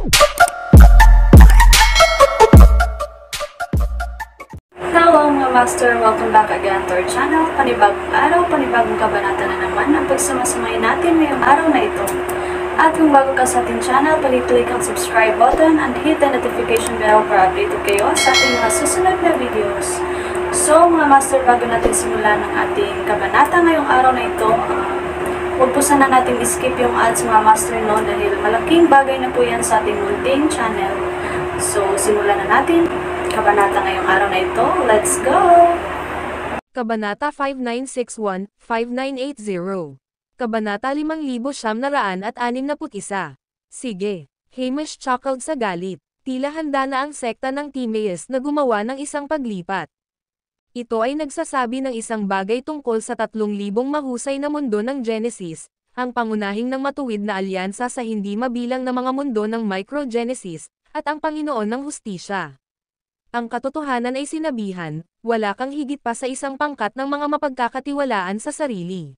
Hello mga master! Welcome back again to our channel. Panibagong araw, panibagong kabanata na naman ang pagsamasamayin natin ngayong araw na ito. At kung bago ka sa ating channel, pag-click ang subscribe button and hit the notification bell para updated kayo sa ating mga susunod na videos. So mga master, bago natin simulan ang ating kabanata ngayong araw na ito, huwag po sana natin skip yung ads mga master no, dahil malaking bagay na po yan sa ating munting channel. So simulan na natin kabanata ngayong araw na ito. Let's go! Kabanata 5961-5980. Kabanata 5961. Sige. Hamish chuckled sa galit. Tila handa na ang sekta ng Timaeus na gumawa ng isang paglipat. Ito ay nagsasabi ng isang bagay tungkol sa 3,000 mahusay na mundo ng Genesis, ang pangunahing ng matuwid na alyansa sa hindi mabilang na mga mundo ng Microgenesis, at ang Panginoon ng Hustisya. Ang katotohanan ay sinabihan, wala kang higit pa sa isang pangkat ng mga mapagkakatiwalaan sa sarili.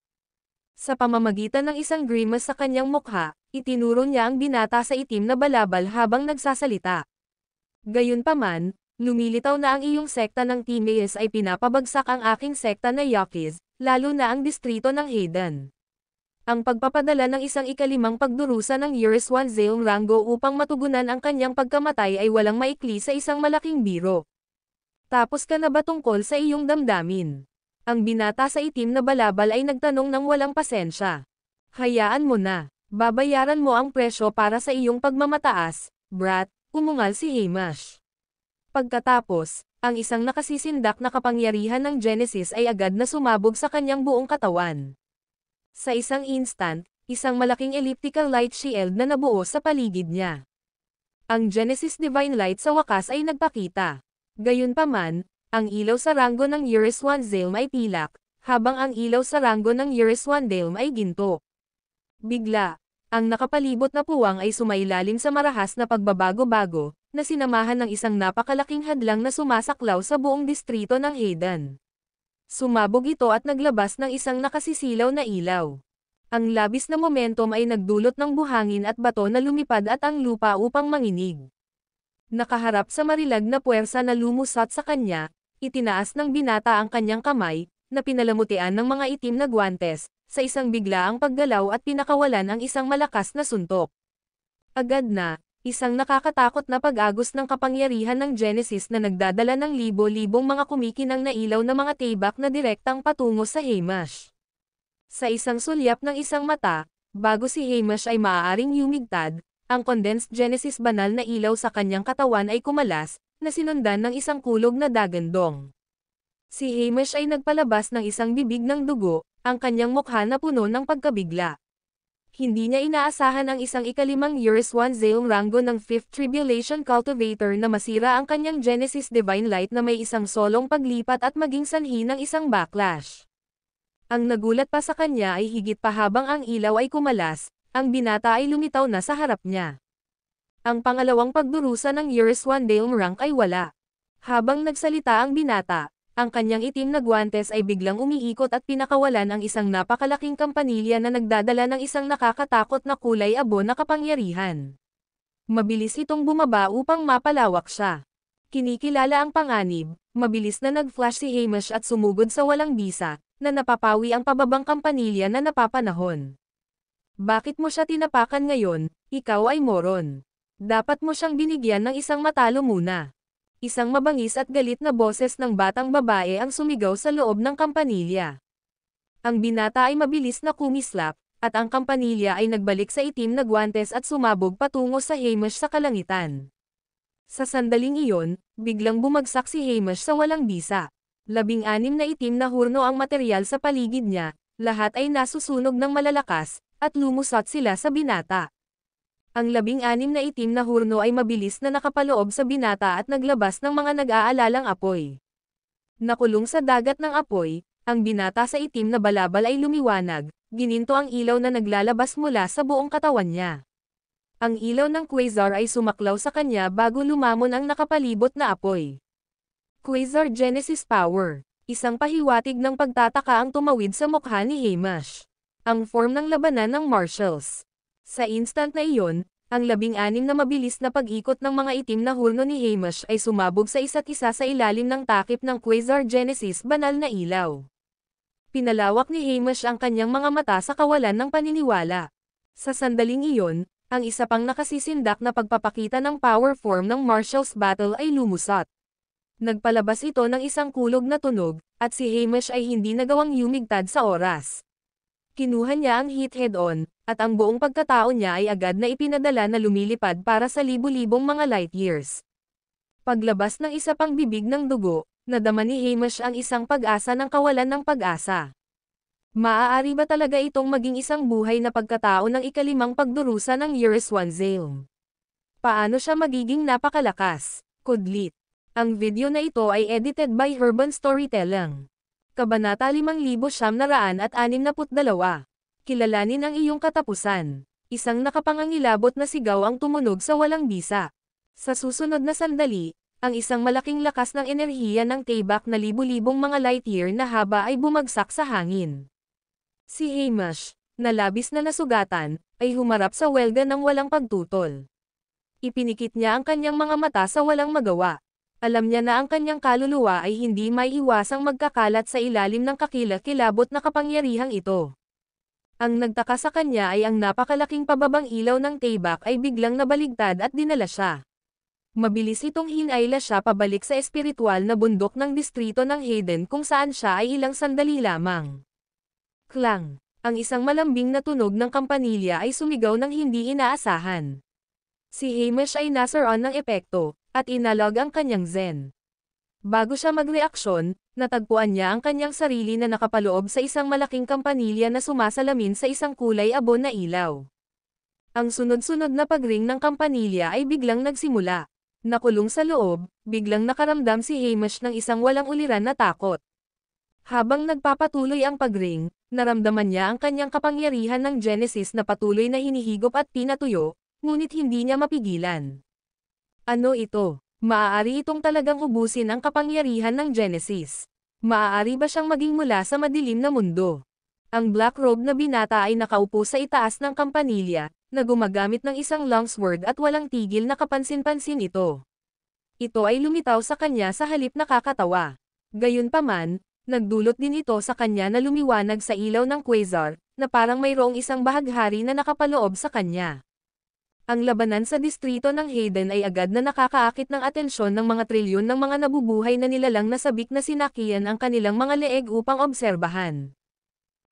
Sa pamamagitan ng isang grimace sa kanyang mukha, itinuro niya ang binata sa itim na balabal habang nagsasalita. Gayunpaman, lumilitaw na ang iyong sekta ng Timaeus ay pinapabagsak ang aking sekta na Yaquis, lalo na ang distrito ng Hayden. Ang pagpapadala ng isang ikalimang pagdurusa ng Eurus 1 Zale Rango upang matugunan ang kanyang pagkamatay ay walang maikli sa isang malaking biro. Tapos ka na ba tungkol sa iyong damdamin? Ang binata sa itim na balabal ay nagtanong ng walang pasensya. Hayaan mo na, babayaran mo ang presyo para sa iyong pagmamataas, brat, umungal si Hamish. Pagkatapos, ang isang nakasisindak na kapangyarihan ng Genesis ay agad na sumabog sa kanyang buong katawan. Sa isang instant, isang malaking elliptical light shield na nabuo sa paligid niya. Ang Genesis Divine Light sa wakas ay nagpakita. Gayunpaman, ang ilaw sa rango ng Eurus 1 Zale ay pilak, habang ang ilaw sa rango ng Eurus 1 Dale ay ginto. Bigla, ang nakapalibot na puwang ay sumailalim sa marahas na pagbabago-bago, na sinamahan ng isang napakalaking hadlang na sumasaklaw sa buong distrito ng Hayden. Sumabog ito at naglabas ng isang nakasisilaw na ilaw. Ang labis na momentum ay nagdulot ng buhangin at bato na lumipad at ang lupa upang manginig. Nakaharap sa marilag na puwersa na lumusot sa kanya, itinaas ng binata ang kanyang kamay, na pinalamutian ng mga itim na guwantes, sa isang biglaang paggalaw at pinakawalan ang isang malakas na suntok. Agad na, isang nakakatakot na pag-agos ng kapangyarihan ng Genesis na nagdadala ng libo-libong mga kumikinang na ilaw na mga tibak na direktang patungo sa Hamish. Sa isang sulyap ng isang mata, bago si Hamish ay maaaring yumigtad, ang condensed Genesis banal na ilaw sa kanyang katawan ay kumalas, na sinundan ng isang kulog na dagandong. Si Hamish ay nagpalabas ng isang bibig ng dugo, ang kanyang mukha na puno ng pagkabigla. Hindi niya inaasahan ang isang ikalimang Eurus 1 Zale Rango ng 5th Tribulation Cultivator na masira ang kanyang Genesis Divine Light na may isang solong paglipat at maging sanhi ng isang backlash. Ang nagulat pa sa kanya ay higit pa habang ang ilaw ay kumalas, ang binata ay lumitaw na sa harap niya. Ang pangalawang pagdurusa ng Eurus 1 Dale rank ay wala. Habang nagsalita ang binata, ang kanyang itim na guwantes ay biglang umiikot at pinakawalan ang isang napakalaking kampanilya na nagdadala ng isang nakakatakot na kulay abo na kapangyarihan. Mabilis itong bumaba upang mapalawak siya. Kinikilala ang panganib, mabilis na nag-flash si Hamish at sumugod sa walang bisa, na napapawi ang pababang kampanilya na napapanahon. Bakit mo siya tinapakan ngayon? Ikaw ay moron. Dapat mo siyang binigyan ng isang matalo muna. Isang mabangis at galit na boses ng batang babae ang sumigaw sa loob ng kampanilya. Ang binata ay mabilis na kumislap, at ang kampanilya ay nagbalik sa itim na guwantes at sumabog patungo sa Hamish sa kalangitan. Sa sandaling iyon, biglang bumagsak si Hamish sa walang bisa. 16 na itim na hurno ang materyal sa paligid niya, lahat ay nasusunog ng malalakas, at lumusot sila sa binata. Ang 16 na itim na hurno ay mabilis na nakapaloob sa binata at naglabas ng mga nag-aalalang apoy. Nakulong sa dagat ng apoy, ang binata sa itim na balabal ay lumiwanag, gininto ang ilaw na naglalabas mula sa buong katawan niya. Ang ilaw ng quasar ay sumaklaw sa kanya bago lumamon ang nakapalibot na apoy. Quasar Genesis Power. Isang pahiwatig ng pagtataka ang tumawid sa mukha ni Hamish. Ang form ng labanan ng Marshals. Sa instant na iyon, Ang 16 na mabilis na pag-ikot ng mga itim na hurno ni Hamish ay sumabog sa isa't isa sa ilalim ng takip ng Quasar Genesis banal na ilaw. Pinalawak ni Hamish ang kanyang mga mata sa kawalan ng paniniwala. Sa sandaling iyon, ang isa pang nakasisindak na pagpapakita ng power form ng Marshall's Battle ay lumusot. Nagpalabas ito ng isang kulog na tunog, at si Hamish ay hindi nagawang yumigtad sa oras. Kinuha niya ang hit head-on, at ang buong pagkatao niya ay agad na ipinadala na lumilipad para sa libu-libong mga light years. Paglabas ng isa pang bibig ng dugo, nadama ni Hamish ang isang pag-asa ng kawalan ng pag-asa. Maaari ba talaga itong maging isang buhay na pagkatao ng ikalimang pagdurusa ng Euryswanzale? Paano siya magiging napakalakas? Kudlit. Ang video na ito ay edited by Urban Storytelling. Kabanata 5962. Kilalanin ang iyong katapusan. Isang nakapangangilabot na sigaw ang tumunog sa walang bisa. Sa susunod na sandali, ang isang malaking lakas ng enerhiya ng tibak na libu-libong mga light year na haba ay bumagsak sa hangin. Si Hamish, na labis na nasugatan, ay humarap sa welga ng walang pagtutol. Ipinikit niya ang kanyang mga mata sa walang magawa. Alam niya na ang kanyang kaluluwa ay hindi maiiwasang magkakalat sa ilalim ng kakilakilabot na kapangyarihang ito. Ang nagtaka sa kanya ay ang napakalaking pababang ilaw ng tibak ay biglang nabaligtad at dinala siya. Mabilis itong hinayla siya pabalik sa espiritual na bundok ng distrito ng Hayden kung saan siya ay ilang sandali lamang. Klang! Ang isang malambing na tunog ng kampanilya ay sumigaw ng hindi inaasahan. Si Hamish ay nasaroon ng epekto, at inalog ang kanyang zen. Bago siya magreaksyon, natagpuan niya ang kanyang sarili na nakapaloob sa isang malaking kampanilya na sumasalamin sa isang kulay abon na ilaw. Ang sunod-sunod na pagring ng kampanilya ay biglang nagsimula. Nakulong sa loob, biglang nakaramdam si Hamish ng isang walang uliran na takot. Habang nagpapatuloy ang pagring, naramdaman niya ang kanyang kapangyarihan ng Genesis na patuloy na hinihigop at pinatuyo, ngunit hindi niya mapigilan. Ano ito? Maaari itong talagang ubusin ang kapangyarihan ng Genesis. Maaari ba siyang maging mula sa madilim na mundo? Ang black robe na binata ay nakaupo sa itaas ng kampanilya, na gumagamit ng isang longsword at walang tigil na kapansin-pansin ito. Ito ay lumitaw sa kanya sa halip nakakatawa. Gayunpaman, nagdulot din ito sa kanya na lumiwanag sa ilaw ng quasar, na parang mayroong isang bahaghari na nakapaloob sa kanya. Ang labanan sa distrito ng Hayden ay agad na nakakaakit ng atensyon ng mga trilyon ng mga nabubuhay na nilalang na sabik na sinakian ang kanilang mga leeg upang obserbahan.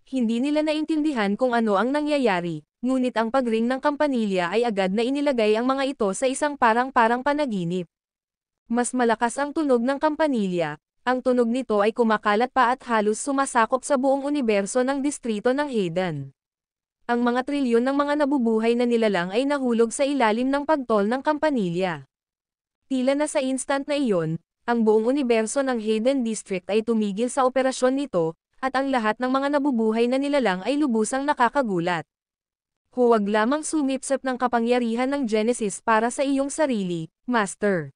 Hindi nila naintindihan kung ano ang nangyayari, ngunit ang pagring ng kampanilya ay agad na inilagay ang mga ito sa isang parang panaginip. Mas malakas ang tunog ng kampanilya, ang tunog nito ay kumakalat pa at halos sumasakop sa buong universo ng distrito ng Hayden. Ang mga trilyon ng mga nabubuhay na nilalang ay nahulog sa ilalim ng pagtol ng kampanilya. Tila na sa instant na iyon, ang buong universo ng Hayden District ay tumigil sa operasyon nito, at ang lahat ng mga nabubuhay na nilalang ay lubusang nakakagulat. Huwag lamang sumipsip ng kapangyarihan ng Genesis para sa iyong sarili, Master.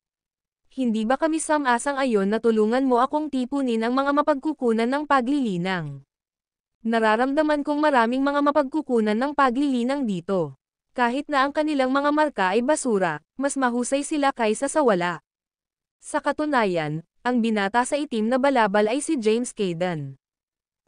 Hindi ba kami sam-asang ayon na tulungan mo akong tipunin ang mga mapagkukunan ng paglilinang? Nararamdaman kong maraming mga mapagkukunan ng paglilinang dito. Kahit na ang kanilang mga marka ay basura, mas mahusay sila kaysa sa wala. Sa katunayan, ang binata sa itim na balabal ay si James Caden.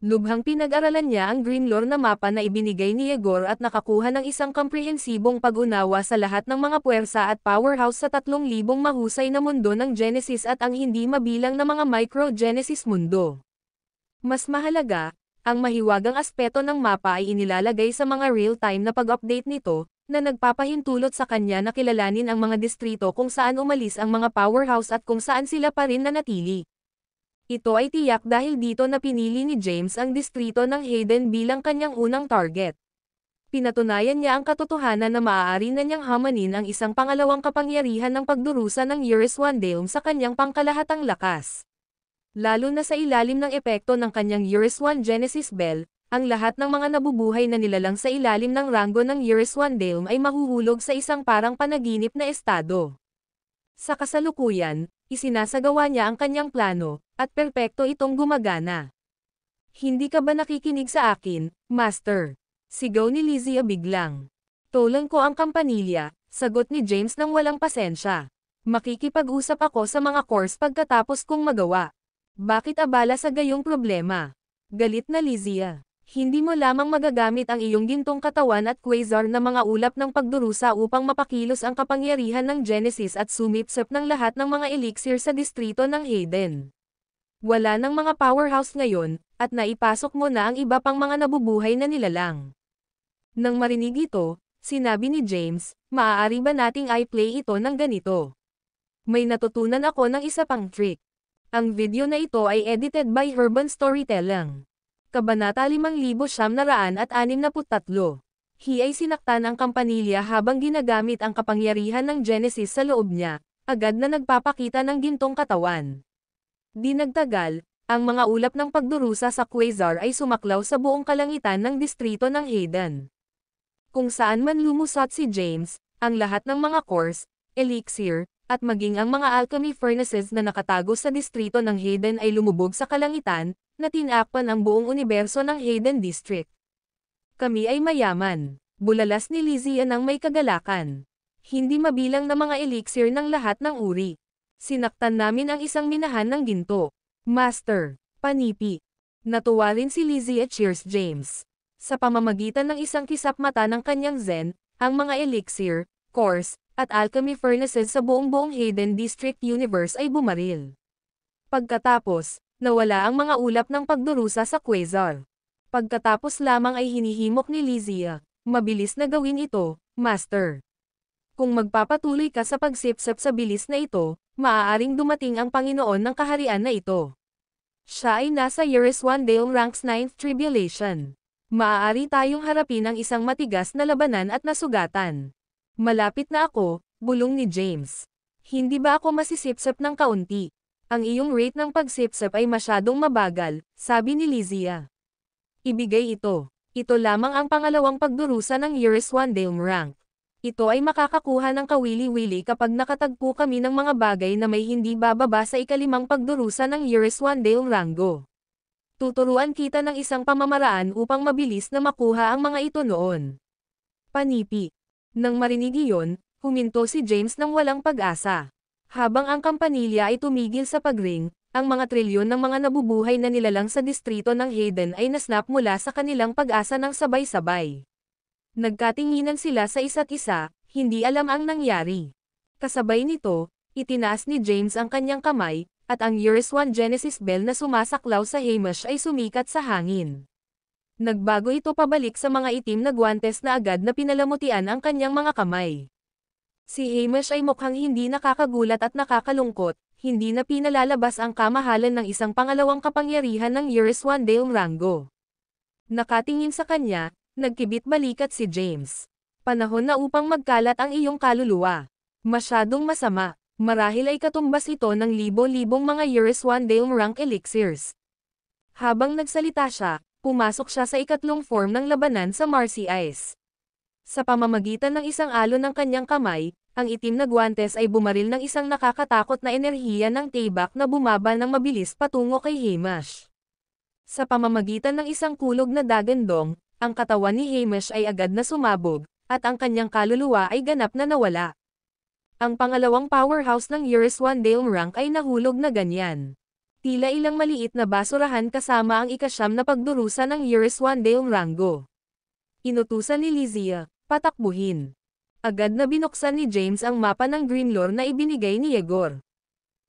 Lubhang pinag-aralan niya ang Green Lore na mapa na ibinigay ni Yegor at nakakuha ng isang komprehensibong pag-unawa sa lahat ng mga puwersa at powerhouse sa 3,000 mahusay na mundo ng Genesis at ang hindi mabilang na mga micro-Genesis mundo. Mas mahalaga, ang mahiwagang aspeto ng mapa ay inilalagay sa mga real-time na pag-update nito, na nagpapahintulot sa kanya na kilalanin ang mga distrito kung saan umalis ang mga powerhouse at kung saan sila pa rin nanatili. Ito ay tiyak dahil dito na pinili ni James ang distrito ng Hayden bilang kanyang unang target. Pinatunayan niya ang katotohanan na maaari na niyang hamanin ang isang pangalawang kapangyarihan ng pagdurusa ng Euryswanzale sa kanyang pangkalahatang lakas. Lalo na sa ilalim ng epekto ng kanyang Euryswan Genesis Bell, ang lahat ng mga nabubuhay na nilalang sa ilalim ng ranggo ng Euryswanzale ay mahuhulog sa isang parang panaginip na estado. Sa kasalukuyan, isinasagawa niya ang kanyang plano, at perpekto itong gumagana. Hindi ka ba nakikinig sa akin, Master? Sigaw ni Lysia biglang. Tolan ko ang kampanilya, Sagot ni James nang walang pasensya. Makikipag-usap ako sa mga course pagkatapos kong magawa. Bakit abala sa gayong problema? Galit na Lizzie. Hindi mo lamang magagamit ang iyong gintong katawan at quasar na mga ulap ng pagdurusa upang mapakilos ang kapangyarihan ng Genesis at sumipsip ng lahat ng mga elixir sa distrito ng Hayden. Wala ng mga powerhouse ngayon, at naipasok mo na ang iba pang mga nabubuhay na nilalang. Nang marinig ito, sinabi ni James, maaari ba nating i-play ito ng ganito? May natutunan ako ng isa pang trick. Ang video na ito ay edited by Urban Storytelling. Kabanata 5963. Ay sinaktan ang kampanilya habang ginagamit ang kapangyarihan ng Genesis sa loob niya, agad na nagpapakita ng gintong katawan. Di nagtagal, ang mga ulap ng pagdurusa sa quasar ay sumaklaw sa buong kalangitan ng distrito ng Hayden. Kung saan man lumusot si James, ang lahat ng mga cores, elixir, at maging ang mga alchemy furnaces na nakatago sa distrito ng Hayden ay lumubog sa kalangitan, na tinakpan ang buong universo ng Hayden District. Kami ay mayaman. Bulalas ni Lizzie ng may kagalakan. Hindi mabilang na mga elixir ng lahat ng uri. Sinaktan namin ang isang minahan ng ginto. Master, panipi. Natuwa rin si Lizzie at cheers James. Sa pamamagitan ng isang kisap mata ng kanyang zen, ang mga elixir, cores, at alchemy furnaces sa buong Hayden District Universe ay bumaril. Pagkatapos, nawala ang mga ulap ng pagdurusa sa quasar. Pagkatapos lamang ay hinihimok ni Lizzie, mabilis na gawin ito, Master. Kung magpapatuloy ka sa pagsipsip sa bilis na ito, maaaring dumating ang Panginoon ng kaharian na ito. Siya ay nasa Years 1 Dale Ranks 9th Tribulation. Maaari tayong harapin ang isang matigas na labanan at nasugatan. Malapit na ako, bulong ni James. Hindi ba ako masisipsip ng kaunti? Ang iyong rate ng pagsipsip ay masyadong mabagal, sabi ni Lizzie. Ibigay ito. Ito lamang ang pangalawang pagdurusa ng Years 1 Dale Rank. Ito ay makakakuha ng kawili-wili kapag nakatagpo kami ng mga bagay na may hindi bababa sa ikalimang pagdurusa ng Years 1 Dale Rango. Tuturuan kita ng isang pamamaraan upang mabilis na makuha ang mga ito noon. Panipi. Nang marinig iyon, huminto si James nang walang pag-asa. Habang ang kampanilya ay tumigil sa pagring, ang mga trilyon ng mga nabubuhay na nilalang sa distrito ng Hayden ay nasnap mula sa kanilang pag-asa ng sabay-sabay. Nagkatinginan sila sa isa't isa, hindi alam ang nangyari. Kasabay nito, itinaas ni James ang kanyang kamay, at ang Years 1 Genesis Bell na sumasaklaw sa Hamish ay sumikat sa hangin. Nagbago ito pabalik sa mga itim na guwantes na agad na pinalamutian ang kanyang mga kamay. Si Hamish ay mukhang hindi nakakagulat at nakakalungkot, hindi na pinalalabas ang kamahalan ng isang pangalawang kapangyarihan ng Years 1 Dale Rango. Nakatingin sa kanya, nagkibit balikat si James. Panahon na upang magkalat ang iyong kaluluwa. Masyadong masama, marahil ay katumbas ito ng libo-libong mga Years 1 Dale Rank elixirs. Habang nagsalita siya, pumasok siya sa ikatlong form ng labanan sa Marcy Ice. Sa pamamagitan ng isang alon ng kanyang kamay, ang itim na guwantes ay bumaril ng isang nakakatakot na enerhiya ng tibak na bumaba ng mabilis patungo kay Hamish. Sa pamamagitan ng isang kulog na dagandong, ang katawan ni Hamish ay agad na sumabog, at ang kanyang kaluluwa ay ganap na nawala. Ang pangalawang powerhouse ng Years 1 Dale Rank ay nahulog na ganyan. Tila ilang maliit na basurahan kasama ang ikasyam na pagdurusa ng Years 1 Dale Rango. Inutusan ni Lizzie, patakbuhin. Agad na binuksan ni James ang mapa ng Dreamlore na ibinigay ni Yegor.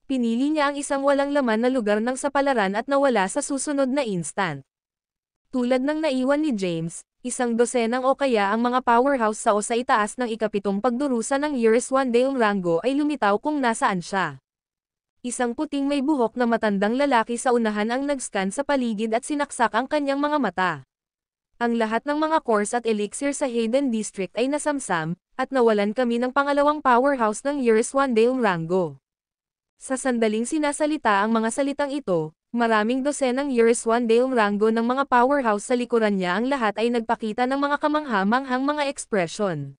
Pinili niya ang isang walang laman na lugar ng sapalaran at nawala sa susunod na instant. Tulad ng naiwan ni James, isang dosenang o kaya ang mga powerhouse sa o sa itaas ng ikapitong pagdurusa ng Years 1 Dale Rango ay lumitaw kung nasaan siya. Isang puting may buhok na matandang lalaki sa unahan ang nag-scan sa paligid at sinaksak ang kanyang mga mata. Ang lahat ng mga cores at elixir sa Hayden District ay nasamsam, at nawalan kami ng pangalawang powerhouse ng Years 1 Dale Rango. Sa sandaling sinasalita ang mga salitang ito, maraming dosenang Years 1 Dale Rango ng mga powerhouse sa likuran niya ang lahat ay nagpakita ng mga kamangha-manghang mga ekspresyon.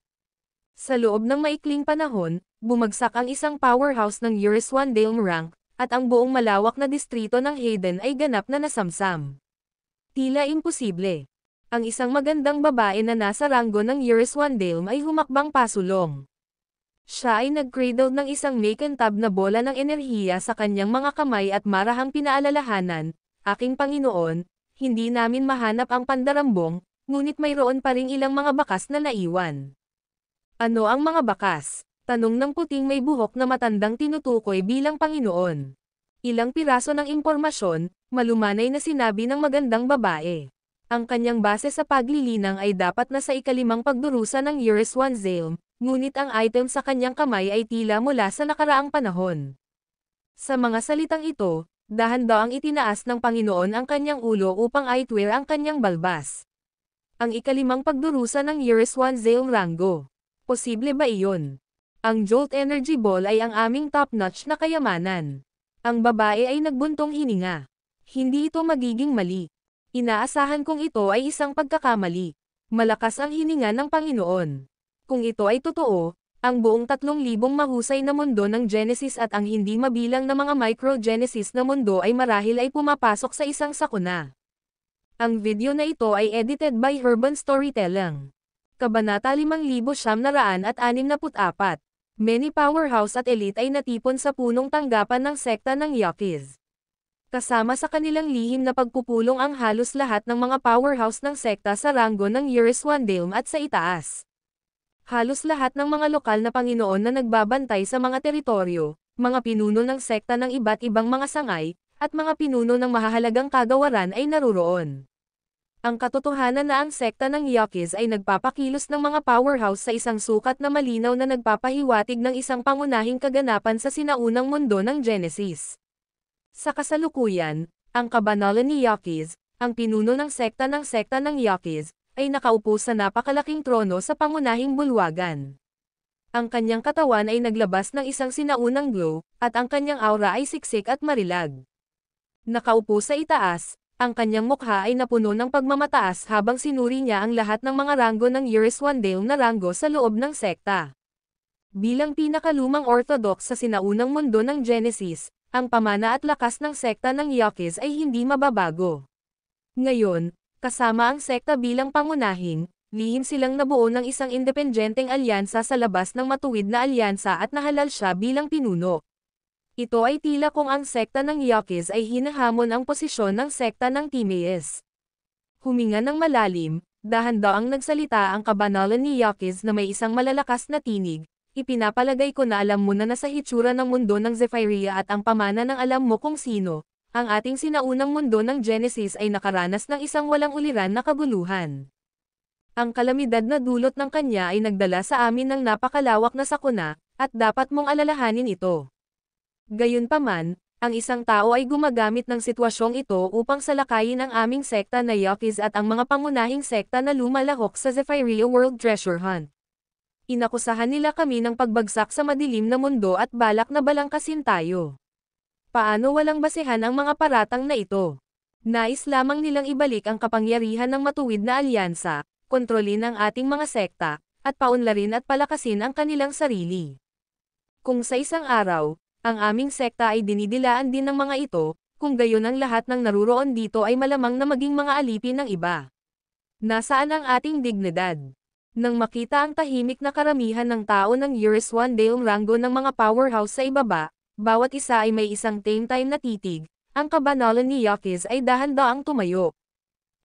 Sa loob ng maikling panahon, bumagsak ang isang powerhouse ng Years 1 Dale Rank, at ang buong malawak na distrito ng Hayden ay ganap na nasamsam. Tila imposible. Ang isang magandang babae na nasa ranggo ng Years 1 Dale ay humakbang pasulong. Siya ay nag-cradle ng isang makintab na bola ng enerhiya sa kanyang mga kamay at marahang pinaalalahanan, "Aking Panginoon, hindi namin mahanap ang pandarambong, ngunit mayroon pa ring ilang mga bakas na naiwan." "Ano ang mga bakas?" tanong ng puting may buhok na matandang tinutukoy bilang Panginoon. "Ilang piraso ng impormasyon," malumanay na sinabi ng magandang babae. Ang kanyang base sa paglilinang ay dapat na sa ikalimang pagdurusa ng Years One Zale, ngunit ang item sa kanyang kamay ay tila mula sa nakaraang panahon. Sa mga salitang ito, dahan-daang itinaas ng Panginoon ang kanyang ulo upang aitwir ang kanyang balbas. Ang ikalimang pagdurusa ng Years One Zale Rango. Posible ba iyon? Ang Jolt Energy Ball ay ang aming top-notch na kayamanan. Ang babae ay nagbuntong hininga. Hindi ito magiging mali. Inaasahan kong ito ay isang pagkakamali. Malakas ang hininga ng Panginoon. Kung ito ay totoo, ang buong 3,000 mahusay na mundo ng Genesis at ang hindi mabilang na mga micro-Genesis na mundo ay marahil ay pumapasok sa isang sakuna. Ang video na ito ay edited by Urban Storytelling. Kabanata 5,964. Many powerhouse at elite ay natipon sa punong tanggapan ng sekta ng Yakiz. Kasama sa kanilang lihim na pagpupulong ang halos lahat ng mga powerhouse ng sekta sa rango ng Years One Dome at sa itaas. Halos lahat ng mga lokal na Panginoon na nagbabantay sa mga teritoryo, mga pinuno ng sekta ng iba't ibang mga sangay, at mga pinuno ng mahahalagang kagawaran ay naruroon. Ang katotohanan na ang sekta ng Yakiz ay nagpapakilos ng mga powerhouse sa isang sukat na malinaw na nagpapahiwatig ng isang pangunahing kaganapan sa sinaunang mundo ng Genesis. Sa kasalukuyan, ang kabanalan ni Yakiz, ang pinuno ng sekta ng Yakiz, ay nakaupo sa napakalaking trono sa pangunahing bulwagan. Ang kanyang katawan ay naglabas ng isang sinaunang glow, at ang kanyang aura ay siksik at marilag. Nakaupo sa itaas, ang kanyang mukha ay napuno ng pagmamataas habang sinuri niya ang lahat ng mga rango ng Years One Dale na rango sa loob ng sekta. Bilang pinakalumang orthodox sa sinaunang mundo ng Genesis, ang pamana at lakas ng sekta ng Yakiz ay hindi mababago. Ngayon, kasama ang sekta bilang pangunahing, lihim silang nabuo ng isang independenteng alyansa sa labas ng matuwid na alyansa at nahalal siya bilang pinuno. Ito ay tila kung ang sekta ng Yakiz ay hinahamon ang posisyon ng sekta ng Timaeus. Huminga ng malalim, dahan-daang nagsalita ang kabanalan ni Yakiz na may isang malalakas na tinig. "Ipinapalagay ko na alam mo na nasa hitsura ng mundo ng Zephyria at ang pamana ng alam mo kung sino. Ang ating sinaunang mundo ng Genesis ay nakaranas ng isang walang uliran na kaguluhan. Ang kalamidad na dulot ng kanya ay nagdala sa amin ng napakalawak na sakuna, at dapat mong alalahanin ito. Gayunpaman, ang isang tao ay gumagamit ng sitwasyong ito upang salakayin ang aming sekta na Yakiz at ang mga pangunahing sekta na lumalahok sa Zephyria World Treasure Hunt. Inakusahan nila kami ng pagbagsak sa madilim na mundo at balak na balangkasin tayo. Paano walang basehan ang mga paratang na ito? Nais lamang nilang ibalik ang kapangyarihan ng matuwid na alyansa, kontrolin ang ating mga sekta, at paunlarin at palakasin ang kanilang sarili. Kung sa isang araw, ang aming sekta ay dinidilaan din ng mga ito, kung gayon ang lahat ng naruroon dito ay malamang na maging mga alipin ng iba. Nasaan ang ating dignidad? Nang makita ang tahimik na karamihan ng tao ng Years One Dale rango ng mga powerhouse sa ibaba, bawat isa ay may isang time na titig, ang kabanalan ni Yakiz ay dahan-daang tumayo.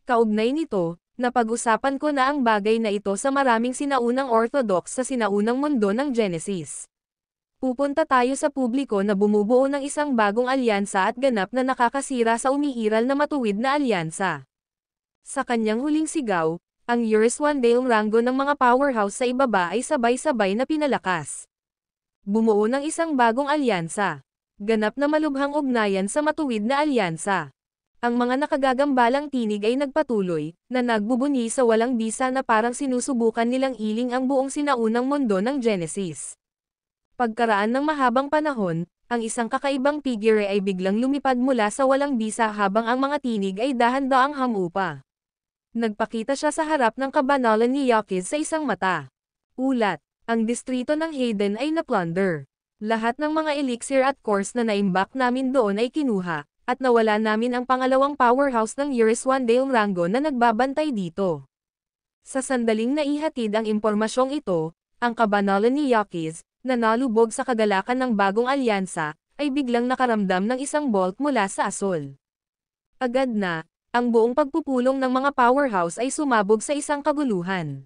Kaugnay nito, napag-usapan ko na ang bagay na ito sa maraming sinaunang orthodox sa sinaunang mundo ng Genesis. Pupunta tayo sa publiko na bumubuo ng isang bagong alyansa at ganap na nakakasira sa umiiral na matuwid na alyansa. Sa kanyang huling sigaw, ang Years One Dale rango ng mga powerhouse sa ibaba ay sabay-sabay na pinalakas. Bumuo ng isang bagong alyansa. Ganap na malubhang ugnayan sa matuwid na alyansa. Ang mga nakagagambalang tinig ay nagpatuloy, na nagbubunyi sa walang bisa na parang sinusubukan nilang iling ang buong sinaunang mundo ng Genesis. Pagkaraan ng mahabang panahon, ang isang kakaibang figure ay biglang lumipad mula sa walang bisa habang ang mga tinig ay dahan-daang hamupa. Nagpakita siya sa harap ng kabanalan ni Yakiz sa isang mata. Ulat, ang distrito ng Hayden ay naplunder. Lahat ng mga elixir at cores na naimbak namin doon ay kinuha, at nawala namin ang pangalawang powerhouse ng Years One Dale rango na nagbabantay dito. Sa sandaling naihatid ang impormasyong ito, ang kabanalan ni Yakiz, na nalubog sa kagalakan ng bagong alyansa, ay biglang nakaramdam ng isang bolt mula sa asol. Agad na, ang buong pagpupulong ng mga powerhouse ay sumabog sa isang kaguluhan.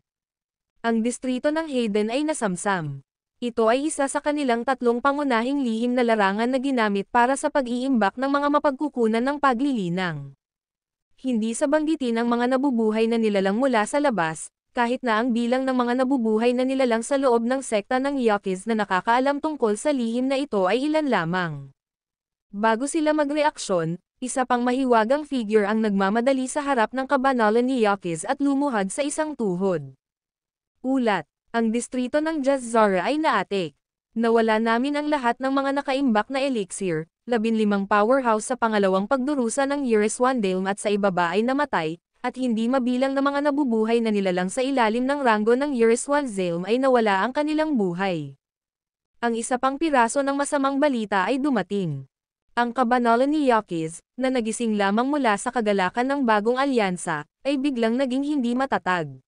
Ang distrito ng Hayden ay nasamsam. Ito ay isa sa kanilang tatlong pangunahing lihim na larangan na ginamit para sa pag-iimbak ng mga mapagkukunan ng paglilinang. Hindi sa banggitin ang mga nabubuhay na nilalang mula sa labas, kahit na ang bilang ng mga nabubuhay na nilalang sa loob ng sekta ng Yaquis na nakakaalam tungkol sa lihim na ito ay ilan lamang. Bago sila magreaksyon, isa pang mahiwagang figure ang nagmamadali sa harap ng kabanalan ni Yaquis at lumuhad sa isang tuhod. Ulat. Ang distrito ng Jazzara ay naatik. Nawala namin ang lahat ng mga nakaimbak na elixir, 15 powerhouse sa pangalawang pagdurusa ng Years One Dale at sa ibaba ay namatay, at hindi mabilang na mga nabubuhay na nilalang sa ilalim ng ranggo ng Years One Dale ay nawala ang kanilang buhay. Ang isa pang piraso ng masamang balita ay dumating. Ang kabanalan ni Yaquis, na nagising lamang mula sa kagalakan ng bagong alyansa, ay biglang naging hindi matatag.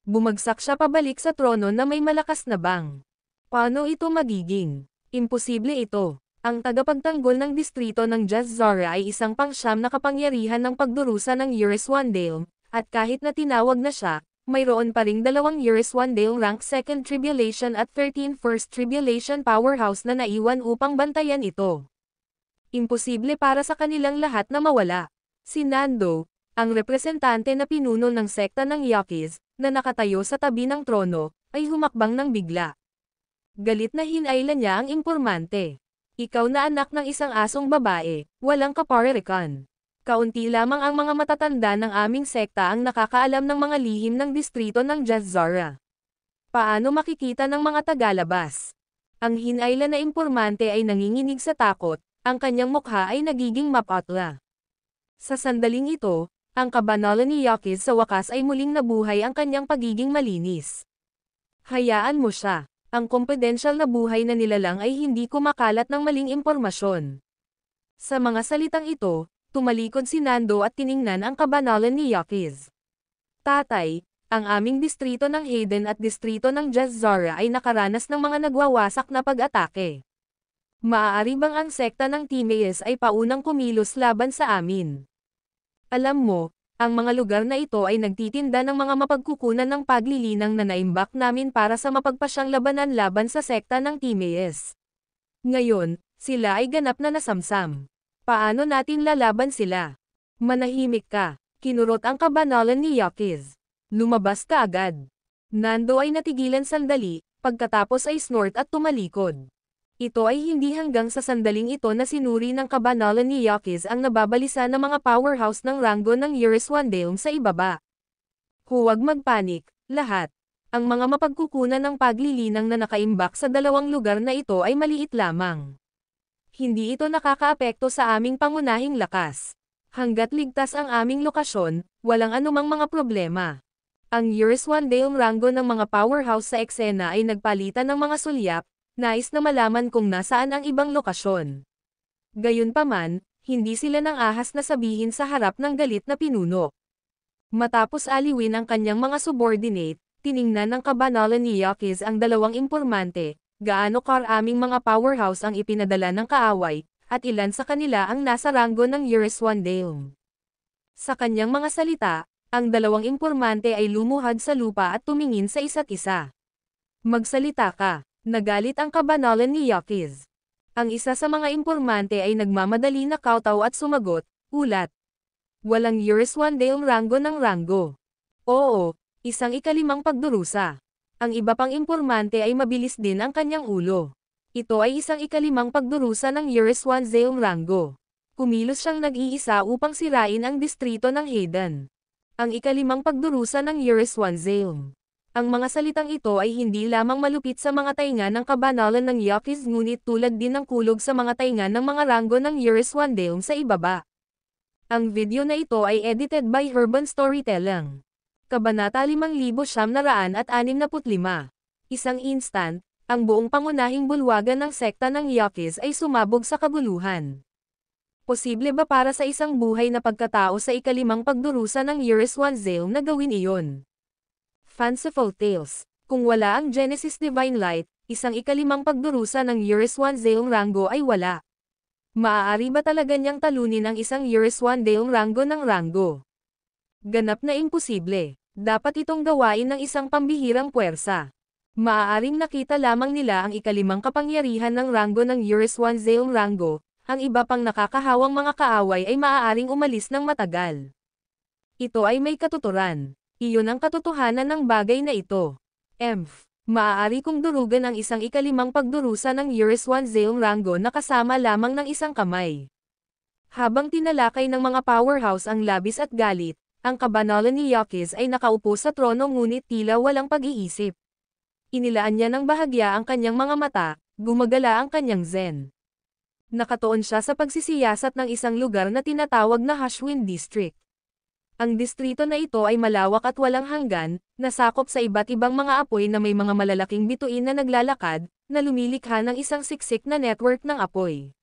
Bumagsak siya pabalik sa trono na may malakas na bang. Paano ito magiging? Imposible ito. Ang tagapagtanggol ng distrito ng Jazzara ay isang pangsyam na kapangyarihan ng pagdurusa ng Years One Dale, at kahit na tinawag na siya, mayroon pa ring 2 Years One Dale rank 2nd Tribulation at 13 First Tribulation powerhouse na naiwan upang bantayan ito. Imposible para sa kanilang lahat na mawala. Si Nando, ang representante na pinuno ng sekta ng Yaquis, na nakatayo sa tabi ng trono, ay humakbang ng bigla. Galit na hinailan niya ang impormante. Ikaw na anak ng isang asong babae, walang kaparerikan. Kaunti lamang ang mga matatanda ng aming sekta ang nakakaalam ng mga lihim ng distrito ng Jazzara. Paano makikita ng mga tagalabas? Ang hinailan na impormante ay nanginginig sa takot, ang kanyang mukha ay nagiging mapatla. Sa sandaling ito, ang kabanalan ni Yaquis sa wakas ay muling nabuhay ang kanyang pagiging malinis. Hayaan mo siya. Ang confidential na buhay na nilalang ay hindi kumakalat ng maling impormasyon. Sa mga salitang ito, tumalikod si Nando at tiningnan ang kabanalan ni Yaquis. Tatay, ang aming distrito ng Hayden at distrito ng Jazzara ay nakaranas ng mga nagwawasak na pag-atake. Maaari bang ang sekta ng Timaeus ay paunang kumilos laban sa amin? Alam mo, ang mga lugar na ito ay nagtitinda ng mga mapagkukunan ng paglilinang na naimbak namin para sa mapagpasyang labanan laban sa sekta ng Timaeus. Ngayon, sila ay ganap na nasamsam. Paano natin lalaban sila? Manahimik ka, kinurot ang kabanalan ni Yaquis. Lumabas ka agad. Nando ay natigilan sandali, pagkatapos ay snort at tumalikod. Ito ay hindi hanggang sa sandaling ito na sinuri ng kabanalan ni Yaquis ang nababalisa ng mga powerhouse ng ranggo ng Years One Dale sa ibaba. Huwag magpanik, lahat. Ang mga mapagkukunan ng paglilinang na nakaimbak sa dalawang lugar na ito ay maliit lamang. Hindi ito nakakaapekto sa aming pangunahing lakas. Hanggat ligtas ang aming lokasyon, walang anumang mga problema. Ang Years One Dale ranggo ng mga powerhouse sa eksena ay nagpalitan ng mga sulyap, nais na malaman kung nasaan ang ibang lokasyon. Gayunpaman, hindi sila nang ahas na sabihin sa harap ng galit na pinuno. Matapos aliwin ang kanyang mga subordinate, tiningnan ng kabanalan ni Yaquis ang dalawang impormante, gaano karaming mga powerhouse ang ipinadala ng kaaway, at ilan sa kanila ang nasa ranggo ng Years One Dale. Sa kanyang mga salita, ang dalawang impormante ay lumuhad sa lupa at tumingin sa isa't isa. Magsalita ka. Nagalit ang kabanalan ni Yaquis. Ang isa sa mga impormante ay nagmamadali na kautaw at sumagot, ulat. Walang Years One Dale ranggo ng ranggo. Oo, isang ikalimang pagdurusa. Ang iba pang impormante ay mabilis din ang kanyang ulo. Ito ay isang ikalimang pagdurusa ng Years One Dale ranggo. Kumilos siyang nag-iisa upang sirain ang distrito ng Hayden. Ang ikalimang pagdurusa ng Years One Dale. Ang mga salitang ito ay hindi lamang malupit sa mga tainga ng kabanalan ng Yaquis ngunit tulad din ng kulog sa mga tainga ng mga ranggo ng Years One Dale sa ibaba. Ang video na ito ay edited by Urban Storytelling. Kabanata 5965. Isang instant, ang buong pangunahing bulwagan ng sekta ng Yaquis ay sumabog sa kaguluhan. Posible ba para sa isang buhay na pagkatao sa ikalimang pagdurusa ng Years One Dale na gawin iyon? Fanciful Tales. Kung wala ang Genesis Divine Light, isang ikalimang pagdurusa ng Yuriswandaeong Rango ay wala. Maaari ba talaga niyang talunin ang isang Yuriswandaeong Rango ng Rango? Ganap na imposible. Dapat itong gawain ng isang pambihirang puwersa. Maaaring nakita lamang nila ang ikalimang kapangyarihan ng Rango ng Yuriswandaeong Rango, ang iba pang nakakahawang mga kaaway ay maaaring umalis ng matagal. Ito ay may katuturan. Iyon ang katotohanan ng bagay na ito. Maaari kong durugan ang isang ikalimang pagdurusa ng Yuriswandaeong Rango na kasama lamang ng isang kamay. Habang tinalakay ng mga powerhouse ang labis at galit, ang kabanalan ni Yakiz ay nakaupo sa trono ngunit tila walang pag-iisip. Inilaan niya ng bahagya ang kanyang mga mata, gumagala ang kanyang zen. Nakatuon siya sa pagsisiyasat ng isang lugar na tinatawag na Hashwin District. Ang distrito na ito ay malawak at walang hanggan, nasakop sa iba't ibang mga apoy na may mga malalaking bituin na naglalakad, na lumilikha ng isang siksik na network ng apoy.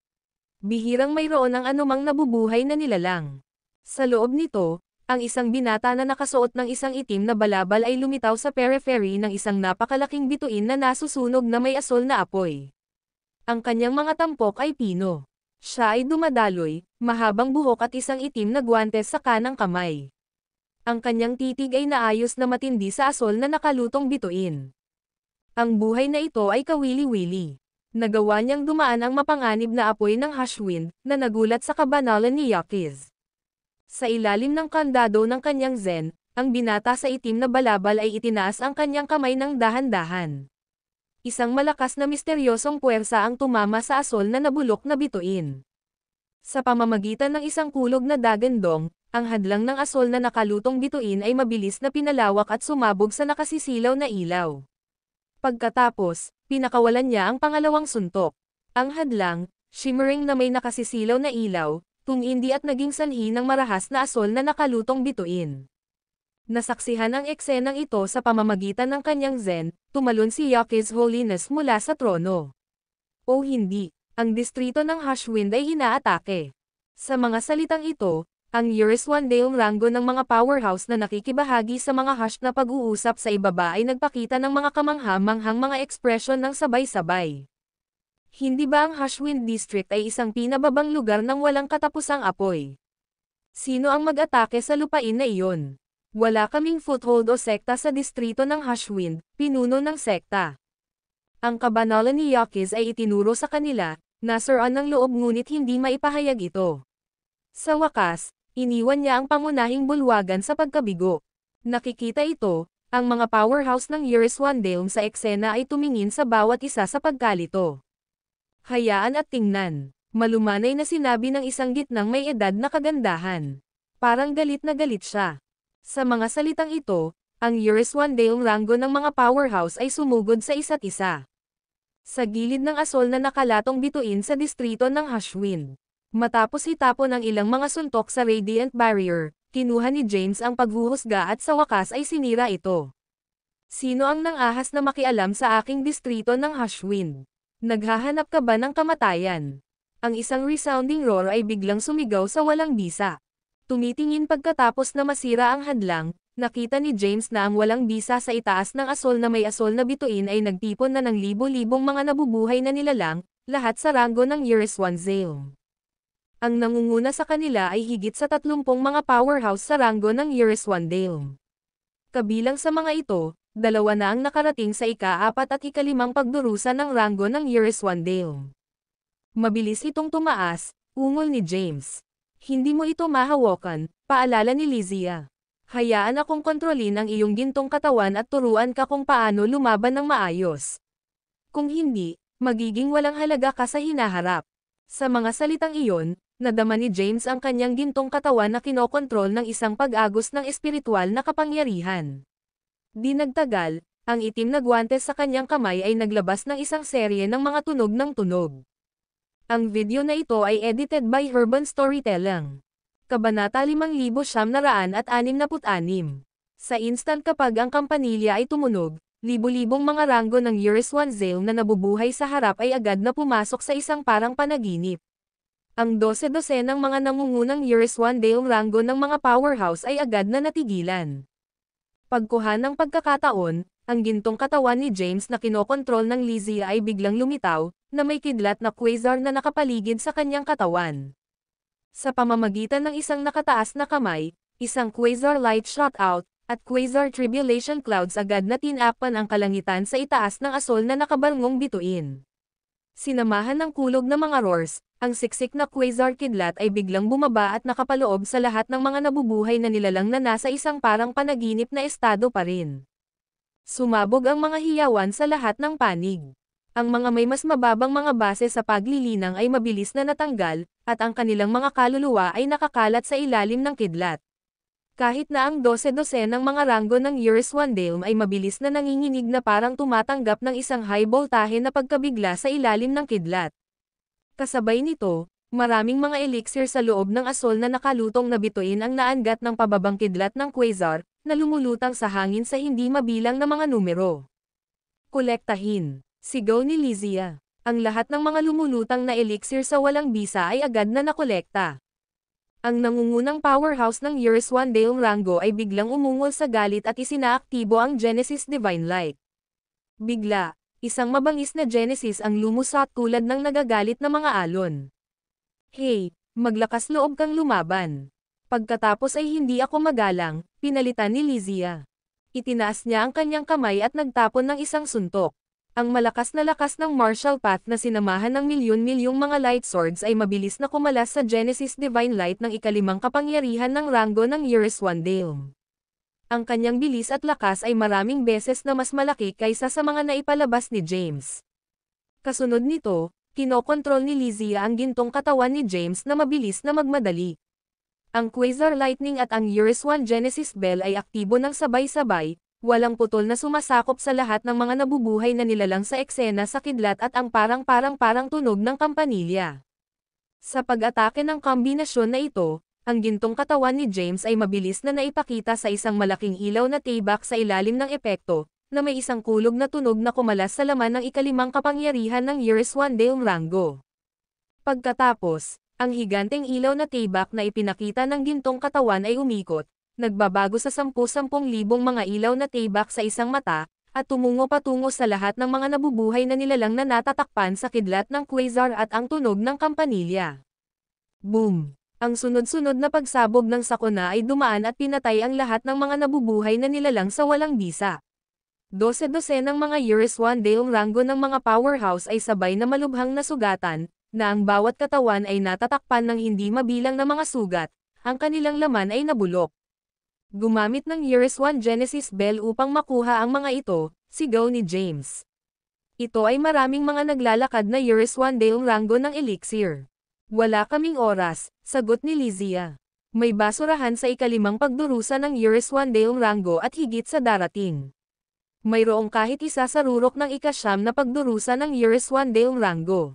Bihirang mayroon ang anumang nabubuhay na nilalang. Sa loob nito, ang isang binata na nakasuot ng isang itim na balabal ay lumitaw sa periphery ng isang napakalaking bituin na nasusunog na may asol na apoy. Ang kanyang mga tampok ay pino. Siya ay dumadaloy, mahabang buhok at isang itim na guwantes sa kanang kamay. Ang kanyang titig ay naayos na matindi sa asol na nakalutong bituin. Ang buhay na ito ay kawili-wili. Nagawa niyang dumaan ang mapanganib na apoy ng Hashwind, na nagulat sa kabanalan ni Yakiz. Sa ilalim ng kandado ng kanyang zen, ang binata sa itim na balabal ay itinaas ang kanyang kamay ng dahan-dahan. Isang malakas na misteryosong puwersa ang tumama sa asol na nabulok na bituin. Sa pamamagitan ng isang kulog na dagandong, ang hadlang ng asol na nakalutong bituin ay mabilis na pinalawak at sumabog sa nakasisilaw na ilaw. Pagkatapos, pinakawalan niya ang pangalawang suntok. Ang hadlang, shimmering na may nakasisilaw na ilaw, tumindi at naging sanhi ng marahas na asol na nakalutong bituin. Nasaksihan ang eksenang ito sa pamamagitan ng kanyang zen, tumalon si Yakiz Holiness mula sa trono. O hindi, ang distrito ng Hashwind ay inaatake. Sa mga salitang ito, ang Yuriswandaeong Rango ng mga powerhouse na nakikibahagi sa mga Hash na pag-uusap sa ibaba ay nagpakita ng mga kamangha-manghang mga ekspresyon ng sabay-sabay. Hindi ba ang Hashwind District ay isang pinababang lugar ng walang katapusang apoy? Sino ang mag-atake sa lupain na iyon? Wala kaming foothold o sekta sa distrito ng Hashwind, pinuno ng sekta. Ang kabanalan ni Yakiz ay itinuro sa kanila, nasiraan ng loob ngunit hindi maipahayag ito. Sa wakas, iniwan niya ang pangunahing bulwagan sa pagkabigo. Nakikita ito, ang mga powerhouse ng Yuriswandaeong sa eksena ay tumingin sa bawat isa sa pagkalito. Hayaan at tingnan. Malumanay na sinabi ng isang gitnang may edad na kagandahan. Parang galit na galit siya. Sa mga salitang ito, ang Yuriswandaeong Rango ng mga powerhouse ay sumugod sa isa't isa. Sa gilid ng asol na nakalatong bituin sa distrito ng Hashwind. Matapos itapon ang ilang mga suntok sa Radiant Barrier, kinuha ni James ang paghuhusga at sa wakas ay sinira ito. Sino ang nang-ahas na makialam sa aking distrito ng Hashwind? Naghahanap ka ba ng kamatayan? Ang isang resounding roar ay biglang sumigaw sa walang bisa. Tumitingin pagkatapos na masira ang hadlang, nakita ni James na ang walang bisa sa itaas ng asol na may asol na bituin ay nagtipon na ng libo-libong mga nabubuhay na nilalang, lahat sa rango ng Yuriswandaeong. Ang nangunguna sa kanila ay higit sa 30 mga powerhouse sa rango ng Yuriswandaeong. Kabilang sa mga ito, 2 na ang nakarating sa ika-4 at ika-5 pagdurusa ng rango ng Yuriswandaeong. Mabilis itong tumaas, ungol ni James. Hindi mo ito mahawakan, paalala ni Lizia. Hayaan akong kontrolin ang iyong gintong katawan at turuan ka kung paano lumaban ng maayos. Kung hindi, magiging walang halaga ka sa hinaharap. Sa mga salitang iyon, nadama ni James ang kanyang gintong katawan na kinokontrol ng isang pag-agos ng espiritual na kapangyarihan. Di nagtagal, ang itim na guwantes sa kanyang kamay ay naglabas ng isang serye ng mga tunog ng tunog. Ang video na ito ay edited by Urban Storytelling. Kabanata 5966. Sa instant kapag ang kampanilya ay tumunog, libo-libong mga rango ng Yuriswandaeong na nabubuhay sa harap ay agad na pumasok sa isang parang panaginip. Ang 12 ng mga nangungunang Yuriswandaeong rango ng mga powerhouse ay agad na natigilan. Pagkuha ng pagkakataon, ang gintong katawan ni James na kinokontrol ng Lizzie ay biglang lumitaw, na may kidlat na quasar na nakapaligid sa kanyang katawan. Sa pamamagitan ng isang nakataas na kamay, isang quasar light shot out, at quasar tribulation clouds agad na tinakpan ang kalangitan sa itaas ng asol na nakabalngong bituin. Sinamahan ng kulog na mga roars, ang siksik na quasar kidlat ay biglang bumaba at nakapaloob sa lahat ng mga nabubuhay na nilalang na nasa isang parang panaginip na estado pa rin. Sumabog ang mga hiyawan sa lahat ng panig. Ang mga may mas mababang mga base sa paglilinang ay mabilis na natanggal, at ang kanilang mga kaluluwa ay nakakalat sa ilalim ng kidlat. Kahit na ang 12 ng mga ranggo ng Euryswandale ay mabilis na nanginginig na parang tumatanggap ng isang high voltahe na pagkabigla sa ilalim ng kidlat. Kasabay nito, maraming mga elixir sa loob ng asol na nakalutong na bituin ang naangat ng pababang kidlat ng quasar, na lumulutang sa hangin sa hindi mabilang na mga numero. Kolektahin. Sigaw ni Lizzie. Ang lahat ng mga lumulutang na elixir sa walang bisa ay agad na nakolekta. Ang nangungunang powerhouse ng Euryswandale Rango ay biglang umungol sa galit at isinaaktibo ang Genesis Divine Light. Bigla, isang mabangis na Genesis ang lumusot tulad ng nagagalit na mga alon. Hey, maglakas loob kang lumaban. Pagkatapos ay hindi ako magalang, pinalitan ni Lizzie. Itinaas niya ang kanyang kamay at nagtapon ng isang suntok. Ang malakas na lakas ng martial path na sinamahan ng milyon-milyong mga light swords ay mabilis na kumalas sa Genesis Divine Light ng ikalimang kapangyarihan ng rango ng Euryswandale. Ang kanyang bilis at lakas ay maraming beses na mas malaki kaysa sa mga naipalabas ni James. Kasunod nito, kinokontrol ni Lizzie ang gintong katawan ni James na mabilis na magmadali. Ang Quasar Lightning at ang Euryswan Genesis Bell ay aktibo ng sabay-sabay, walang putol na sumasakop sa lahat ng mga nabubuhay na nilalang sa eksena sa kidlat at ang parang tunog ng kampanilya. Sa pag-atake ng kombinasyon na ito, ang gintong katawan ni James ay mabilis na naipakita sa isang malaking ilaw na tibak sa ilalim ng epekto, na may isang kulog na tunog na kumalas sa laman ng ikalimang kapangyarihan ng Euryswandale Rango. Pagkatapos, ang higanteng ilaw na tibak na ipinakita ng gintong katawan ay umikot, nagbabago sa 10,000 mga ilaw na tibak sa isang mata, at tumungo patungo sa lahat ng mga nabubuhay na nilalang na natatakpan sa kidlat ng quasar at ang tunog ng kampanilya. Boom! Ang sunod-sunod na pagsabog ng sakuna ay dumaan at pinatay ang lahat ng mga nabubuhay na nilalang sa walang bisa. 12 ng mga Euryswandale Rango ng mga powerhouse ay sabay na malubhang nasugatan, na ang bawat katawan ay natatakpan ng hindi mabilang na mga sugat, ang kanilang laman ay nabulok. Gumamit ng Euryswan Genesis Bell upang makuha ang mga ito, sigaw ni James. Ito ay maraming mga naglalakad na Euryswandale Rango ng elixir. Wala kaming oras, sagot ni Lizzie. May basurahan sa ikalimang pagdurusa ng Euryswandale Rango at higit sa darating. Mayroong kahit isa sa rurok ng ika-9 na pagdurusa ng Euryswandale Rango.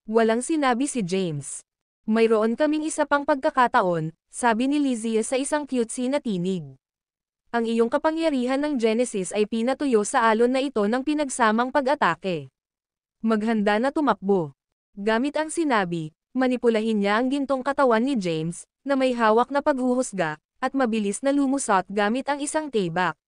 Walang sinabi si James. Mayroon kaming isa pang pagkakataon, sabi ni Lizzie sa isang cutesy na tinig. Ang iyong kapangyarihan ng Genesis ay pinatuyo sa alon na ito ng pinagsamang pag-atake. Maghanda na tumakbo. Gamit ang sinabi, manipulahin niya ang gintong katawan ni James, na may hawak na paghuhusga, at mabilis na lumusot gamit ang isang tibak.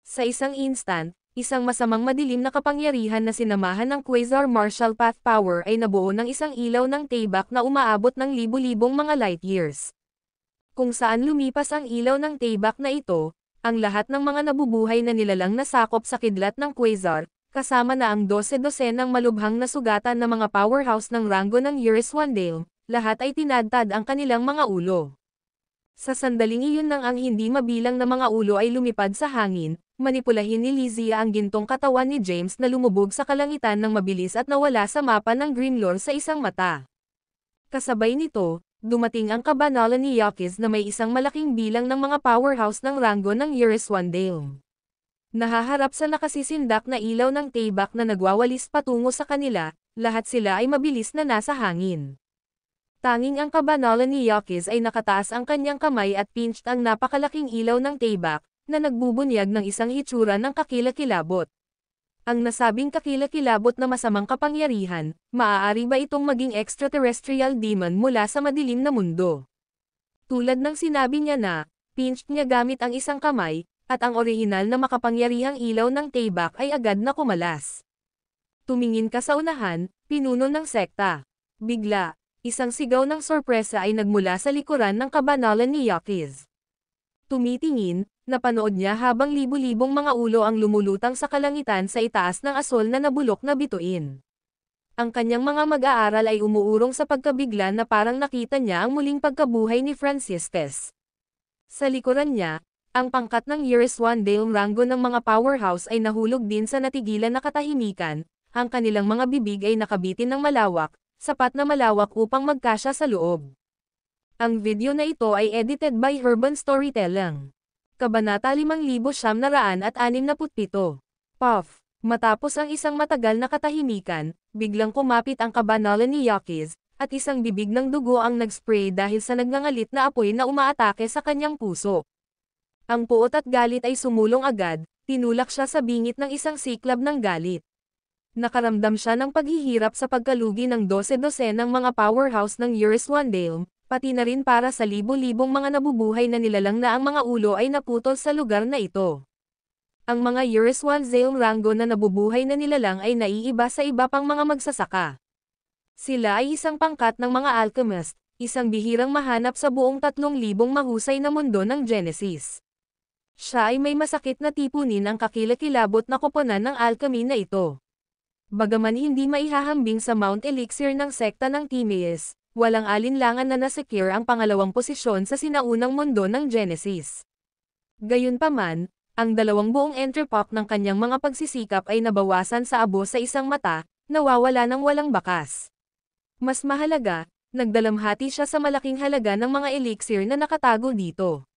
Sa isang instant, isang masamang madilim na kapangyarihan na sinamahan ng Quasar Martial Path Power ay nabuo ng isang ilaw ng tibak na umaabot ng libu-libong mga light years. Kung saan lumipas ang ilaw ng tibak na ito, ang lahat ng mga nabubuhay na nilalang nasakop sa kidlat ng Quasar, kasama na ang 12 ng malubhang na sugatan na mga powerhouse ng rango ng Euryswandale, lahat ay tinadtad ang kanilang mga ulo. Sa sandaling iyon nang ang hindi mabilang na mga ulo ay lumipad sa hangin, manipulahin ni Lizzie ang gintong katawan ni James na lumubog sa kalangitan ng mabilis at nawala sa mapa ng Grimlore sa isang mata. Kasabay nito, dumating ang kabanalan ni Yakis na may isang malaking bilang ng mga powerhouse ng rango ng Euryswandale. Nahaharap sa nakasisindak na ilaw ng tibak na nagwawalis patungo sa kanila, lahat sila ay mabilis na nasa hangin. Tanging ang kabanalan ni Yakis ay nakataas ang kanyang kamay at pinched ang napakalaking ilaw ng tibak, na nagbubunyag ng isang hitsura ng kakilakilabot. Ang nasabing kakilakilabot na masamang kapangyarihan, maaari ba itong maging extraterrestrial demon mula sa madilim na mundo? Tulad ng sinabi niya na, pinched niya gamit ang isang kamay, at ang orihinal na makapangyarihang ilaw ng Taybak ay agad na kumalas. Tumingin ka sa unahan, pinuno ng sekta. Bigla, isang sigaw ng sorpresa ay nagmula sa likuran ng kabanalan ni Yakiz. Tumitingin, napanood niya habang libu-libong mga ulo ang lumulutang sa kalangitan sa itaas ng asol na nabulok na bituin. Ang kanyang mga mag-aaral ay umuurong sa pagkabigla na parang nakita niya ang muling pagkabuhay ni Franciscus. Sa likuran niya, ang pangkat ng Years One Dale Rango ng mga powerhouse ay nahulog din sa natigilan na katahimikan, ang kanilang mga bibig ay nakabitin ng malawak, sapat na malawak upang magkasya sa loob. Ang video na ito ay edited by Urban Storytelling. Kabanata 5967. Puff. Matapos ang isang matagal na katahimikan, biglang kumapit ang kabanalan ni Yakiz, at isang bibig ng dugo ang nag-spray dahil sa nagngangalit na apoy na umaatake sa kanyang puso. Ang puot at galit ay sumulong agad, tinulak siya sa bingit ng isang siklab ng galit. Nakaramdam siya ng paghihirap sa pagkalugi ng 12 ng mga powerhouse ng Years One Dale, pati na rin para sa libo-libong mga nabubuhay na nilalang na ang mga ulo ay naputol sa lugar na ito. Ang mga Years One Dale Rango na nabubuhay na nilalang ay naiiba sa iba pang mga magsasaka. Sila ay isang pangkat ng mga alchemist, isang bihirang mahanap sa buong 3,000 mahusay na mundo ng Genesis. Siya ay may masakit na tipunin ang kakilakilabot na koponan ng alchemy na ito. Bagaman hindi maihahambing sa Mount Elixir ng sekta ng Timaeus, walang alinlangan na nasecure ang pangalawang posisyon sa sinaunang mundo ng Genesis. Gayunpaman, ang 2 buong entrepok ng kanyang mga pagsisikap ay nabawasan sa abo sa isang mata, nawawala ng walang bakas. Mas mahalaga, nagdalamhati siya sa malaking halaga ng mga elixir na nakatago dito.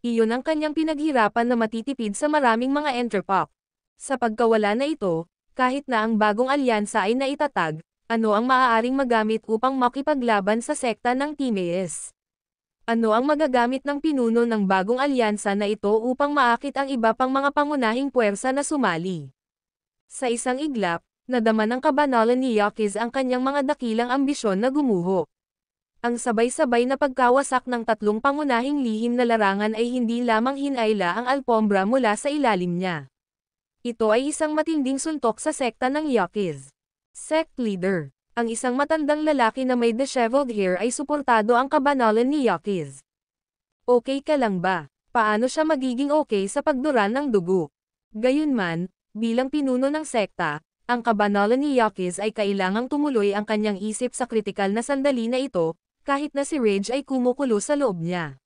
Iyon ang kanyang pinaghirapan na matitipid sa maraming mga entrepok. Sa pagkawala na ito, kahit na ang bagong alyansa ay naitatag, ano ang maaaring magamit upang makipaglaban sa sekta ng Timaeus? Ano ang magagamit ng pinuno ng bagong alyansa na ito upang maakit ang iba pang mga pangunahing puwersa na sumali? Sa isang iglap, nadama ng kabanalan ni Yakiz ang kanyang mga dakilang ambisyon na gumuho. Ang sabay-sabay na pagkawasak ng 3 pangunahing lihim na larangan ay hindi lamang hinayla ang alpombra mula sa ilalim niya. Ito ay isang matinding suntok sa sekta ng Yakiz. Sect Leader. Ang isang matandang lalaki na may disheveled hair ay suportado ang kabanalan ni Yakiz. Okay ka lang ba? Paano siya magiging okay sa pagduran ng dugo? Gayunman, bilang pinuno ng sekta, ang kabanalan ni Yakiz ay kailangang tumuloy ang kanyang isip sa kritikal na sandali na ito, kahit na si Rage ay kumukulo sa loob niya.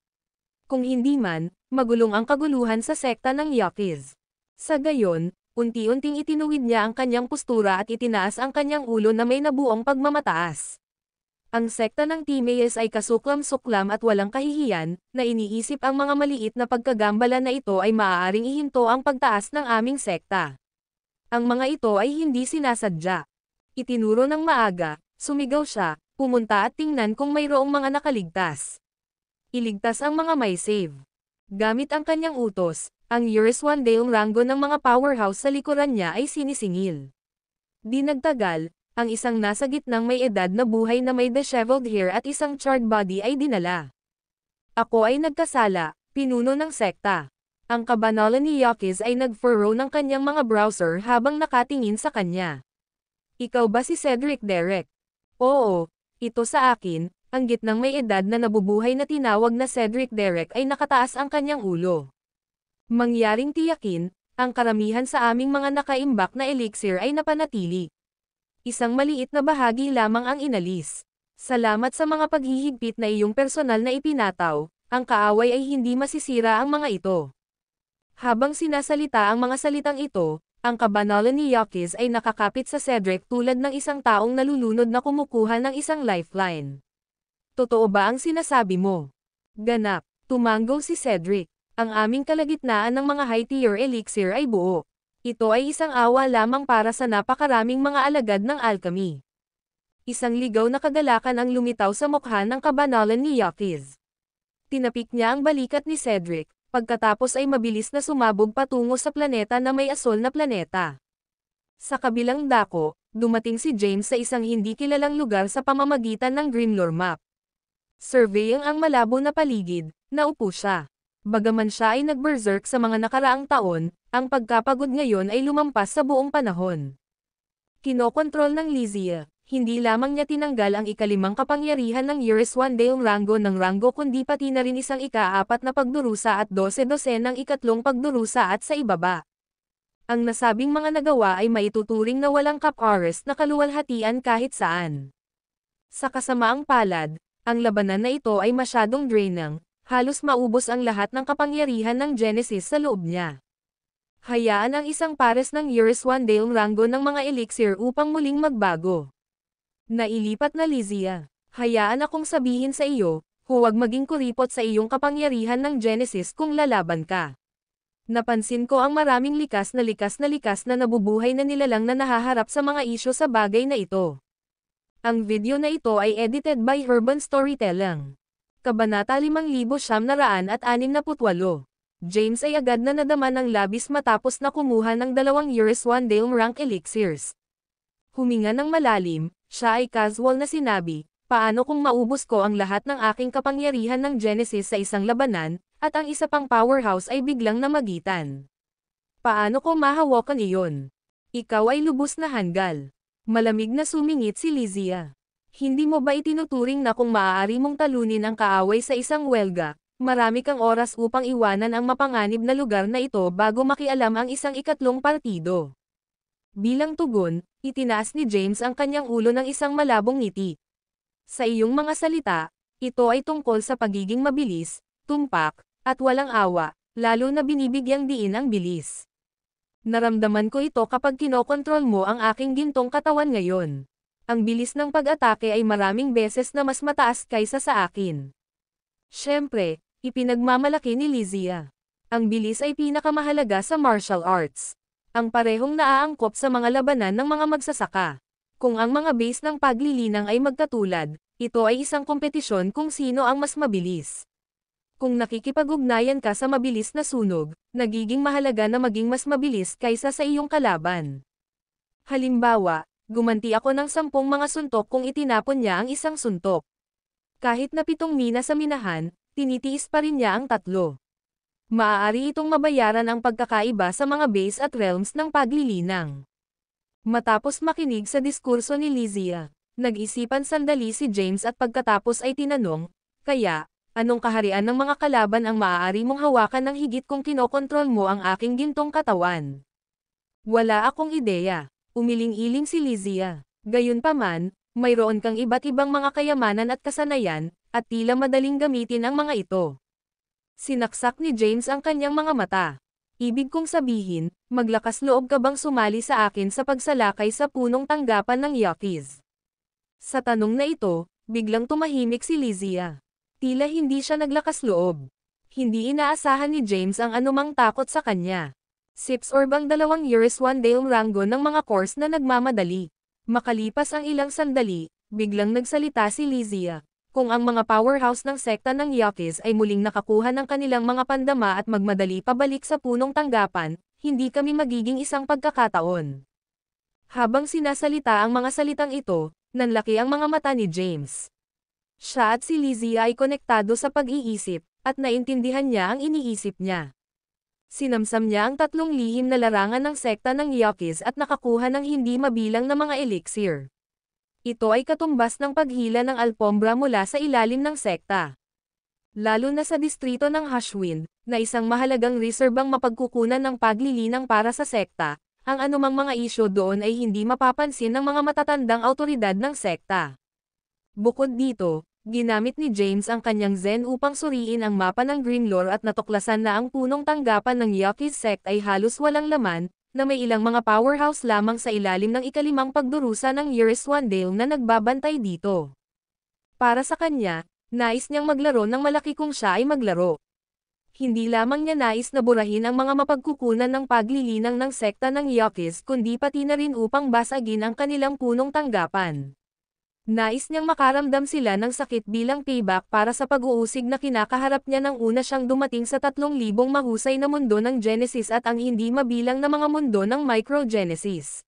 Kung hindi man, magulong ang kaguluhan sa sekta ng Yakiz. Sa gayon, unti-unting itinuwid niya ang kanyang postura at itinaas ang kanyang ulo na may nabuong pagmamataas. Ang sekta ng Timaeus ay kasuklam-suklam at walang kahihiyan, na iniisip ang mga maliit na pagkagambala na ito ay maaaring ihinto ang pagtaas ng aming sekta. Ang mga ito ay hindi sinasadya. Itinuro ng maaga, sumigaw siya, pumunta at tingnan kung mayroong mga nakaligtas. Iligtas ang mga may save. Gamit ang kanyang utos, ang Years One Dale Rango ng mga powerhouse sa likuran niya ay sinisingil. Di nagtagal, ang isang nasa gitnang may edad na buhay na may disheveled hair at isang charred body ay dinala. Ako ay nagkasala, pinuno ng sekta. Ang kabanalan ni Yakiz ay nag-furrow ng kanyang mga browser habang nakatingin sa kanya. Ikaw ba si Cedric Derek? Oo, ito sa akin. Ang gitnang may edad na nabubuhay na tinawag na Cedric Derek ay nakataas ang kanyang ulo. Mangyaring tiyakin, ang karamihan sa aming mga nakaimbak na elixir ay napanatili. Isang maliit na bahagi lamang ang inalis. Salamat sa mga paghihigpit na iyong personal na ipinataw, ang kaaway ay hindi masisira ang mga ito. Habang sinasalita ang mga salitang ito, ang kabanalan ni Yakiz ay nakakapit sa Cedric tulad ng isang taong nalulunod na kumukuha ng isang lifeline. Totoo ba ang sinasabi mo? Ganap, tumango si Cedric. Ang aming kalagitnaan ng mga high-tier elixir ay buo. Ito ay isang awa lamang para sa napakaraming mga alagad ng alchemy. Isang ligaw na kagalakan ang lumitaw sa mukha ng kabanalan ni Yakiz. Tinapik niya ang balikat ni Cedric, pagkatapos ay mabilis na sumabog patungo sa planeta na may asol na planeta. Sa kabilang dako, dumating si James sa isang hindi kilalang lugar sa pamamagitan ng Grimlore map. Surveying ang malabo na paligid, naupo siya. Bagaman siya ay nag-berserk sa mga nakaraang taon, ang pagkapagod ngayon ay lumampas sa buong panahon. Kinokontrol ng Lizia, hindi lamang niya tinanggal ang ikalimang kapangyarihan ng Years One Day Rango ng Rango kundi pati na rin isang ika-4 na pagdurusa at 12 ng ikatlong pagdurusa at sa ibaba. Ang nasabing mga nagawa ay maituturing na walang cap-arrest na kaluwalhatian kahit saan. Sa kasamaang palad, ang labanan na ito ay masyadong draining. Halos maubos ang lahat ng kapangyarihan ng Genesis sa loob niya. Hayaan ang isang pares ng Years One Day Rango ng mga elixir upang muling magbago. Nailipat na Lizia. Hayaan akong sabihin sa iyo, huwag maging kuripot sa iyong kapangyarihan ng Genesis kung lalaban ka. Napansin ko ang maraming likas na nabubuhay na nilalang na nahaharap sa mga isyo sa bagay na ito. Ang video na ito ay edited by Urban Storytelling. Kabanata 5968. James ay agad na nadama ng labis matapos na kumuha ng 2 Years One Day rank elixirs. Huminga ng malalim, siya ay casual na sinabi, paano kung maubos ko ang lahat ng aking kapangyarihan ng Genesis sa isang labanan, at ang isa pang powerhouse ay biglang namagitan? Paano ko mahawakan iyon? Ikaw ay lubos na hanggal. Malamig na sumingit si Lizia. Hindi mo ba itinuturing na kung maaari mong talunin ang kaaway sa isang welga, marami kang oras upang iwanan ang mapanganib na lugar na ito bago makialam ang isang ikatlong partido? Bilang tugon, itinaas ni James ang kanyang ulo ng isang malabong ngiti. Sa iyong mga salita, ito ay tungkol sa pagiging mabilis, tumpak, at walang awa, lalo na binibigyang diin ang bilis. Naramdaman ko ito kapag kinokontrol mo ang aking gintong katawan ngayon. Ang bilis ng pag-atake ay maraming beses na mas mataas kaysa sa akin. Siyempre, ipinagmamalaki ni Lizia. Ang bilis ay pinakamahalaga sa martial arts. Ang parehong naaangkop sa mga labanan ng mga magsasaka. Kung ang mga base ng paglilinang ay magkatulad, ito ay isang kompetisyon kung sino ang mas mabilis. Kung nakikipag-ugnayan ka sa mabilis na sunog, nagiging mahalaga na maging mas mabilis kaysa sa iyong kalaban. Halimbawa, gumanti ako ng 10 mga suntok kung itinapon niya ang isang suntok. Kahit na 7 mina sa minahan, tinitiis pa rin niya ang 3. Maaari itong mabayaran ang pagkakaiba sa mga base at realms ng paglilinang. Matapos makinig sa diskurso ni Lizia, nag-isipan sandali si James at pagkatapos ay tinanong, kaya, anong kaharian ng mga kalaban ang maaari mong hawakan ng higit kung kinokontrol mo ang aking gintong katawan? Wala akong ideya. Umiling-iling si Lizia. Gayunpaman, mayroon kang iba't ibang mga kayamanan at kasanayan, at tila madaling gamitin ang mga ito. Sinaksak ni James ang kanyang mga mata. Ibig kong sabihin, maglakas loob ka bang sumali sa akin sa pagsalakay sa punong tanggapan ng Yaquis? Sa tanong na ito, biglang tumahimik si Lizia. Tila hindi siya naglakas loob. Hindi inaasahan ni James ang anumang takot sa kanya. Sips orb ang 2 Years One Day rango ng mga course na nagmamadali. Makalipas ang ilang sandali, biglang nagsalita si Lizia. Kung ang mga powerhouse ng sekta ng Yaquis ay muling nakakuha ng kanilang mga pandama at magmadali pabalik sa punong tanggapan, hindi kami magiging isang pagkakataon. Habang sinasalita ang mga salitang ito, nanlaki ang mga mata ni James. Siya at si Lizia ay konektado sa pag-iisip, at naintindihan niya ang iniisip niya. Sinamsam niya ang 3 lihim na larangan ng sekta ng Yaquis at nakakuha ng hindi mabilang na mga elixir. Ito ay katumbas ng paghila ng alpombra mula sa ilalim ng sekta. Lalo na sa distrito ng Hushwind, na isang mahalagang reserbang mapagkukunan ng paglilinang para sa sekta, ang anumang mga isyo doon ay hindi mapapansin ng mga matatandang autoridad ng sekta. Bukod dito, ginamit ni James ang kanyang Zen upang suriin ang mapa ng Grimlore at natuklasan na ang punong tanggapan ng Yaquis sect ay halos walang laman, na may ilang mga powerhouse lamang sa ilalim ng ikalimang pagdurusa ng Years One Day na nagbabantay dito. Para sa kanya, nais niyang maglaro ng malaki kung siya ay maglaro. Hindi lamang niya nais na burahin ang mga mapagkukunan ng paglilinang ng sekta ng Yaquis kundi pati na rin upang basagin ang kanilang punong tanggapan. Nais niyang makaramdam sila ng sakit bilang payback para sa pag-uusig na kinakaharap niya nang una siyang dumating sa 3,000 mahusay na mundo ng Genesis at ang hindi mabilang na mga mundo ng Micro Genesis.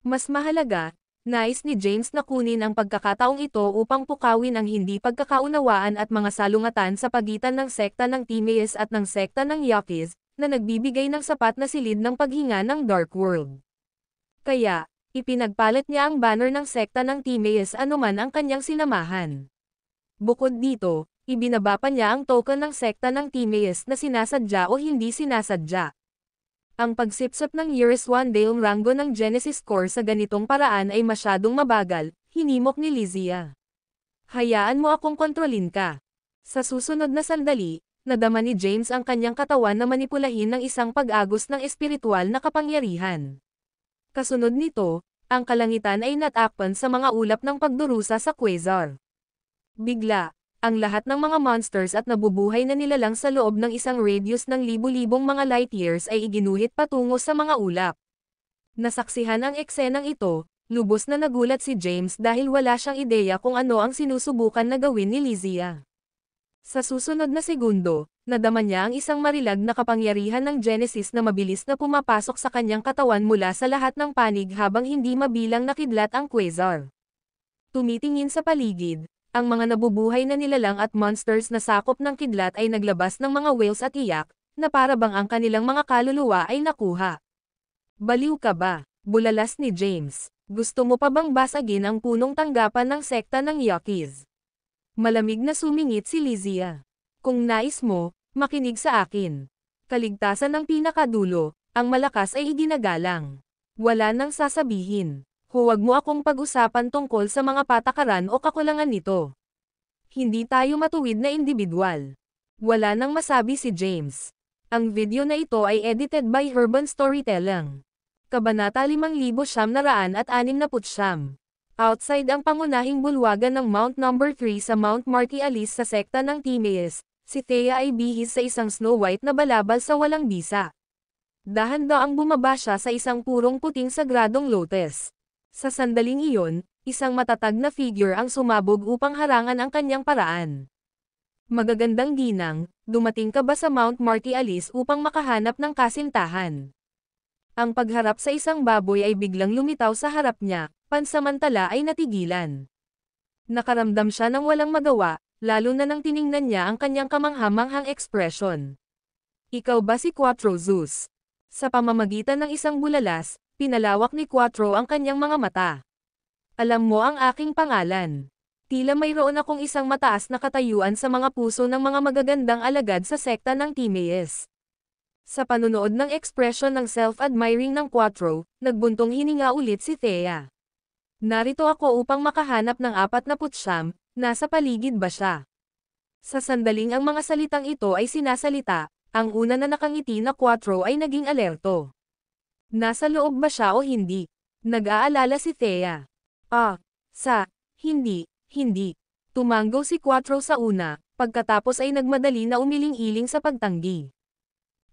Mas mahalaga, Nais ni James na kunin ang pagkakataong ito upang pukawin ang hindi pagkakaunawaan at mga salungatan sa pagitan ng sekta ng Timaeus at ng sekta ng Yaquis, na nagbibigay ng sapat na silid ng paghinga ng Dark World. Kaya, ipinagpalit niya ang banner ng sekta ng Timaeus anuman ang kanyang sinamahan. Bukod dito, ibinaba pa niya ang token ng sekta ng Timaeus na sinasadya o hindi sinasadya. Ang pagsipsip ng Eurus Wandale Rango ng Genesis Core sa ganitong paraan ay masyadong mabagal, hinimok ni Lysia. Hayaan mo akong kontrolin ka. Sa susunod na sandali, nadama ni James ang kanyang katawan na manipulahin ng isang pag-agos ng espiritual na kapangyarihan. Kasunod nito, ang kalangitan ay natakpan sa mga ulap ng pagdurusa sa Quasar. Bigla, ang lahat ng mga monsters at nabubuhay na nilalang sa loob ng isang radius ng libu-libong mga light years ay iginuhit patungo sa mga ulap. Nasaksihan ang eksenang ito, lubos na nagulat si James dahil wala siyang ideya kung ano ang sinusubukan na gawin ni Lysia. Sa susunod na segundo, nadama niya ang isang marilag na kapangyarihan ng Genesis na mabilis na pumapasok sa kanyang katawan mula sa lahat ng panig habang hindi mabilang nakidlat ang Quasar. Tumitingin sa paligid, ang mga nabubuhay na nilalang at monsters na sakop ng kidlat ay naglabas ng mga wails at iyak, na para bang ang kanilang mga kaluluwa ay nakuha. Baliw ka ba? Bulalas ni James. Gusto mo pa bang basagin ang punong tanggapan ng sekta ng Yaquis? Malamig na sumingit si Lysia. Kung nais mo, makinig sa akin. Kaligtasan ng pinakadulo, ang malakas ay idinagalang. Wala nang sasabihin. Huwag mo akong pag-usapan tungkol sa mga patakaran o kakulangan nito. Hindi tayo matuwid na individual. Wala nang masabi si James. Ang video na ito ay edited by Urban Storytelling. Kabanata 5969. Outside ang pangunahing bulwagan ng Mount No. 3 sa Mount Marty Alice sa sekta ng Timaeus, si Thea ay bihis sa isang Snow White na balabal sa walang bisa. Dahan-daang bumaba siya sa isang purong puting sagradong lotus. Sa sandaling iyon, isang matatag na figure ang sumabog upang harangan ang kanyang paraan. Magagandang ginang, dumating ka ba sa Mount Marty Alice upang makahanap ng kasintahan? Ang pagharap sa isang baboy ay biglang lumitaw sa harap niya, pansamantala ay natigilan. Nakaramdam siya ng walang magawa, lalo na nang tiningnan niya ang kanyang kamanghamanghang ekspresyon. Ikaw ba si Quattro Zeus? Sa pamamagitan ng isang bulalas, pinalawak ni Quattro ang kanyang mga mata. Alam mo ang aking pangalan. Tila mayroon akong isang mataas na katayuan sa mga puso ng mga magagandang alagad sa sekta ng Timaeus. Sa panunood ng ekspresyon ng self-admiring ng Quattro, nagbuntong hininga ulit si Thea. Narito ako upang makahanap ng 49, nasa paligid ba siya? Sa sandaling ang mga salitang ito ay sinasalita, ang una na nakangiti na Quattro ay naging alerto. Nasa loob ba siya o hindi? Nag-aalala si Thea. Hindi. Tumanggo si Quattro sa una, pagkatapos ay nagmadali na umiling-iling sa pagtanggi.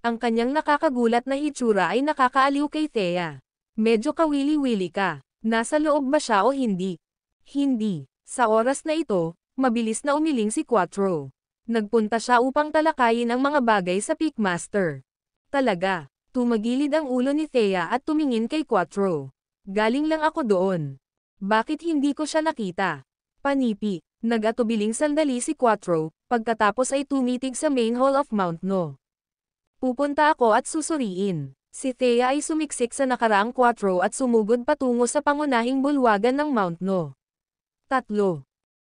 Ang kanyang nakakagulat na hitsura ay nakakaaliw kay Thea. Medyo kawili-wili ka. Nasa loob ba siya o hindi? Hindi. Sa oras na ito, mabilis na umiling si Quattro. Nagpunta siya upang talakayin ang mga bagay sa Peakmaster. Talaga. Tumagilid ang ulo ni Thea at tumingin kay Quattro. Galing lang ako doon. Bakit hindi ko siya nakita? Panipi. Nag-atubiling sandali si Quattro, pagkatapos ay tumitig sa main hall of Mount No. Pupunta ako at susuriin. Si Thea ay sumiksik sa nakaraang Quattro at sumugod patungo sa pangunahing bulwagan ng Mount No. 3.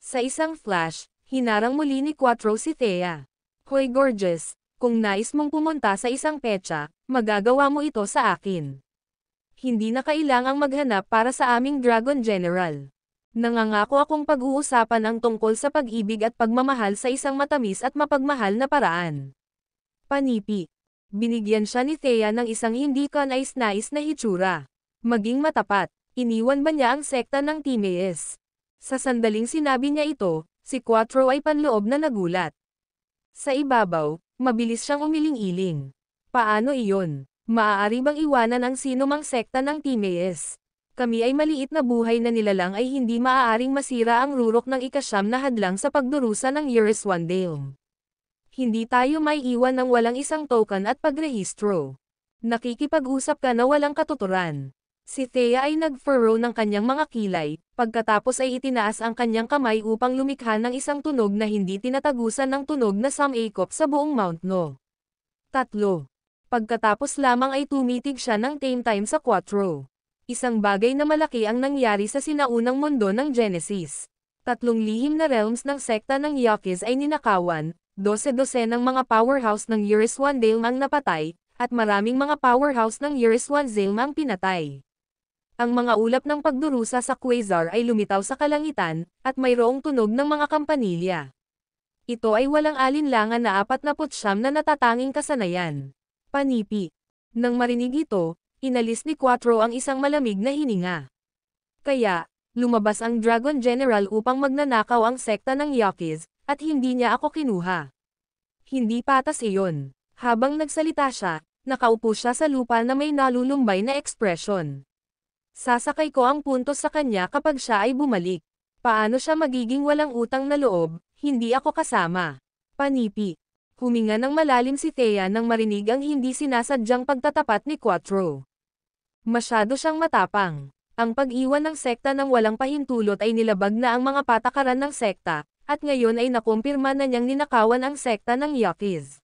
Sa isang flash, hinarang muli ni Quattro si Thea. Hoy gorgeous, kung nais mong pumunta sa isang petsa, magagawa mo ito sa akin. Hindi na kailangang maghanap para sa aming Dragon General. Nangangako akong pag-uusapan ang tungkol sa pag-ibig at pagmamahal sa isang matamis at mapagmahal na paraan. Panipi. Binigyan siya ni Thea ng isang hindi kanais-nais na hitsura. Maging matapat, iniwan ba niya ang sekta ng Timaeus? Sa sandaling sinabi niya ito, si Quattro ay panloob na nagulat. Sa ibabaw, mabilis siyang umiling-iling. Paano iyon? Maaari bang iwanan ang sinumang sekta ng Timaeus? Kami ay maliit na buhay na nilalang ay hindi maaaring masira ang rurok ng ika-9 na hadlang sa pagdurusa ng Eurus Wandale. Hindi tayo may iwan ng walang isang token at pagrehistro. Nakikipag-usap ka na walang katuturan. Si Thea ay nag-furrow ng kanyang mga kilay, pagkatapos ay itinaas ang kanyang kamay upang lumikha ng isang tunog na hindi tinatagusan ng tunog na sum-akop sa buong Mount No. 3. Pagkatapos lamang ay tumitig siya ng tame time sa 4. Isang bagay na malaki ang nangyari sa sinaunang mundo ng Genesis. 3 lihim na realms ng sekta ng Yaquis ay ninakawan, 12 ng mga powerhouse ng Yuriswandale ang napatay, at maraming mga powerhouse ng Yuriswandale ang pinatay. Ang mga ulap ng pagdurusa sa quasar ay lumitaw sa kalangitan, at mayroong tunog ng mga kampanilya. Ito ay walang alinlangan na 49 na natatanging kasanayan. Panipi. Nang marinig ito, inalis ni Quattro ang isang malamig na hininga. Kaya, lumabas ang Dragon General upang magnanakaw ang sekta ng Yaquis, at hindi niya ako kinuha. Hindi patas iyon. Habang nagsalita siya, nakaupo siya sa lupa na may nalulumbay na ekspresyon. Sasakay ko ang puntos sa kanya kapag siya ay bumalik. Paano siya magiging walang utang na loob, hindi ako kasama. Panipi. Huminga ng malalim si Thea nang marinig ang hindi sinasadyang pagtatapat ni Quattro. Masyado siyang matapang. Ang pag-iwan ng sekta ng walang pahintulot ay nilabag na ang mga patakaran ng sekta, at ngayon ay nakumpirma na niyang ninakawan ang sekta ng Yaquis.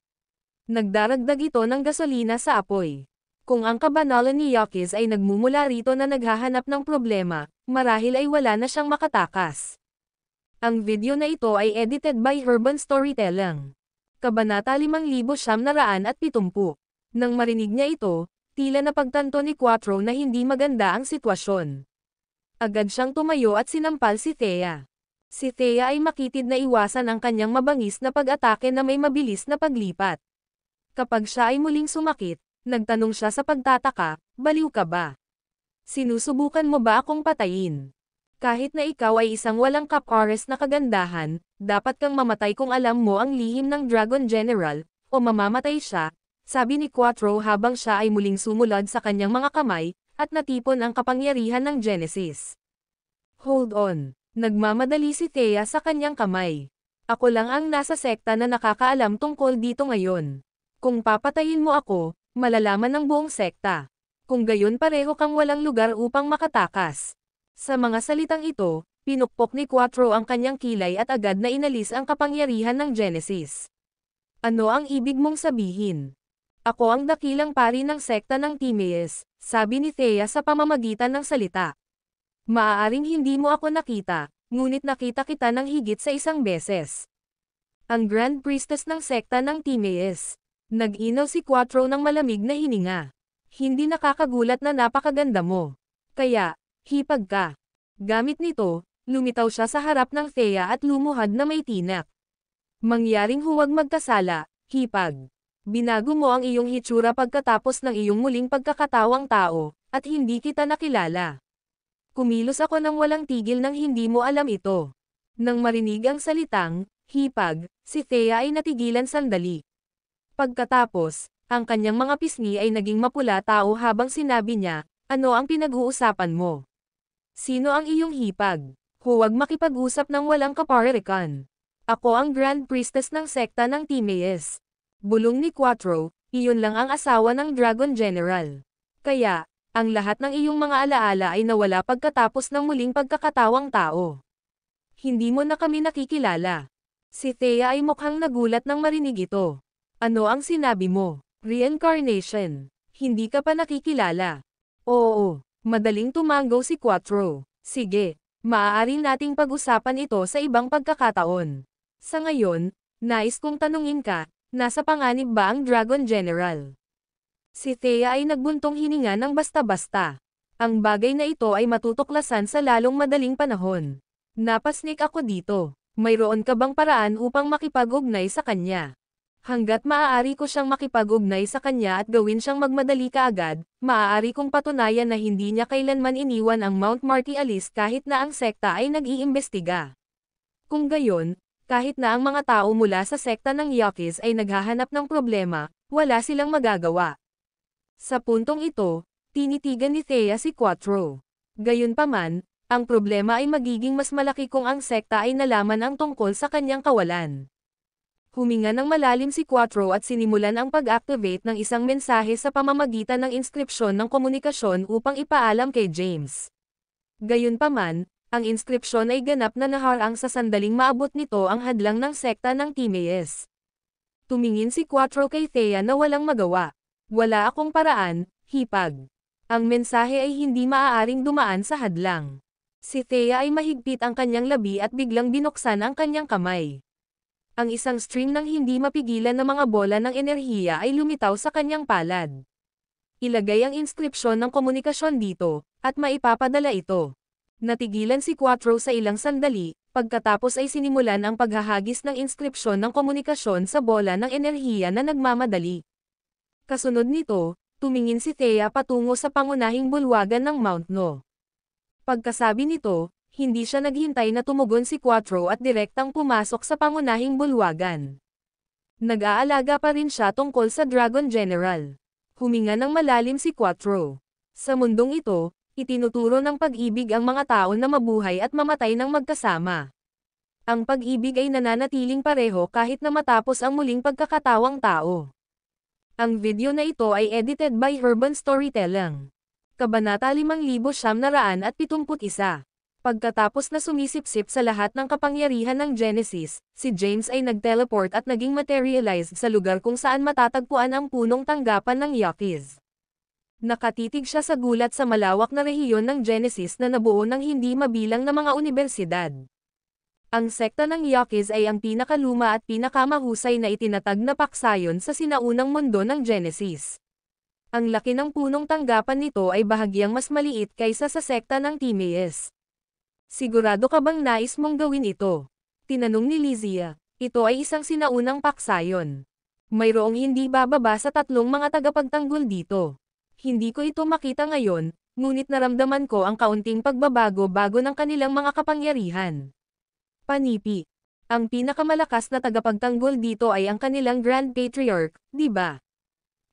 Nagdaragdag ito ng gasolina sa apoy. Kung ang kabanalan ni Yaquis ay nagmumula rito na naghahanap ng problema, marahil ay wala na siyang makatakas. Ang video na ito ay edited by Urban Storytelling. Kabanata 5970. Nang marinig niya ito, tila napagtanto ni Quattro na hindi maganda ang sitwasyon. Agad siyang tumayo at sinampal si Thea. Si Thea ay makitid na iwasan ang kanyang mabangis na pag-atake na may mabilis na paglipat. Kapag siya ay muling sumakit, nagtanong siya sa pagtataka, baliw ka ba? Sinusubukan mo ba akong patayin? Kahit na ikaw ay isang walang kapares na kagandahan, dapat kang mamatay kung alam mo ang lihim ng Dragon General, o mamamatay siya, sabi ni Quattro habang siya ay muling sumulad sa kanyang mga kamay, at natipon ang kapangyarihan ng Genesis. Hold on. Nagmamadali si Thea sa kanyang kamay. Ako lang ang nasa sekta na nakakaalam tungkol dito ngayon. Kung papatayin mo ako, malalaman ng buong sekta. Kung gayon pareho kang walang lugar upang makatakas. Sa mga salitang ito, pinukpok ni Quattro ang kanyang kilay at agad na inalis ang kapangyarihan ng Genesis. Ano ang ibig mong sabihin? Ako ang dakilang pari ng sekta ng Timaeus, sabi ni Thea sa pamamagitan ng salita. Maaaring hindi mo ako nakita, ngunit nakita kita ng higit sa isang beses. Ang Grand Priestess ng sekta ng Timaeus. Nag-inaw si Quattro ng malamig na hininga. Hindi nakakagulat na napakaganda mo. Kaya, hipag ka. Gamit nito, lumitaw siya sa harap ng Thea at lumuhad na may tinak. Mangyaring huwag magkasala, hipag. Binago mo ang iyong hitsura pagkatapos ng iyong muling pagkakatawang tao, at hindi kita nakilala. Kumilos ako ng walang tigil nang hindi mo alam ito. Nang marinig ang salitang, hipag, si Thea ay natigilan sandali. Pagkatapos, ang kanyang mga pisngi ay naging mapula tao habang sinabi niya, ano ang pinag-uusapan mo? Sino ang iyong hipag? Huwag makipag-usap ng walang kaparirikan. Ako ang Grand Priestess ng sekta ng Timaeus. Bulong ni Quattro, iyon lang ang asawa ng Dragon General. Kaya, ang lahat ng iyong mga alaala ay nawala pagkatapos ng muling pagkakatawang tao. Hindi mo na kami nakikilala. Si Thea ay mukhang nagulat nang marinig ito. Ano ang sinabi mo? Reincarnation. Hindi ka pa nakikilala. Oo, madaling tumanggo si Quattro. Sige, maaari nating pag-usapan ito sa ibang pagkakataon. Sa ngayon, nais kong tanungin ka, nasa panganib ba ang Dragon General? Si Thea ay nagbuntong hininga ng basta-basta. Ang bagay na ito ay matutuklasan sa lalong madaling panahon. Napasnik ako dito. Mayroon ka bang paraan upang makipag-ugnay sa kanya? Hanggat maaari ko siyang makipag-ugnay sa kanya at gawin siyang magmadali kaagad, maaari kong patunayan na hindi niya kailanman iniwan ang Mount Martialis kahit na ang sekta ay nag-iimbestiga. Kung gayon, kahit na ang mga tao mula sa sekta ng Yaquis ay naghahanap ng problema, wala silang magagawa. Sa puntong ito, tinitigan ni Thea si Quattro. Gayunpaman, ang problema ay magiging mas malaki kung ang sekta ay nalaman ang tungkol sa kanyang kawalan. Huminga ng malalim si Quattro at sinimulan ang pag-activate ng isang mensahe sa pamamagitan ng inskripsyon ng komunikasyon upang ipaalam kay James. Gayunpaman, ang inskripsyon ay ganap na naharang sa sandaling maabot nito ang hadlang ng sekta ng Timaeus. Tumingin si Quattro kay Thea na walang magawa. Wala akong paraan, hipag. Ang mensahe ay hindi maaaring dumaan sa hadlang. Si Thea ay mahigpit ang kanyang labi at biglang binuksan ang kanyang kamay. Ang isang stream ng hindi mapigilan na mga bola ng enerhiya ay lumitaw sa kanyang palad. Ilagay ang inskripsyon ng komunikasyon dito, at maipapadala ito. Natigilan si Quattro sa ilang sandali, pagkatapos ay sinimulan ang paghahagis ng inskripsyon ng komunikasyon sa bola ng enerhiya na nagmamadali. Kasunod nito, tumingin si Thea patungo sa pangunahing bulwagan ng Mount No. Pagkasabi nito, hindi siya naghintay na tumugon si Quattro at direktang pumasok sa pangunahing bulwagan. Nag-aalaga pa rin siya tungkol sa Dragon General. Huminga ng malalim si Quattro. Sa mundong ito, itinuturo ng pag-ibig ang mga tao na mabuhay at mamatay ng magkasama. Ang pag-ibig ay nananatiling pareho kahit na matapos ang muling pagkakatawang tao. Ang video na ito ay edited by Urban Storytelling. Kabanata 5971. Pagkatapos na sumisipsip sa lahat ng kapangyarihan ng Genesis, si James ay nag-teleport at naging materialized sa lugar kung saan matatagpuan ang punong tanggapan ng Yawkiz. Nakatitig siya sa gulat sa malawak na rehiyon ng Genesis na nabuo ng hindi mabilang na mga unibersidad. Ang sekta ng Yawkiz ay ang pinakaluma at pinakamahusay na itinatag na paksayon sa sinaunang mundo ng Genesis. Ang laki ng punong tanggapan nito ay bahagyang mas maliit kaysa sa sekta ng Timaeus. Sigurado ka bang nais mong gawin ito? Tinanong ni Lizia. Ito ay isang sinaunang paksayon. Mayroong hindi bababa sa 3 mga tagapagtanggol dito. Hindi ko ito makita ngayon, ngunit naramdaman ko ang kaunting pagbabago bago ng kanilang mga kapangyarihan. Panipi. Ang pinakamalakas na tagapagtanggol dito ay ang kanilang Grand Patriarch, di ba?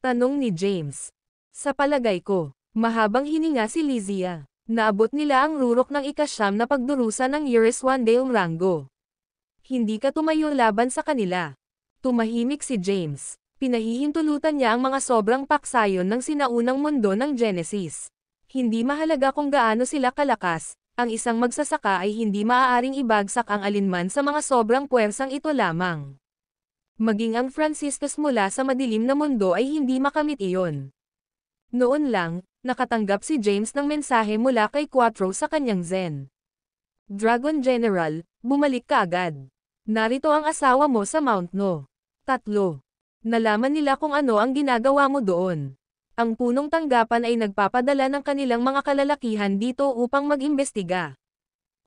Tanong ni James. Sa palagay ko, mahabang hininga si Lizia. Naabot nila ang rurok ng ika-9 na pagdurusa ng Yuriswandail Rango. Hindi ka tumayo laban sa kanila. Tumahimik si James. Pinahihintulutan niya ang mga sobrang paksayon ng sinaunang mundo ng Genesis. Hindi mahalaga kung gaano sila kalakas, ang isang magsasaka ay hindi maaaring ibagsak ang alinman sa mga sobrang puwersang ito lamang. Maging ang Franciscus mula sa madilim na mundo ay hindi makamit iyon. Noon lang, nakatanggap si James ng mensahe mula kay Quattro sa kanyang Zen. Dragon General, bumalik ka agad. Narito ang asawa mo sa Mount No. 3. Nalaman nila kung ano ang ginagawa mo doon. Ang punong tanggapan ay nagpapadala ng kanilang mga kalalakihan dito upang mag-imbestiga.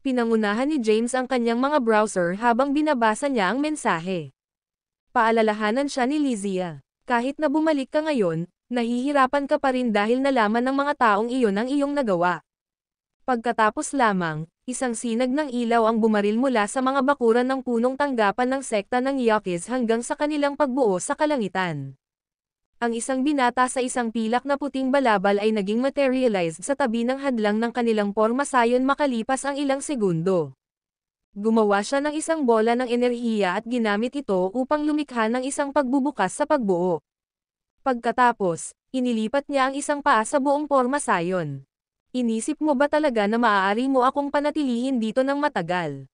Pinangunahan ni James ang kanyang mga browser habang binabasa niya ang mensahe. Paalalahanan siya ni Lizia. Kahit na bumalik ka ngayon, nahihirapan ka pa rin dahil nalaman ng mga taong iyon ang iyong nagawa. Pagkatapos lamang, isang sinag ng ilaw ang bumaril mula sa mga bakuran ng punong tanggapan ng sekta ng Yawkiz hanggang sa kanilang pagbuo sa kalangitan. Ang isang binata sa isang pilak na puting balabal ay naging materialized sa tabi ng hadlang ng kanilang pormasayon makalipas ang ilang segundo. Gumawa siya ng isang bola ng enerhiya at ginamit ito upang lumikha ng isang pagbubukas sa pagbuo. Pagkatapos, inilipat niya ang isang paa sa buong pormasayon. Inisip mo ba talaga na maaari mo akong panatilihin dito ng matagal?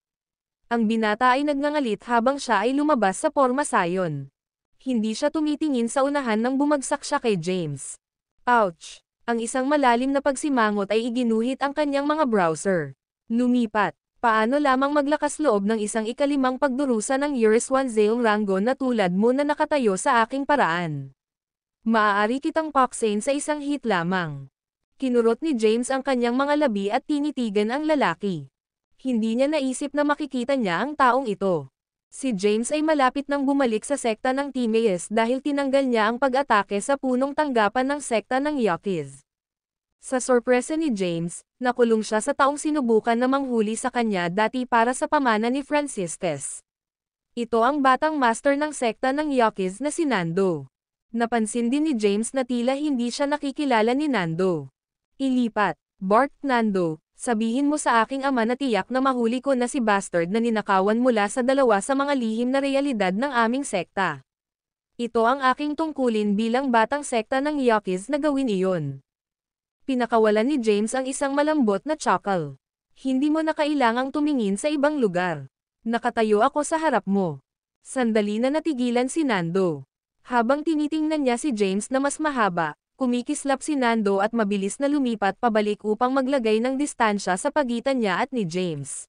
Ang binata ay nagngangalit habang siya ay lumabas sa pormasayon. Hindi siya tumitingin sa unahan nang bumagsak siya kay James. Ouch! Ang isang malalim na pagsimangot ay iginuhit ang kanyang mga browser. Lumipat. Paano lamang maglakas loob ng isang ika-5 pagdurusa ng Yuriswandail Rango na tulad mo na nakatayo sa aking paraan? Maaari kitang paksain sa isang hit lamang. Kinurot ni James ang kanyang mga labi at tinitigan ang lalaki. Hindi niya naisip na makikita niya ang taong ito. Si James ay malapit nang bumalik sa sekta ng Timaeus dahil tinanggal niya ang pag-atake sa punong tanggapan ng sekta ng Yawkiz. Sa sorpresa ni James, nakulong siya sa taong sinubukan na manghuli sa kanya dati para sa pamana ni Franciscus. Ito ang batang master ng sekta ng Yawkiz na si Nando. Napansin din ni James na tila hindi siya nakikilala ni Nando. Ilipat, barked Nando, Sabihin mo sa aking ama na tiyak na mahuli ko na si bastard na ninakawan mula sa dalawa sa mga lihim na realidad ng aming sekta. Ito ang aking tungkulin bilang batang sekta ng Yakiz na gawin iyon. Pinakawalan ni James ang isang malambot na chuckle. Hindi mo na kailangang tumingin sa ibang lugar. Nakatayo ako sa harap mo. Sandali na natigilan si Nando. Habang tinitingnan niya si James na mas mahaba, kumikislap si Nando at mabilis na lumipat pabalik upang maglagay ng distansya sa pagitan niya at ni James.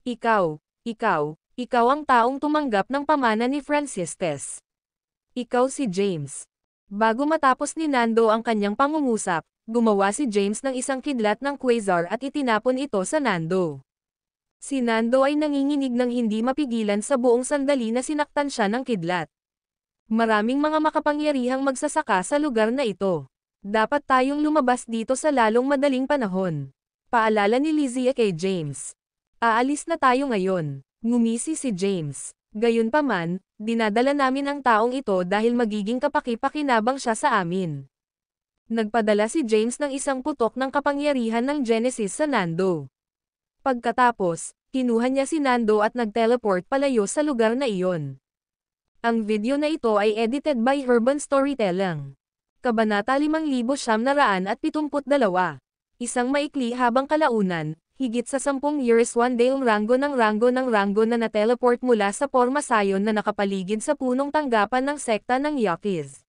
Ikaw ang taong tumanggap ng pamana ni Francistes. Ikaw si James. Bago matapos ni Nando ang kanyang pangungusap, gumawa si James ng isang kidlat ng quasar at itinapon ito sa Nando. Si Nando ay nanginginig ng hindi mapigilan sa buong sandali na sinaktan siya ng kidlat. Maraming mga makapangyarihang magsasaka sa lugar na ito. Dapat tayong lumabas dito sa lalong madaling panahon. Paalala ni Lizzie kay James. Aalis na tayo ngayon. Ngumisi si James. Gayunpaman, dinadala namin ang taong ito dahil magiging kapaki-pakinabang siya sa amin. Nagpadala si James ng isang putok ng kapangyarihan ng Genesis sa Nando. Pagkatapos, kinuha niya si Nando at nag-teleport palayo sa lugar na iyon. Ang video na ito ay edited by Herban Storytelling. Kabanata 5972. Isang maikli habang kalaunan, higit sa 10 years one day ranggo na na-teleport mula sa Porma Sayon na nakapaligid sa punong tanggapan ng sekta ng Yakiz.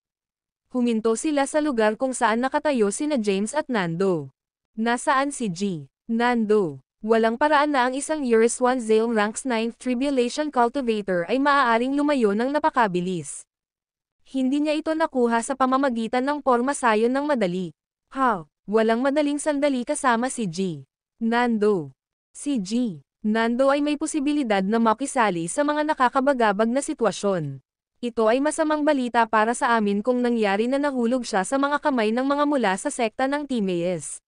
Huminto sila sa lugar kung saan nakatayo sina James at Nando. Nasaan si G? Nando. Walang paraan na ang isang years 1 Zale ranks 9th Tribulation Cultivator ay maaaring lumayo ng napakabilis. Hindi niya ito nakuha sa pamamagitan ng Porma Sayon ng madali. Walang madaling sandali kasama si G. Nando. Si G. Nando ay may posibilidad na makisali sa mga nakakabagabag na sitwasyon. Ito ay masamang balita para sa amin kung nangyari na nahulog siya sa mga kamay ng mga mula sa sekta ng Timaeus.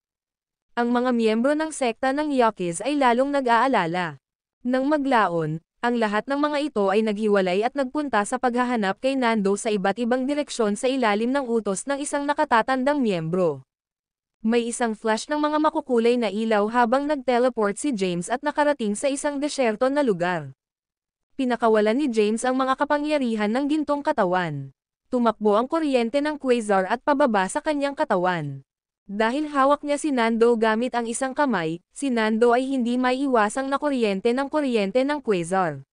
Ang mga miyembro ng sekta ng Yakiz ay lalong nag-aalala. Nang maglaon, ang lahat ng mga ito ay naghiwalay at nagpunta sa paghahanap kay Nando sa iba't ibang direksyon sa ilalim ng utos ng isang nakatatandang miyembro. May isang flash ng mga makukulay na ilaw habang nag-teleport si James at nakarating sa isang desyerto na lugar. Pinakawalan ni James ang mga kapangyarihan ng gintong katawan. Tumakbo ang kuryente ng quasar at pababa sa kanyang katawan. Dahil hawak niya si Nando gamit ang isang kamay, si Nando ay hindi maiiwasang nakuryente ng quasar.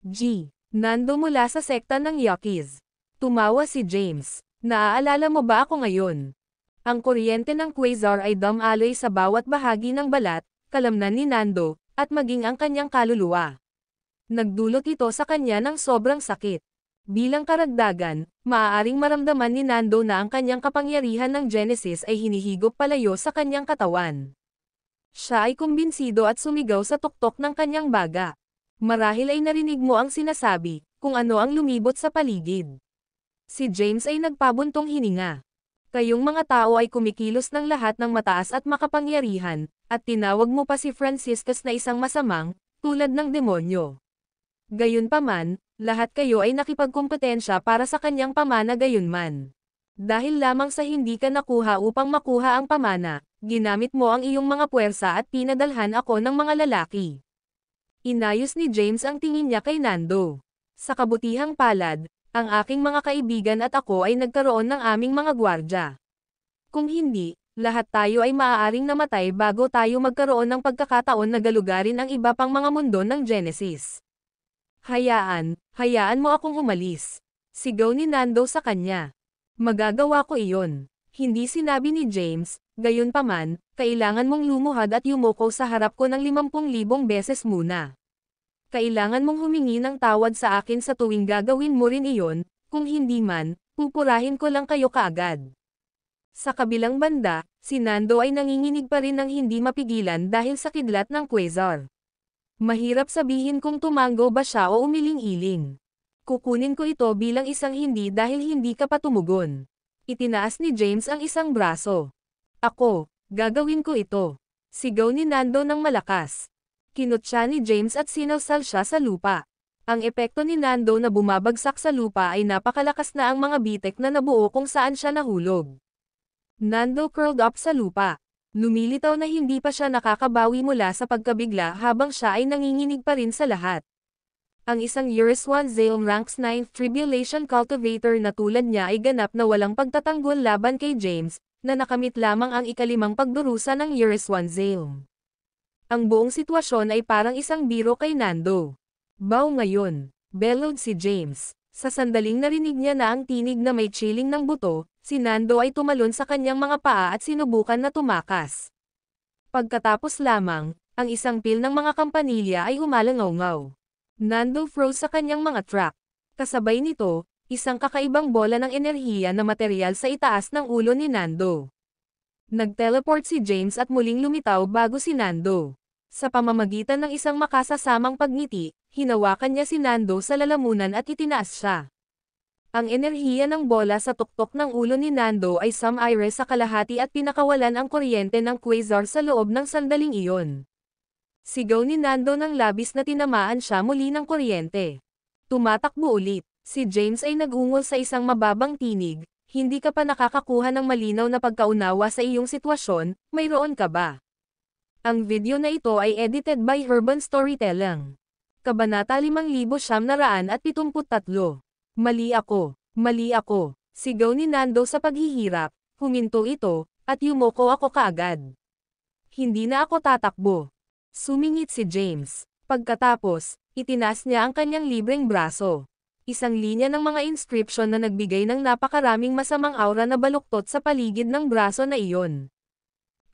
G. Nando mula sa sekta ng Yakiz. Tumawa si James. Naaalala mo ba ako ngayon? Ang kuryente ng quasar ay dumaloy sa bawat bahagi ng balat, kalamnan ni Nando, at maging ang kanyang kaluluwa. Nagdulot ito sa kanya ng sobrang sakit. Bilang karagdagan, maaaring maramdaman ni Nando na ang kanyang kapangyarihan ng Genesis ay hinihigop palayo sa kanyang katawan. Siya ay kumbinsido at sumigaw sa tuktok ng kanyang baga. Marahil ay narinig mo ang sinasabi, kung ano ang lumibot sa paligid. Si James ay nagpabuntong hininga. Kayong mga tao ay kumikilos ng lahat ng mataas at makapangyarihan, at tinawag mo pa si Franciscus na isang masamang, tulad ng demonyo. Gayunpaman, lahat kayo ay nakipagkumpetensya para sa kanyang pamana gayunman. Dahil lamang sa hindi ka nakuha upang makuha ang pamana, ginamit mo ang iyong mga puwersa at pinadalhan ako ng mga lalaki. Inayos ni James ang tingin niya kay Nando. Sa kabutihang palad, ang aking mga kaibigan at ako ay nagkaroon ng aming mga gwardya. Kung hindi, lahat tayo ay maaaring namatay bago tayo magkaroon ng pagkakataon na galugarin ang iba pang mga mundo ng Genesis. Hayaan mo akong umalis. Sigaw ni Nando sa kanya. Magagawa ko iyon. Hindi sinabi ni James, gayunpaman, kailangan mong lumuhad at yumuko sa harap ko ng 50,000 beses muna. Kailangan mong humingi ng tawad sa akin sa tuwing gagawin mo rin iyon, kung hindi man, pupurahin ko lang kayo kaagad. Sa kabilang banda, si Nando ay nanginginig pa rin ng hindi mapigilan dahil sa kidlat ng quasar. Mahirap sabihin kung tumango ba siya o umiling-iling. Kukunin ko ito bilang isang hindi dahil hindi ka pa tumugon. Itinaas ni James ang isang braso. Ako, gagawin ko ito. Sigaw ni Nando ng malakas. Kinutya ni James at sinalsal siya sa lupa. Ang epekto ni Nando na bumabagsak sa lupa ay napakalakas na ang mga bitek na nabuo kung saan siya nahulog. Nando curled up sa lupa. Lumilitaw na hindi pa siya nakakabawi mula sa pagkabigla habang siya ay nanginginig pa rin sa lahat. Ang isang Yuriswan Zale Ranks 9 Tribulation Cultivator na tulad niya ay ganap na walang pagtatanggol laban kay James, na nakamit lamang ang ikalimang pagdurusa ng Yuriswan Zale. Ang buong sitwasyon ay parang isang biro kay Nando. Baw ngayon, bellowed si James. Sa sandaling narinig niya na ang tinig na may chilling ng buto, si Nando ay tumalon sa kanyang mga paa at sinubukan na tumakas. Pagkatapos lamang, ang isang pil ng mga kampanilya ay umalangaw-ngaw. Nando froze sa kanyang mga track. Kasabay nito, isang kakaibang bola ng enerhiya na materyal sa itaas ng ulo ni Nando. Nag-teleport si James at muling lumitaw bago si Nando. Sa pamamagitan ng isang makasasamang pagngiti, hinawakan niya si Nando sa lalamunan at itinaas siya. Ang enerhiya ng bola sa tuktok ng ulo ni Nando ay sum-iris sa kalahati at pinakawalan ang kuryente ng quasar sa loob ng sandaling iyon. Sigaw ni Nando ng labis na tinamaan siya muli ng kuryente. Tumatakbo ulit. Si James ay nag-ungol sa isang mababang tinig, "Hindi ka pa nakakakuha ng malinaw na pagkaunawa sa iyong sitwasyon, mayroon ka ba?" Ang video na ito ay edited by Urban Storytelling. Kabanata 5973. Mali ako, sigaw ni Nando sa paghihirap, huminto ito, at yumoko ako kaagad. Hindi na ako tatakbo. Sumingit si James. Pagkatapos, itinaas niya ang kanyang libreng braso. Isang linya ng mga inscription na nagbigay ng napakaraming masamang aura na baluktot sa paligid ng braso na iyon.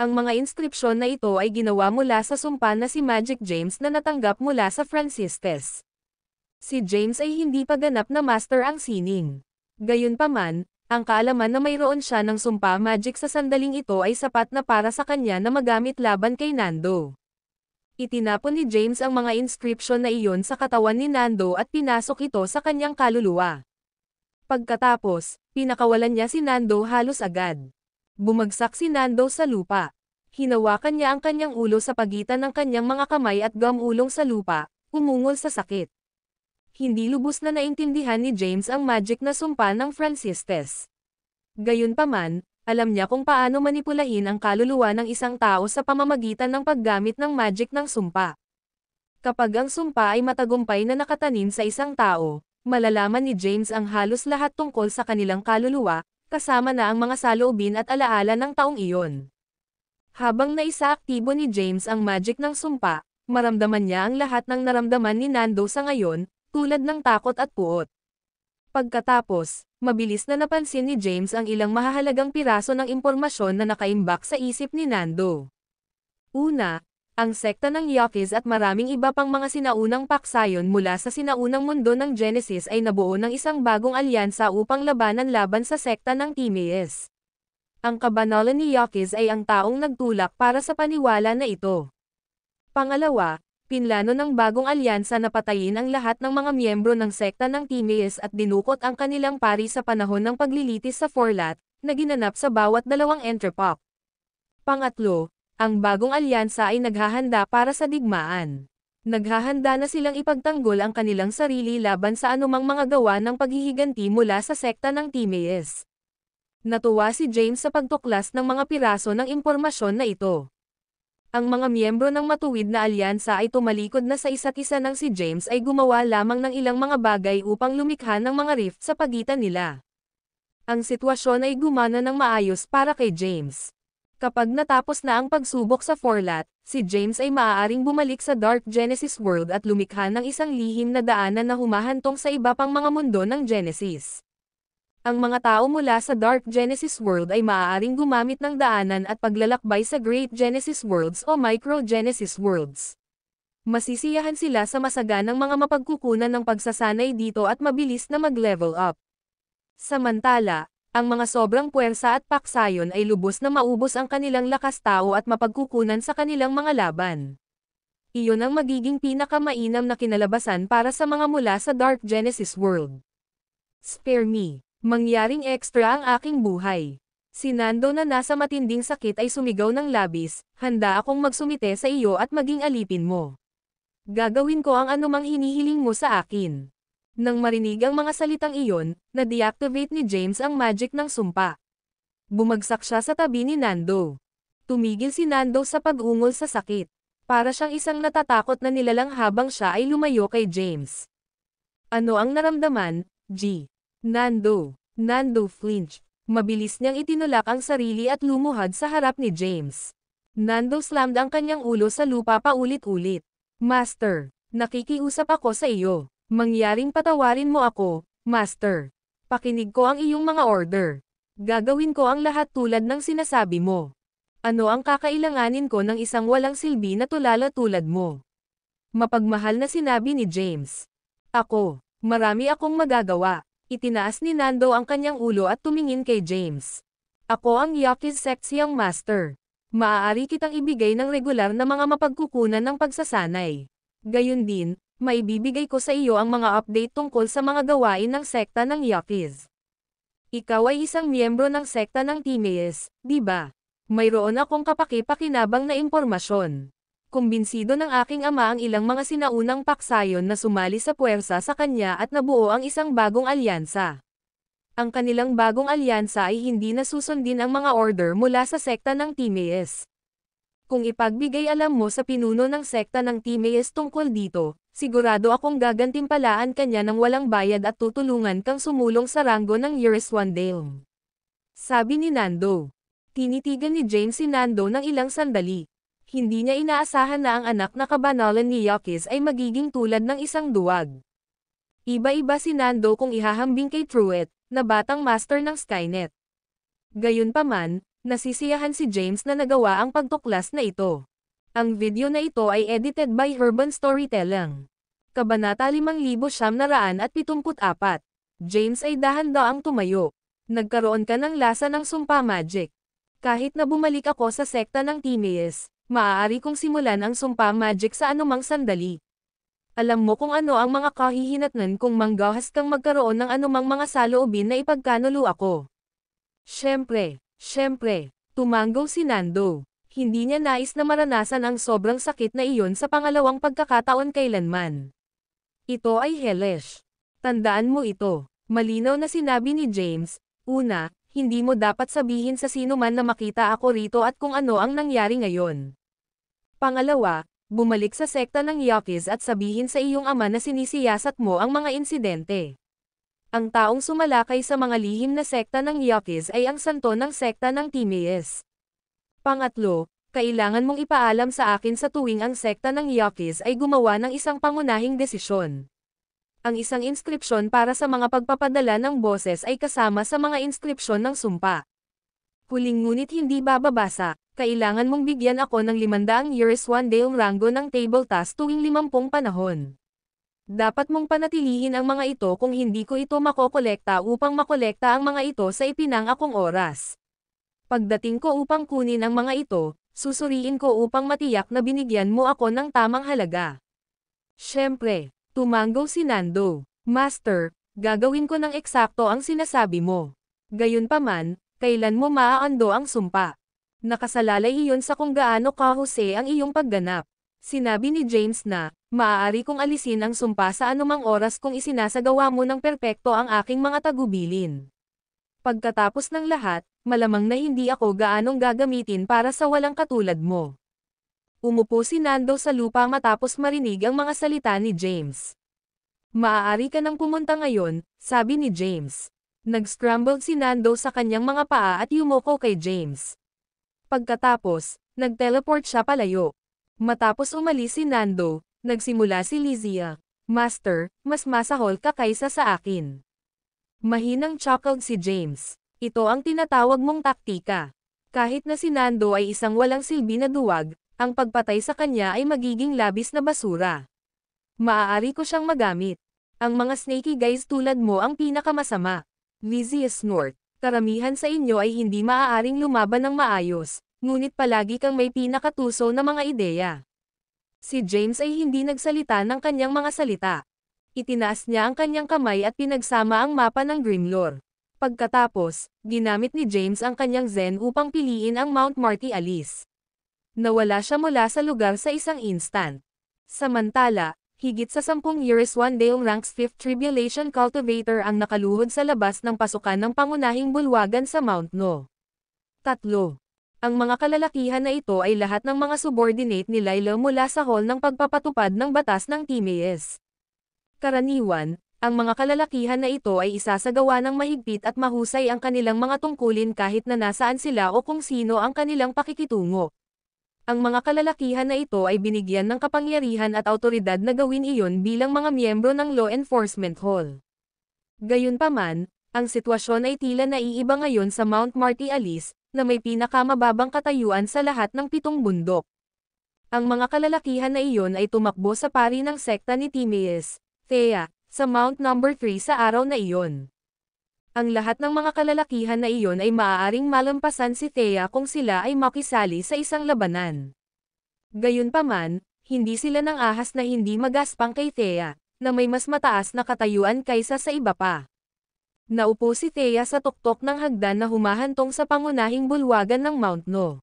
Ang mga inskripsyon na ito ay ginawa mula sa sumpa na si Magic James na natanggap mula sa Francistes. Si James ay hindi pa ganap na master ang sining. Gayunpaman, ang kaalaman na mayroon siya ng sumpa magic sa sandaling ito ay sapat na para sa kanya na magamit laban kay Nando. Itinapon ni James ang mga inskripsyon na iyon sa katawan ni Nando at pinasok ito sa kanyang kaluluwa. Pagkatapos, pinakawalan niya si Nando halos agad. Bumagsak si Nando sa lupa. Hinawakan niya ang kanyang ulo sa pagitan ng kanyang mga kamay at gumulong sa lupa, umungol sa sakit. Hindi lubos na naintindihan ni James ang magic na sumpa ng Francistes. Gayunpaman, alam niya kung paano manipulahin ang kaluluwa ng isang tao sa pamamagitan ng paggamit ng magic ng sumpa. Kapag ang sumpa ay matagumpay na nakatanim sa isang tao, malalaman ni James ang halos lahat tungkol sa kanilang kaluluwa, kasama na ang mga saloobin at alaala ng taong iyon. Habang naisaaktibo ni James ang magic ng sumpa, maramdaman niya ang lahat ng naramdaman ni Nando sa ngayon, tulad ng takot at puot. Pagkatapos, mabilis na napansin ni James ang ilang mahahalagang piraso ng impormasyon na nakaimbak sa isip ni Nando. Una, ang sekta ng Yokis at maraming iba pang mga sinaunang paksayon mula sa sinaunang mundo ng Genesis ay nabuo ng isang bagong alyansa upang labanan laban sa sekta ng Timaeus. Ang kabanalan ni Yokis ay ang taong nagtulak para sa paniwala na ito. Pangalawa, pinlano ng bagong alyansa na patayin ang lahat ng mga miyembro ng sekta ng Timaeus at dinukot ang kanilang pari sa panahon ng paglilitis sa Forlat, na ginanap sa bawat dalawang entrepok. Pangatlo, ang bagong alyansa ay naghahanda para sa digmaan. Naghahanda na silang ipagtanggol ang kanilang sarili laban sa anumang mga gawa ng paghihiganti mula sa sekta ng Timaeus. Natuwa si James sa pagtuklas ng mga piraso ng impormasyon na ito. Ang mga miyembro ng matuwid na alyansa ay tumalikod na sa isa't isa nang si James ay gumawa lamang ng ilang mga bagay upang lumikha ng mga rift sa pagitan nila. Ang sitwasyon ay gumana ng maayos para kay James. Kapag natapos na ang pagsubok sa Forlat, si James ay maaaring bumalik sa Dark Genesis World at lumikha ng isang lihim na daanan na humahantong sa iba pang mga mundo ng Genesis. Ang mga tao mula sa Dark Genesis World ay maaaring gumamit ng daanan at paglalakbay sa Great Genesis Worlds o Micro Genesis Worlds. Masisiyahan sila sa masaganang mga mapagkukunan ng pagsasanay dito at mabilis na mag-level up. Samantala, ang mga sobrang puwersa at paksayon ay lubos na maubos ang kanilang lakas tao at mapagkukunan sa kanilang mga laban. Iyon ang magiging pinakamainam na kinalabasan para sa mga mula sa Dark Genesis World. Spare me. Mangyaring extra ang aking buhay. Si Nando na nasa matinding sakit ay sumigaw ng labis, handa akong magsumite sa iyo at maging alipin mo. Gagawin ko ang anumang hinihiling mo sa akin. Nang marinig ang mga salitang iyon, na-deactivate ni James ang magic ng sumpa. Bumagsak siya sa tabi ni Nando. Tumigil si Nando sa pag-ungol sa sakit. Para siyang isang natatakot na nilalang habang siya ay lumayo kay James. Ano ang naramdaman, G? Nando flinched. Mabilis niyang itinulak ang sarili at lumuhad sa harap ni James. Nando slammed ang kanyang ulo sa lupa paulit-ulit. Master, nakikiusap ako sa iyo. Mangyaring patawarin mo ako, Master. Pakinig ko ang iyong mga order. Gagawin ko ang lahat tulad ng sinasabi mo. Ano ang kakailanganin ko ng isang walang silbi na tulala tulad mo? Mapagmahal na sinabi ni James. Marami akong magagawa. Itinaas ni Nando ang kanyang ulo at tumingin kay James. Ako ang Yaki's Sexyang Master. Maaari kitang ibigay ng regular na mga mapagkukunan ng pagsasanay. Gayun din, maibibigay ko sa iyo ang mga update tungkol sa mga gawain ng sekta ng Yaki's. Ikaw ay isang miyembro ng sekta ng Timaeus, di ba? Mayroon akong kapaki-pakinabang na impormasyon. Kumbinsido ng aking ama ang ilang mga sinaunang paksayon na sumali sa puwersa sa kanya at nabuo ang isang bagong alyansa. Ang kanilang bagong alyansa ay hindi na susundin ang mga order mula sa sekta ng Timaeus. Kung ipagbigay alam mo sa pinuno ng sekta ng Timaeus tungkol dito, sigurado akong gagantimpalaan kanya ng walang bayad at tutulungan kang sumulong sa ranggo ng Yuriswandale. Sabi ni Nando. Tinitigan ni James si Nando ng ilang sandali. Hindi niya inaasahan na ang anak na kabanalan ni Yaki's ay magiging tulad ng isang duwag. Iba-iba si Nando kung ihahambing kay Truett, na batang master ng Skynet. Gayunpaman, nasisiyahan si James na nagawa ang pagtuklas na ito. Ang video na ito ay edited by Urban Storytelling. Kabanata 5974. James ay dahan-daang tumayo. Nagkaroon ka ng lasa ng sumpa magic. Kahit na bumalik ako sa sekta ng Timaeus, maaari kong simulan ang sumpa magic sa anumang sandali. Alam mo kung ano ang mga kahihinatnan kung manggahas kang magkaroon ng anumang mga saloobin na ipagkanulo ako. Siyempre, tumanggaw si Nando. Hindi niya nais na maranasan ang sobrang sakit na iyon sa pangalawang pagkakataon kailanman. Ito ay hellish. Tandaan mo ito. Malinaw na sinabi ni James. Una, hindi mo dapat sabihin sa sino man na makita ako rito at kung ano ang nangyari ngayon. Pangalawa, bumalik sa sekta ng Yaki's at sabihin sa iyong ama na sinisiyasat mo ang mga insidente. Ang taong sumalakay sa mga lihim na sekta ng Yaki's ay ang santo ng sekta ng Timaeus. Pangatlo, kailangan mong ipaalam sa akin sa tuwing ang sekta ng Yaki's ay gumawa ng isang pangunahing desisyon. Ang isang inskripsyon para sa mga pagpapadala ng boses ay kasama sa mga inskripsyon ng sumpa. Huling ngunit hindi bababasa, kailangan mong bigyan ako ng 500 Yuriswandale ranggo ng table task tuwing 50 panahon. Dapat mong panatilihin ang mga ito kung hindi ko ito makokolekta upang makolekta ang mga ito sa ipinangakong oras. Pagdating ko upang kunin ang mga ito, susuriin ko upang matiyak na binigyan mo ako ng tamang halaga. Siyempre, tumanggaw si Nando. Master, gagawin ko ng eksakto ang sinasabi mo. Gayunpaman, kailan mo maaando ang sumpa? Nakasalalay iyon sa kung gaano kahusay ang iyong pagganap. Sinabi ni James na, maaari kong alisin ang sumpa sa anumang oras kung isinasagawa mo ng perpekto ang aking mga tagubilin. Pagkatapos ng lahat, malamang na hindi ako gaanong gagamitin para sa walang katulad mo. Umupo si Nando sa lupa matapos marinig ang mga salita ni James. Maaari ka nang pumunta ngayon, sabi ni James. Nag-scrambled si Nando sa kanyang mga paa at yumoko kay James. Pagkatapos, nag-teleport siya palayo. Matapos umalis si Nando, nagsimula si Lizia. Master, mas masahol ka kaysa sa akin. Mahinang chuckled si James. Ito ang tinatawag mong taktika. Kahit na si Nando ay isang walang silbi na duwag, ang pagpatay sa kanya ay magiging labis na basura. Maaari ko siyang magamit. Ang mga snaky guys tulad mo ang pinakamasama. Lizzie snort. Karamihan sa inyo ay hindi maaaring lumaban ng maayos, ngunit palagi kang may pinakatuso na mga ideya. Si James ay hindi nagsalita ng kanyang mga salita. Itinaas niya ang kanyang kamay at pinagsama ang mapa ng Grimlore. Pagkatapos, ginamit ni James ang kanyang Zen upang piliin ang Mount Marty Alice. Nawala siya mula sa lugar sa isang instant. Samantala, higit sa 10 Yuriswandale ranks 5th Tribulation Cultivator ang nakaluhod sa labas ng pasukan ng pangunahing bulwagan sa Mount No. 3. Ang mga kalalakihan na ito ay lahat ng mga subordinate ni Layla mula sa hall ng pagpapatupad ng batas ng Timaeus. Karaniwan, ang mga kalalakihan na ito ay isasagawa ng mahigpit at mahusay ang kanilang mga tungkulin kahit na nasaan sila o kung sino ang kanilang pakikitungo. Ang mga kalalakihan na ito ay binigyan ng kapangyarihan at awtoridad na gawin iyon bilang mga miyembro ng Law Enforcement Hall. Gayunpaman, ang sitwasyon ay tila naiiba ngayon sa Mount Marty Alice, na may pinakamababang katayuan sa lahat ng 7 bundok. Ang mga kalalakihan na iyon ay tumakbo sa pari ng sekta ni Timaeus, Thea, sa Mount No. 3 sa araw na iyon. Ang lahat ng mga kalalakihan na iyon ay maaaring malampasan si Thea kung sila ay makisali sa isang labanan. Gayunpaman, hindi sila nang ahas na hindi magaspang kay Thea, na may mas mataas na katayuan kaysa sa iba pa. Naupo si Thea sa tuktok ng hagdan na humahantong sa pangunahing bulwagan ng Mount No.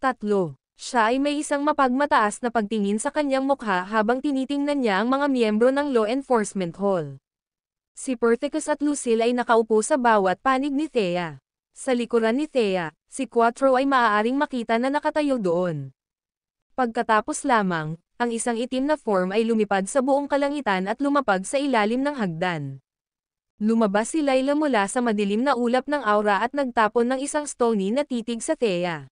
3. Siya ay may isang mapagmataas na pagtingin sa kanyang mukha habang tinitingnan niya ang mga miyembro ng Law Enforcement Hall. Si Perthicus at Lucille ay nakaupo sa bawat panig ni Thea. Sa likuran ni Thea, si Quattro ay maaaring makita na nakatayo doon. Pagkatapos lamang, ang isang itim na form ay lumipad sa buong kalangitan at lumapag sa ilalim ng hagdan. Lumabas si Layla mula sa madilim na ulap ng aura at nagtapon ng isang stony na titig sa Thea.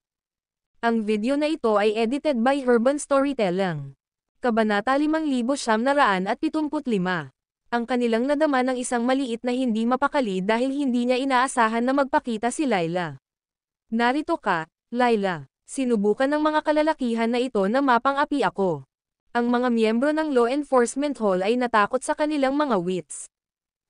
Ang video na ito ay edited by Urban Storytelling. Kabanata 5975. Ang kanilang nadama ng isang maliit na hindi mapakali dahil hindi niya inaasahan na magpakita si Layla. Narito ka, Layla. Sinubukan ng mga kalalakihan na ito na mapang-api ako. Ang mga miyembro ng Law Enforcement Hall ay natakot sa kanilang mga wits.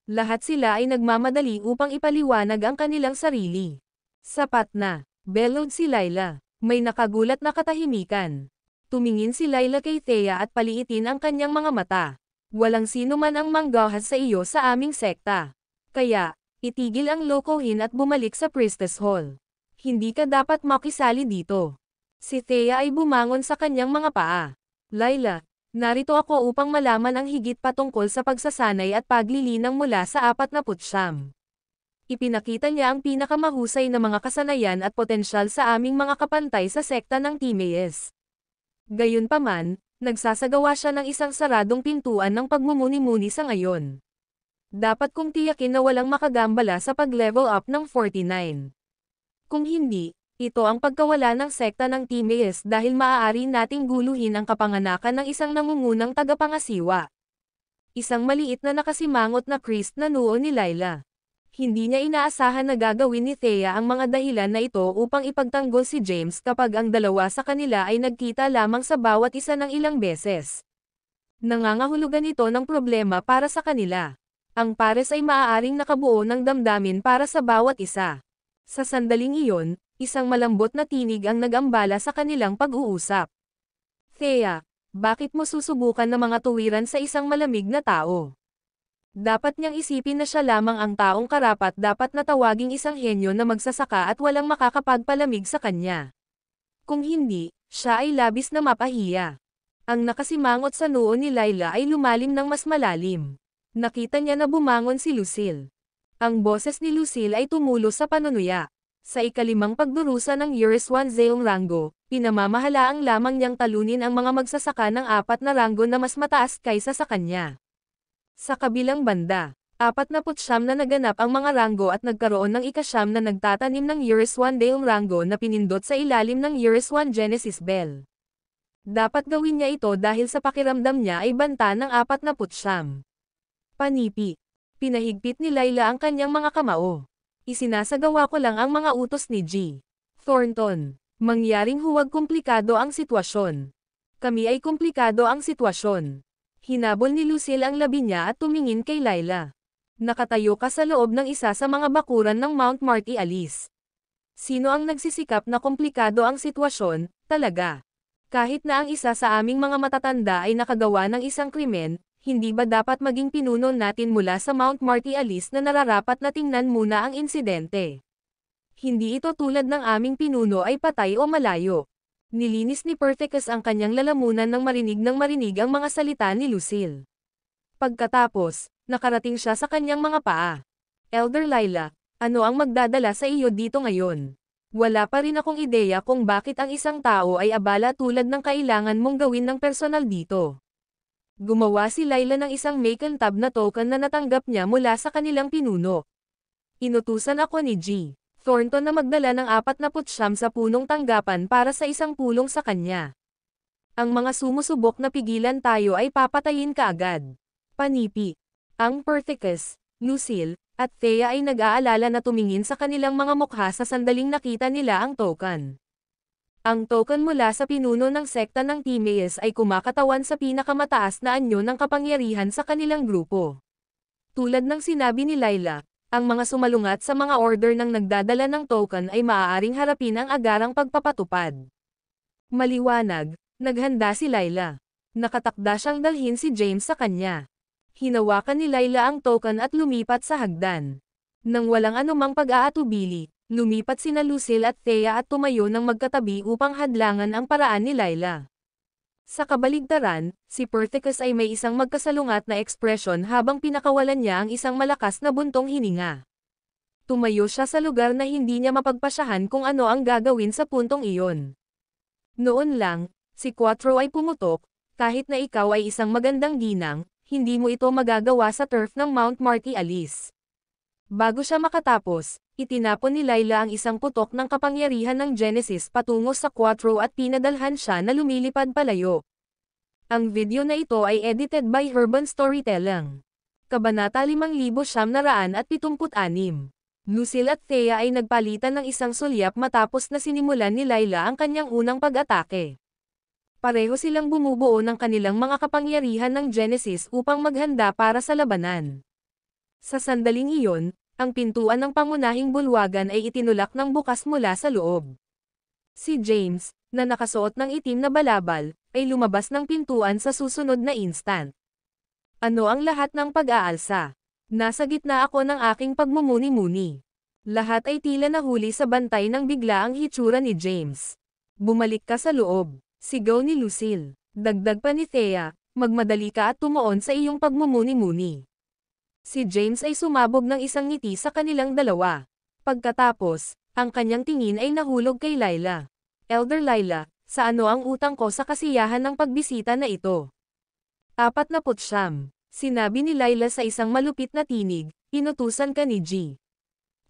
Lahat sila ay nagmamadali upang ipaliwanag ang kanilang sarili. Sapat na, bellowed si Layla. May nakagulat na katahimikan. Tumingin si Layla kay Thea at paliitin ang kanyang mga mata. Walang sino man ang manggahas sa iyo sa aming sekta. Kaya, itigil ang lokohin at bumalik sa Priestess Hall. Hindi ka dapat makisali dito. Si Thea ay bumangon sa kanyang mga paa. Layla, narito ako upang malaman ang higit patungkol sa pagsasanay at paglilinang mula sa 49. Ipinakita niya ang pinakamahusay na mga kasanayan at potensyal sa aming mga kapantay sa sekta ng Timaeus. Gayunpaman, nagsasagawa siya ng isang saradong pintuan ng pagmumuni-muni sa ngayon. Dapat kong tiyakin na walang makagambala sa pag-level up ng 49. Kung hindi, ito ang pagkawala ng sekta ng Timaeus dahil maaari nating guluhin ang kapanganakan ng isang nangungunang tagapangasiwa. Isang maliit na nakasimangot na Christ na noo ni Layla. Hindi niya inaasahan na gagawin ni Thea ang mga dahilan na ito upang ipagtanggol si James kapag ang dalawa sa kanila ay nagkita lamang sa bawat isa ng ilang beses. Nangangahulugan ito ng problema para sa kanila. Ang pares ay maaaring nakabuo ng damdamin para sa bawat isa. Sa sandaling iyon, isang malambot na tinig ang nag-ambala sa kanilang pag-uusap. Thea, bakit mo susubukan ng mga tuwiran sa isang malamig na tao? Dapat niyang isipin na siya lamang ang taong karapat dapat na tawaging isang henyo na magsasaka at walang makakapagpalamig sa kanya. Kung hindi, siya ay labis na mapahiya. Ang nakasimangot sa noo ni Layla ay lumalim ng mas malalim. Nakita niya na bumangon si Lucille. Ang boses ni Lucille ay tumulo sa panunuya. Sa ikalimang pagdurusa ng Yuris 1 Zeong Rango, pinamamahalaang lamang niyang talunin ang mga magsasaka ng 4 na ranggo na mas mataas kaysa sa kanya. Sa kabilang banda, 49 na naganap ang mga ranggo at nagkaroon ng ika-9 na nagtatanim ng Yuris 1 Zeong Rango na pinindot sa ilalim ng Yuris 1 Genesis Bell. Dapat gawin niya ito dahil sa pakiramdam niya ay banta ng 49. Panipi. Pinahigpit ni Layla ang kanyang mga kamao. Isinasagawa ko lang ang mga utos ni G. Thornton. Mangyaring huwag komplikado ang sitwasyon. Kami ay komplikado ang sitwasyon. Hinabol ni Lucille ang labi niya at tumingin kay Layla. Nakatayo ka sa loob ng isa sa mga bakuran ng Mount Marty Alice. Sino ang nagsisikap na komplikado ang sitwasyon, talaga? Kahit na ang isa sa aming mga matatanda ay nakagawa ng isang krimen, hindi ba dapat maging pinuno natin mula sa Mount Marty Alice na nararapat na tingnan muna ang insidente? Hindi ito tulad ng aming pinuno ay patay o malayo. Nilinis ni Perthicus ang kanyang lalamunan nang marinig ang mga salita ni Lucille. Pagkatapos, nakarating siya sa kanyang mga paa. Elder Layla, ano ang magdadala sa iyo dito ngayon? Wala pa rin akong ideya kung bakit ang isang tao ay abala tulad ng kailangan mong gawin ng personal dito. Gumawa si Layla ng isang makintab na token na natanggap niya mula sa kanilang pinuno. Inutusan ako ni G. Thornton na magdala ng 49 sa punong tanggapan para sa isang pulong sa kanya. Ang mga sumusubok na pigilan tayo ay papatayin kaagad. Panipi. Ang Perthicus, Lucille, at Thea ay nag-aalala na tumingin sa kanilang mga mukha sa sandaling nakita nila ang token. Ang token mula sa pinuno ng sekta ng Timaeus ay kumakatawan sa pinakamataas na anyo ng kapangyarihan sa kanilang grupo. Tulad ng sinabi ni Layla, ang mga sumalungat sa mga order ng nagdadala ng token ay maaaring harapin ang agarang pagpapatupad. Maliwanag, naghanda si Layla. Nakatakda siyang dalhin si James sa kanya. Hinawakan ni Layla ang token at lumipat sa hagdan. Nang walang anumang pag-aatubili, lumipat sina Lucille at Thea at tumayo ng magkatabi upang hadlangan ang paraan ni Layla. Sa kabaligtaran, si Perthicus ay may isang magkasalungat na ekspresyon habang pinakawalan niya ang isang malakas na buntong hininga. Tumayo siya sa lugar na hindi niya mapagpasyahan kung ano ang gagawin sa puntong iyon. Noon lang, si Quattro ay pumutok, kahit na ikaw ay isang magandang ginang, hindi mo ito magagawa sa turf ng Mount Marty Alice. Bago siya makatapos, itinapon ni Layla ang isang putok ng kapangyarihan ng Genesis patungo sa Quattro at pinadalhan siya na lumilipad palayo. Ang video na ito ay edited by Herban Storytelling. Kabanata 5976. Lucille at Thea ay nagpalitan ng isang sulyap matapos na sinimulan ni Layla ang kanyang unang pag-atake. Pareho silang bumubuo ng kanilang mga kapangyarihan ng Genesis upang maghanda para sa labanan. Sa sandaling iyon, ang pintuan ng pangunahing bulwagan ay itinulak ng bukas mula sa loob. Si James, na nakasuot ng itim na balabal, ay lumabas ng pintuan sa susunod na instant. Ano ang lahat ng pag-aalsa? Nasa gitna ako ng aking pagmumuni-muni. Lahat ay tila nahuli sa bantay ng bigla ang hitsura ni James. Bumalik ka sa loob, sigaw ni Lucille. Dagdag pa ni Thea, magmadali ka at tumuon sa iyong pagmumuni-muni. Si James ay sumabog ng isang ngiti sa kanilang dalawa. Pagkatapos, ang kanyang tingin ay nahulog kay Layla. Elder Layla, sa ano ang utang ko sa kasiyahan ng pagbisita na ito? 49. Sinabi ni Layla sa isang malupit na tinig, inutusan ka ni G.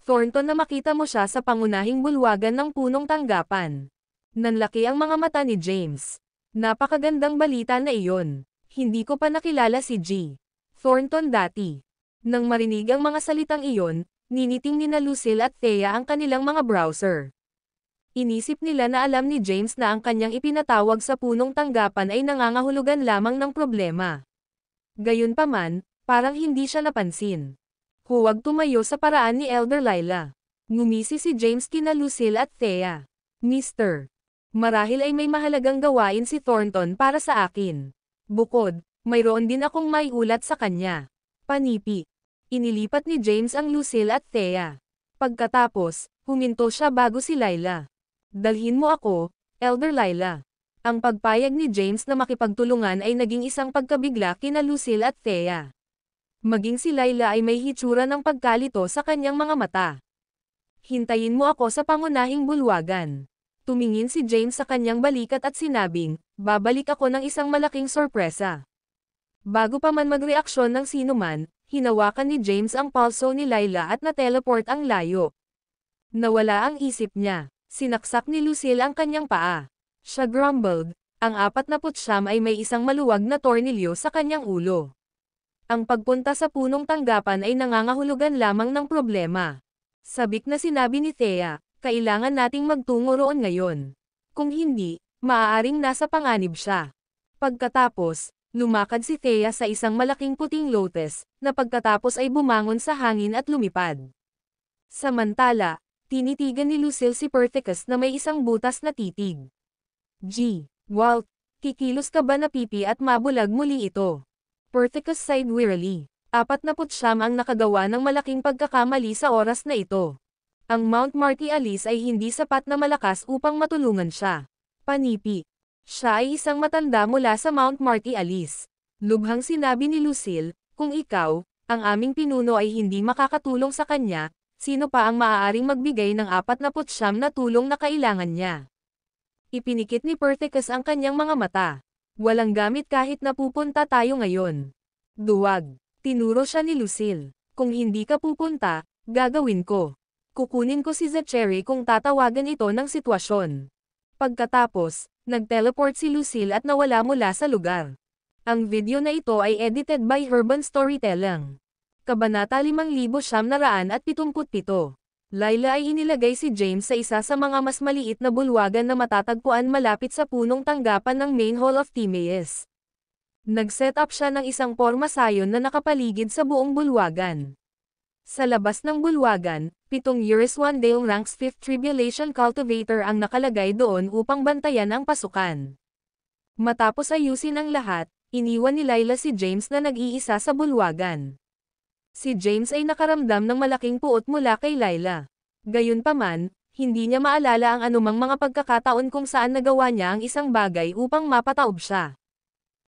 Thornton na makita mo siya sa pangunahing bulwagan ng punong tanggapan. Nanlaki ang mga mata ni James. Napakagandang balita na iyon. Hindi ko pa nakilala si G. Thornton dati. Nang marinig ang mga salitang iyon, niniting nina Lucille at Thea ang kanilang mga browser. Inisip nila na alam ni James na ang kanyang ipinatawag sa punong tanggapan ay nangangahulugan lamang ng problema. Gayunpaman, parang hindi siya napansin. Huwag tumayo sa paraan ni Elder Layla. Ngumisi si James kina Lucille at Thea. Mr. Marahil ay may mahalagang gawain si Thornton para sa akin. Bukod, mayroon din akong maiulat sa kanya. Panipi. Inilipat ni James ang Lucille at Thea. Pagkatapos, huminto siya bago si Layla. Dalhin mo ako, Elder Layla. Ang pagpayag ni James na makipagtulungan ay naging isang pagkabigla kina Lucille at Thea. Maging si Layla ay may hitsura ng pagkalito sa kanyang mga mata. Hintayin mo ako sa pangunahing bulwagan. Tumingin si James sa kanyang balikat at sinabing, babalik ako ng isang malaking sorpresa. Bago pa man magreaksyon ng sinuman, hinawakan ni James ang pulso ni Layla at na-teleport ang layo. Nawala ang isip niya. Sinaksak ni Lucille ang kanyang paa. Siya grumbled, ang 49 ay may isang maluwag na tornilyo sa kanyang ulo. Ang pagpunta sa punong tanggapan ay nangangahulugan lamang ng problema. Sabik na sinabi ni Thea, kailangan nating magtungo roon ngayon. Kung hindi, maaaring nasa panganib siya. Pagkatapos, lumakad si Thea sa isang malaking puting lotus, na pagkatapos ay bumangon sa hangin at lumipad. Samantala, tinitigan ni Lucille si Perthicus na may isang butas na titig. G. Walt, kikilos ka ba na pipi at mabulag muli ito? Perthicus sighed wearily. 49 ang nakagawa ng malaking pagkakamali sa oras na ito. Ang Mount Marty Alice ay hindi sapat na malakas upang matulungan siya. Panipi. Siya ay isang matanda mula sa Mount Marty Alice. Lubhang sinabi ni Lucille, kung ikaw, ang aming pinuno ay hindi makakatulong sa kanya, sino pa ang maaaring magbigay ng 49 na tulong na kailangan niya? Ipinikit ni Perthicus ang kanyang mga mata. Walang gamit kahit napupunta tayo ngayon. Duwag. Tinuro siya ni Lucille. Kung hindi ka pupunta, gagawin ko. Kukunin ko si Zachary kung tatawagan ito ng sitwasyon. Pagkatapos, nag-teleport si Lucille at nawala mula sa lugar. Ang video na ito ay edited by Urban Storytelling. Kabanata 5977. Layla ay inilagay si James sa isa sa mga mas maliit na bulwagan na matatagpuan malapit sa punong tanggapan ng Main Hall of Timaeus. Nag-set up siya ng isang pormasayon na nakapaligid sa buong bulwagan. Sa labas ng bulwagan, 7 Euryswandale Ranks 5th Tribulation Cultivator ang nakalagay doon upang bantayan ang pasukan. Matapos ayusin ang lahat, iniwan ni Layla si James na nag-iisa sa bulwagan. Si James ay nakaramdam ng malaking puot mula kay Layla. Gayunpaman, hindi niya maalala ang anumang mga pagkakataon kung saan nagawa niya ang isang bagay upang mapataob siya.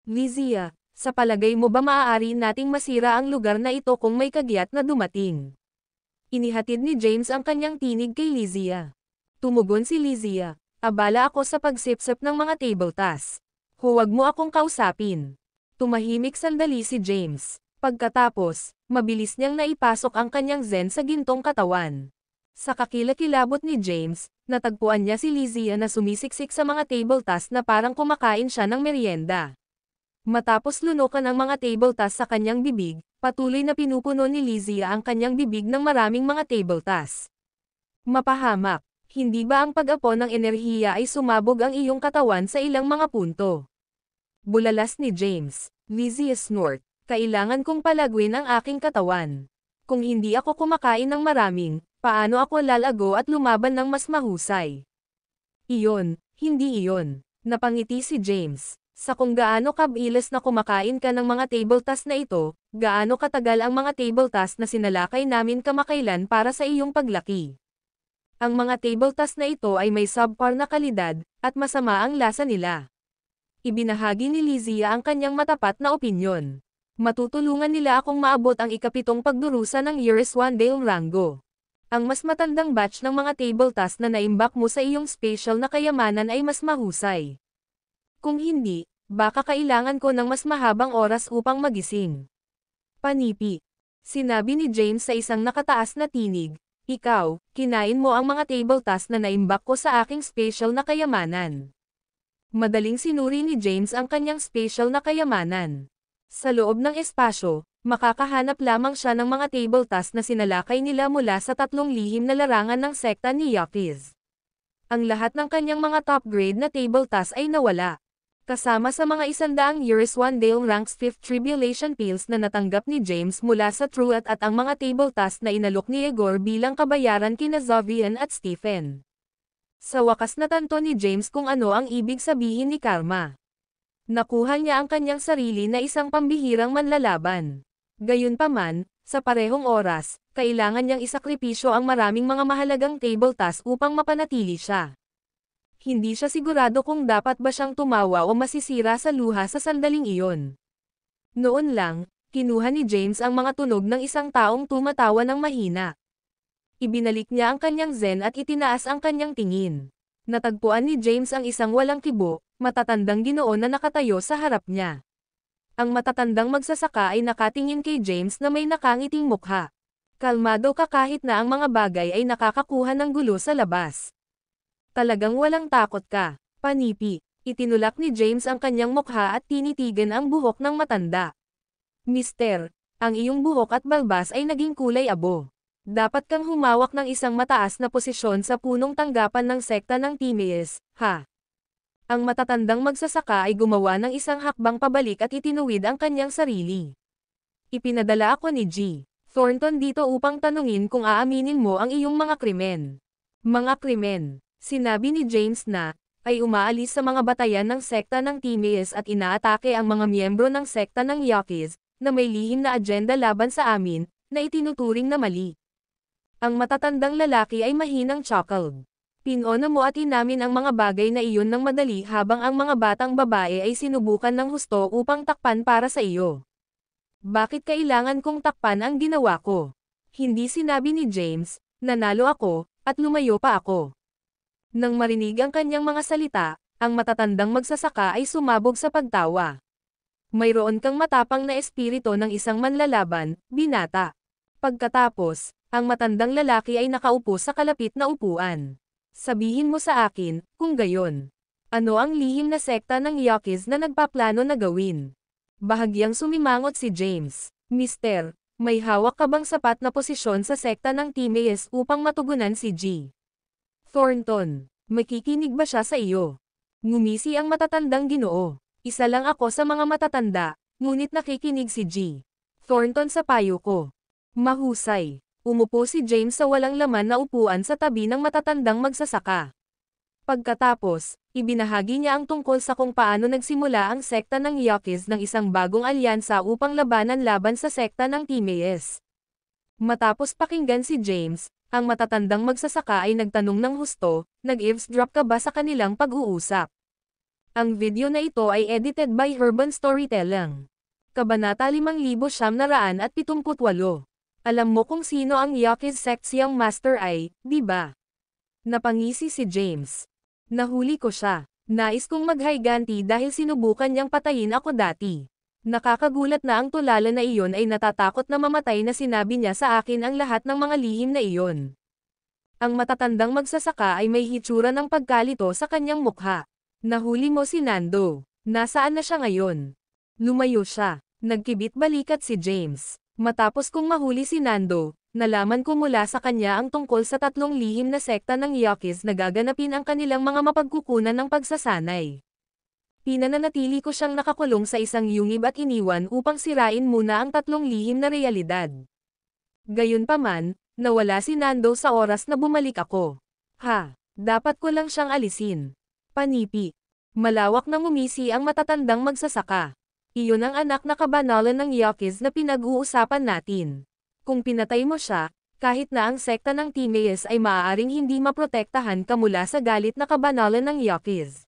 Lyzia, sa palagay mo ba maaari nating masira ang lugar na ito kung may kagyat na dumating? Inihatid ni James ang kanyang tinig kay Lyzia. Tumugon si Lyzia, abala ako sa pagsipsip ng mga table tasks. Huwag mo akong kausapin. Tumahimik sandali si James. Pagkatapos, mabilis niyang naipasok ang kanyang zen sa gintong katawan. Sa kakilakilabot ni James, natagpuan niya si Lyzia na sumisiksik sa mga table tasks na parang kumakain siya ng merienda. Matapos lunukan ang mga table tasks sa kanyang bibig, patuloy na pinupuno ni Lyzia ang kanyang bibig ng maraming mga table tasks. Mapahamak, hindi ba ang pag-apo ng enerhiya ay sumabog ang iyong katawan sa ilang mga punto? Bulalas ni James. Lyzia snort. Kailangan kong palagwin ang aking katawan. Kung hindi ako kumakain ng maraming, paano ako lalago at lumaban ng mas mahusay? Iyon, hindi iyon. Napangiti si James. Sa kung gaano kabilis na kumakain ka ng mga table tasks na ito, gaano katagal ang mga table tasks na sinalakay namin kamakailan para sa iyong paglaki. Ang mga table tasks na ito ay may subpar na kalidad, at masama ang lasa nila. Ibinahagi ni Lyzia ang kanyang matapat na opinyon. Matutulungan nila akong maabot ang ikapitong pagdurusa ng Euryswandale Rango. Ang mas matandang batch ng mga table tasks na naimbak mo sa iyong special na kayamanan ay mas mahusay. Kung hindi, baka kailangan ko ng mas mahabang oras upang magising. Panipi. Sinabi ni James sa isang nakataas na tinig, ikaw, kinain mo ang mga table tasks na naimbak ko sa aking special na kayamanan. Madaling sinuri ni James ang kanyang special na kayamanan. Sa loob ng espasyo, makakahanap lamang siya ng mga table tasks na sinalakay nila mula sa 3 lihim na larangan ng sekta ni Yakiz. Ang lahat ng kanyang mga top grade na table tasks ay nawala. Kasama sa mga 100 Euryswandale Ranks 5th Tribulation Pills na natanggap ni James mula sa Truat at ang mga table tasks na inalok ni Igor bilang kabayaran kina Zovian at Stephen. Sa wakas natanto ni James kung ano ang ibig sabihin ni karma. Nakuha niya ang kanyang sarili na isang pambihirang manlalaban. Gayunpaman, sa parehong oras, kailangan niyang isakripisyo ang maraming mga mahalagang table tasks upang mapanatili siya. Hindi siya sigurado kung dapat ba siyang tumawa o masisira sa luha sa sandaling iyon. Noon lang, kinuha ni James ang mga tunog ng isang taong tumatawa ng mahina. Ibinalik niya ang kanyang zen at itinaas ang kanyang tingin. Natagpuan ni James ang isang walang kibo, matatandang Ginoo na nakatayo sa harap niya. Ang matatandang magsasaka ay nakatingin kay James na may nakangiting mukha. Kalmado ka kahit na ang mga bagay ay nakakakuha ng gulo sa labas. Talagang walang takot ka, panipi. Itinulak ni James ang kanyang mukha at tinitigan ang buhok ng matanda. Mister, ang iyong buhok at balbas ay naging kulay abo. Dapat kang humawak ng isang mataas na posisyon sa punong tanggapan ng sekta ng Timaeus, ha? Ang matatandang magsasaka ay gumawa ng isang hakbang pabalik at itinuwid ang kanyang sarili. Ipinadala ako ni G. Thornton dito upang tanungin kung aaminin mo ang iyong mga krimen. Mga krimen, sinabi ni James na, ay umaalis sa mga batayan ng sekta ng Timaeus at inaatake ang mga miyembro ng sekta ng Yakiz, na may lihim na agenda laban sa amin, na itinuturing na mali. Ang matatandang lalaki ay mahinang chuckled. Pinona mo at inamin ang mga bagay na iyon ng madali habang ang mga batang babae ay sinubukan ng husto upang takpan para sa iyo. Bakit kailangan kong takpan ang ginawa ko? Hindi sinabi ni James, nanalo ako, at lumayo pa ako. Nang marinig ang kanyang mga salita, ang matatandang magsasaka ay sumabog sa pagtawa. Mayroon kang matapang na espiritu ng isang manlalaban, binata. Pagkatapos, ang matandang lalaki ay nakaupo sa kalapit na upuan. Sabihin mo sa akin, kung gayon. Ano ang lihim na sekta ng Yaquis na nagpaplano na gawin? Bahagyang sumimangot si James. Mister, may hawak ka bang sapat na posisyon sa sekta ng Timaeus upang matugunan si G. Thornton, makikinig ba siya sa iyo? Ngumisi ang matatandang Ginoo. Isa lang ako sa mga matatanda, ngunit nakikinig si G. Thornton sa payo ko. Mahusay. Umupo si James sa walang laman na upuan sa tabi ng matatandang magsasaka. Pagkatapos, ibinahagi niya ang tungkol sa kung paano nagsimula ang sekta ng Yaquis ng isang bagong alyansa upang labanan laban sa sekta ng Timaeus. Matapos pakinggan si James, ang matatandang magsasaka ay nagtanong ng husto, nag-eavesdrop ka ba sa kanilang pag-uusap? Ang video na ito ay edited by Urban Storytelling. Kabanata 5978. Alam mo kung sino ang Yaquis Sect's Master ay, di ba? Napangisi si James. Nahuli ko siya. Nais kong maghayganti dahil sinubukan niyang patayin ako dati. Nakakagulat na ang tulala na iyon ay natatakot na mamatay na sinabi niya sa akin ang lahat ng mga lihim na iyon. Ang matatandang magsasaka ay may hitsura ng pagkalito sa kanyang mukha. Nahuli mo si Nando. Nasaan na siya ngayon? Lumayo siya. Nagkibit balikat si James. Matapos kong mahuli si Nando, nalaman ko mula sa kanya ang tungkol sa tatlong lihim na sekta ng Yaquis na gaganapin ang kanilang mga mapagkukunan ng pagsasanay. Pinananatili ko siyang nakakulong sa isang yungib at iniwan upang sirain muna ang tatlong lihim na realidad. Gayunpaman, nawala si Nando sa oras na bumalik ako. Dapat ko lang siyang alisin. Panipi. Malawak na ngumisi ang matatandang magsasaka. Iyon ang anak na kabanalan ng Yaquis na pinag-uusapan natin. Kung pinatay mo siya, kahit na ang sekta ng Timaeus ay maaaring hindi maprotektahan ka mula sa galit na kabanalan ng Yaquis.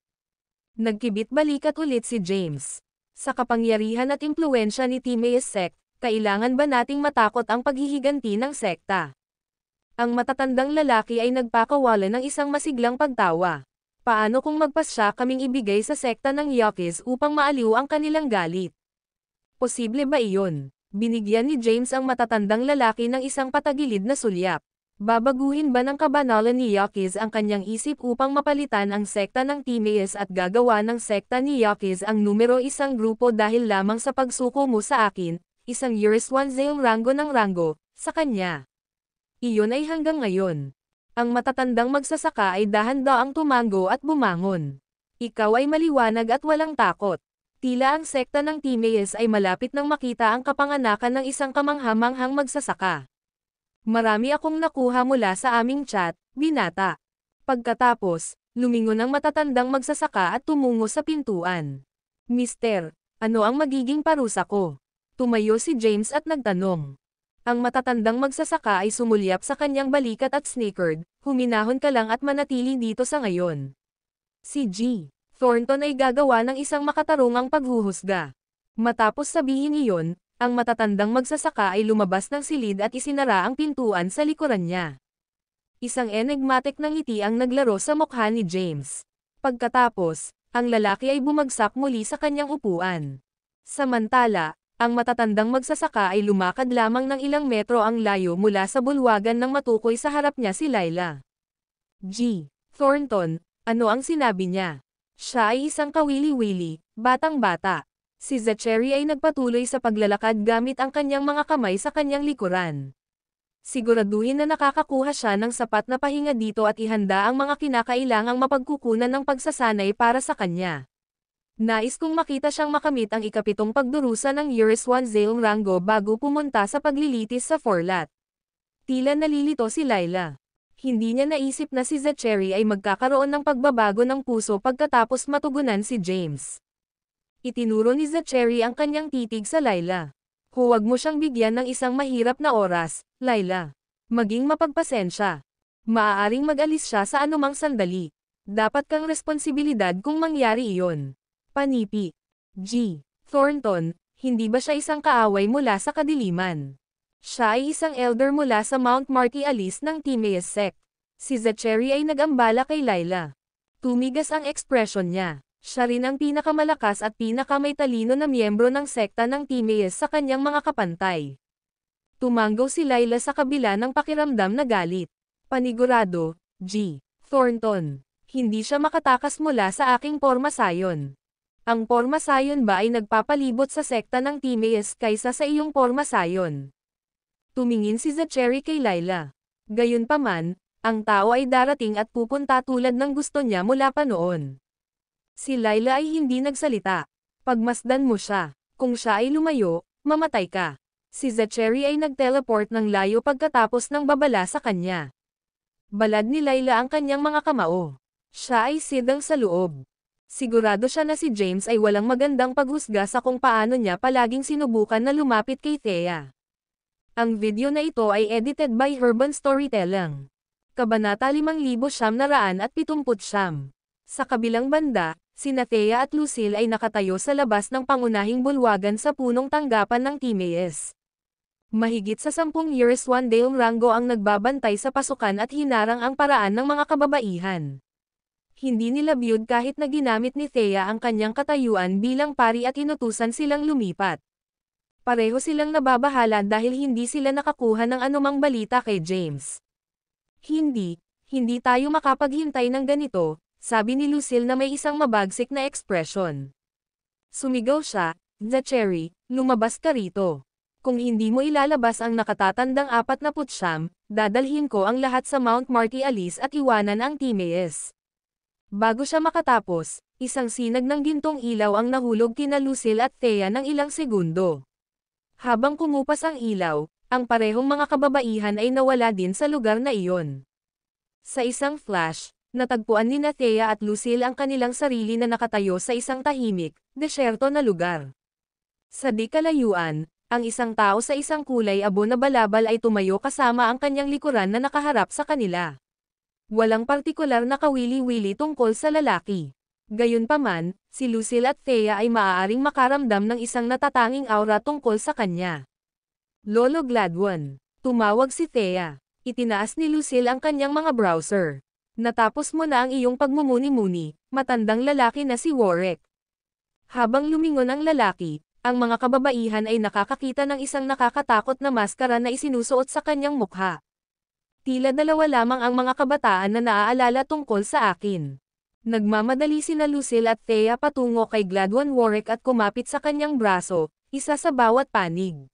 Nagkibit balikat ulit si James. Sa kapangyarihan at impluwensya ni Timaeus sect, kailangan ba nating matakot ang paghihiganti ng sekta? Ang matatandang lalaki ay nagpakawala ng isang masiglang pagtawa. Paano kung magpasya kaming ibigay sa sekta ng Yaquis upang maaliw ang kanilang galit? Posible ba iyon? Binigyan ni James ang matatandang lalaki ng isang patagilid na sulyap. Babaguhin ba ng kabanalan ni Yaquis ang kanyang isip upang mapalitan ang sekta ng Timaeus at gagawa ng sekta ni Yaquis ang numero isang grupo dahil lamang sa pagsuko mo sa akin, isang Yuriswanzale rango ng rango, sa kanya? Iyon ay hanggang ngayon. Ang matatandang magsasaka ay dahan-daang tumango at bumangon. Ikaw ay maliwanag at walang takot. Tila ang sekta ng Timaeus ay malapit nang makita ang kapanganakan ng isang kamanghamanghang magsasaka. Marami akong nakuha mula sa aming chat, binata. Pagkatapos, lumingon ang matatandang magsasaka at tumungo sa pintuan. Mister, ano ang magiging parusa ko? Tumayo si James at nagtanong. Ang matatandang magsasaka ay sumulyap sa kanyang balikat at snickered, huminahon ka lang at manatili dito sa ngayon. Si G. Thornton ay gagawa ng isang makatarungang paghuhusga. Matapos sabihin iyon, ang matatandang magsasaka ay lumabas ng silid at isinara ang pintuan sa likuran niya. Isang enigmatic na ngiti ang naglaro sa mukha ni James. Pagkatapos, ang lalaki ay bumagsak muli sa kanyang upuan. Samantala, ang matatandang magsasaka ay lumakad lamang ng ilang metro ang layo mula sa bulwagan nang matukoy sa harap niya si Layla. G. Thornton, ano ang sinabi niya? Siya ay isang kawili-wili, batang-bata. Si Zachary ay nagpatuloy sa paglalakad gamit ang kanyang mga kamay sa kanyang likuran. Siguraduhin na nakakakuha siya ng sapat na pahinga dito at ihanda ang mga kinakailangang mapagkukunan ng pagsasanay para sa kanya. Nais kong makita siyang makamit ang ikapitong pagdurusa ng Yuriswanzale rango bago pumunta sa paglilitis sa Forlat. Tila nalilito si Layla. Hindi niya naisip na si Zachary ay magkakaroon ng pagbabago ng puso pagkatapos matugunan si James. Itinuro ni Zachary ang kanyang titig sa Layla. Huwag mo siyang bigyan ng isang mahirap na oras, Layla. Maging mapagpasensya. Maaaring mag-alis siya sa anumang sandali. Dapat kang responsibilidad kung mangyari iyon. Panipi. G. Thornton, hindi ba siya isang kaaway mula sa kadiliman? Siya ay isang elder mula sa Mount Martialis ng Timaeus sect. Si Zachary ay nag-ambala kay Layla. Tumigas ang ekspresyon niya. Siya rin ang pinakamalakas at pinakamay talino na miyembro ng sekta ng Timaeus sa kanyang mga kapantay. Tumanggaw si Layla sa kabila ng pakiramdam na galit. Panigurado, G. Thornton. Hindi siya makatakas mula sa aking porma sayon. Ang porma sayon ba ay nagpapalibot sa sekta ng Timaeus kaysa sa iyong porma sayon? Tumingin si Zachary kay Layla. Gayunpaman, ang tao ay darating at pupunta tulad ng gusto niya mula pa noon. Si Layla ay hindi nagsalita. Pagmasdan mo siya. Kung siya ay lumayo, mamatay ka. Si Zachary ay nag-teleport ng layo pagkatapos ng babala sa kanya. Balad ni Layla ang kanyang mga kamao. Siya ay sidang sa loob. Sigurado siya na si James ay walang magandang paghusga sa kung paano niya palaging sinubukan na lumapit kay Thea. Ang video na ito ay edited by Urban Storytelling. Kabanata 5,979. Sa kabilang banda, sina Thea at Lucille ay nakatayo sa labas ng pangunahing bulwagan sa punong tanggapan ng Timaeus. Mahigit sa 10 years Dale Rango ang nagbabantay sa pasukan at hinarang ang paraan ng mga kababaihan. Hindi nila biyod kahit na ginamit ni Thea ang kanyang katayuan bilang pari at inutusan silang lumipat. Pareho silang nababahala dahil hindi sila nakakuha ng anumang balita kay James. Hindi tayo makapaghintay ng ganito, sabi ni Lucille na may isang mabagsik na ekspresyon. Sumigaw siya, Zachary, lumabas ka rito. Kung hindi mo ilalabas ang nakatatandang 49, dadalhin ko ang lahat sa Mount Martialis at iwanan ang Timaeus. Bago siya makatapos, isang sinag ng gintong ilaw ang nahulog kina Lucille at Thea ng ilang segundo. Habang kumupas ang ilaw, ang parehong mga kababaihan ay nawala din sa lugar na iyon. Sa isang flash, natagpuan ni Thea at Lucille ang kanilang sarili na nakatayo sa isang tahimik, desyerto na lugar. Sa di kalayuan, ang isang tao sa isang kulay abo na balabal ay tumayo kasama ang kanyang likuran na nakaharap sa kanila. Walang partikular na kawili-wili tungkol sa lalaki. Gayunpaman, si Lucille at Thea ay maaaring makaramdam ng isang natatanging aura tungkol sa kanya. Lolo Gladwin. Tumawag si Thea. Itinaas ni Lucille ang kanyang mga browser. Natapos mo na ang iyong pagmumuni-muni, matandang lalaki na si Warwick. Habang lumingon ang lalaki, ang mga kababaihan ay nakakakita ng isang nakakatakot na maskara na isinusuot sa kanyang mukha. Tila dalawa lamang ang mga kabataan na naaalala tungkol sa akin. Nagmamadali sina Lucille at Thea patungo kay Gladwin Warwick at kumapit sa kanyang braso, isa sa bawat panig.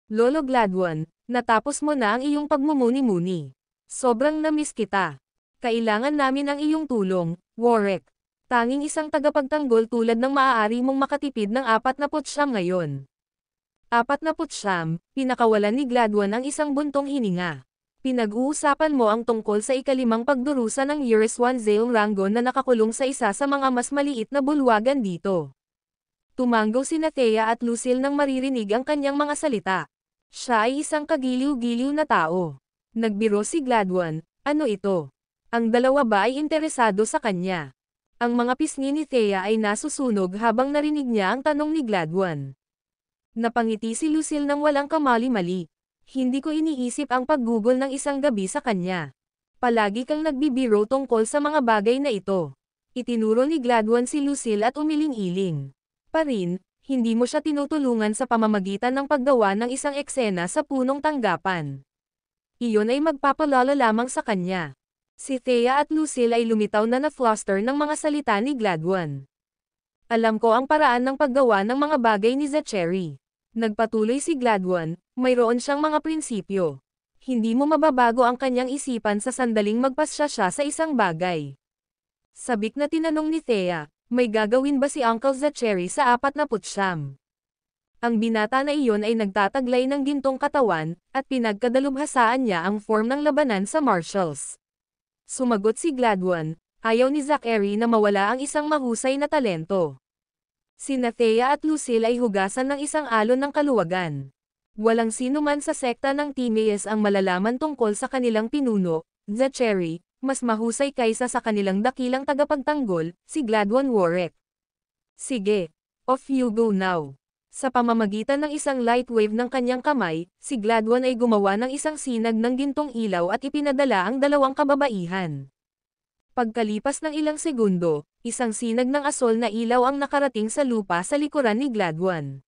Lolo Gladwin, natapos mo na ang iyong pagmumuni-muni. Sobrang namiss kita. Kailangan namin ang iyong tulong, Warwick. Tanging isang tagapagtanggol tulad ng maaari mong makatipid ng 49 ngayon. 49, pinakawalan ni Gladwin ang isang buntong hininga. Pinag-uusapan mo ang tungkol sa ikalimang pagdurusa ng Years 1 Zale Rango na nakakulong sa isa sa mga mas maliit na bulwagan dito. Tumanggaw sina Thea at Lucille nang maririnig ang kanyang mga salita. Siya ay isang kagiliw-giliw na tao. Nagbiro si Gladwin, ano ito? Ang dalawa ba ay interesado sa kanya? Ang mga pisngi ni Thea ay nasusunog habang narinig niya ang tanong ni Gladwin. Napangiti si Lucille nang walang kamali-mali. Hindi ko iniisip ang paggugol ng isang gabi sa kanya. Palagi kang nagbibiro tungkol sa mga bagay na ito. Itinuro ni Gladwin si Lucille at umiling-iling. Parin, hindi mo siya tinutulungan sa pamamagitan ng paggawa ng isang eksena sa punong tanggapan. Iyon ay magpapalala lamang sa kanya. Si Thea at Lucille ay lumitaw na na-fluster ng mga salita ni Gladwin. Alam ko ang paraan ng paggawa ng mga bagay ni Zachary. Nagpatuloy si Gladwin, mayroon siyang mga prinsipyo. Hindi mo mababago ang kanyang isipan sa sandaling magpasya siya sa isang bagay. Sabik na tinanong ni Thea, may gagawin ba si Uncle Zachary sa 49? Ang binata na iyon ay nagtataglay ng gintong katawan, at pinagkadalubhasaan niya ang form ng labanan sa martials. Sumagot si Gladwin, ayaw ni Zachary na mawala ang isang mahusay na talento. Sina Thea at Lucille ay hugasan ng isang alon ng kaluwagan. Walang sino man sa sekta ng Timaeus ang malalaman tungkol sa kanilang pinuno, Zachary, mas mahusay kaysa sa kanilang dakilang tagapagtanggol, si Gladwin Warwick. Sige, off you go now. Sa pamamagitan ng isang light wave ng kanyang kamay, si Gladwin ay gumawa ng isang sinag ng gintong ilaw at ipinadala ang dalawang kababaihan. Pagkalipas ng ilang segundo, isang sinag ng asol na ilaw ang nakarating sa lupa sa likuran ni Gladwin.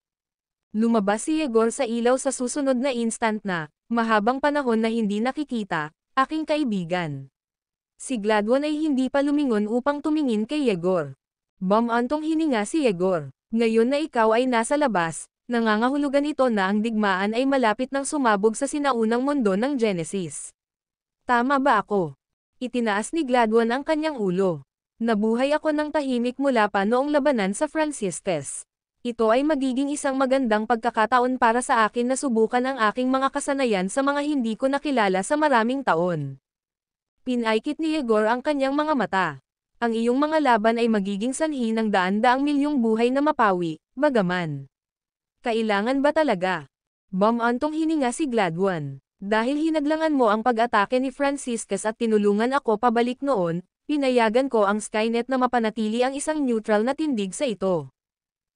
Lumabas si Yegor sa ilaw sa susunod na instant na, mahabang panahon na hindi nakikita, aking kaibigan. Si Gladwin ay hindi pa lumingon upang tumingin kay Yegor. Bumantong hininga si Yegor. Ngayon na ikaw ay nasa labas, nangangahulugan ito na ang digmaan ay malapit nang sumabog sa sinaunang mundo ng Genesis. Tama ba ako? Itinaas ni Gladwin ang kanyang ulo. Nabuhay ako ng tahimik mula pa noong labanan sa Franciscus. Ito ay magiging isang magandang pagkakataon para sa akin na subukan ang aking mga kasanayan sa mga hindi ko nakilala sa maraming taon. Pinaikit ni Yegor ang kanyang mga mata. Ang iyong mga laban ay magiging sanhi ng daan-daang milyong buhay na mapawi, bagaman. Kailangan ba talaga? Bumantong hininga si Gladwin. Dahil hinadlangan mo ang pag-atake ni Franciscus at tinulungan ako pabalik noon, pinayagan ko ang Skynet na mapanatili ang isang neutral na tindig sa ito.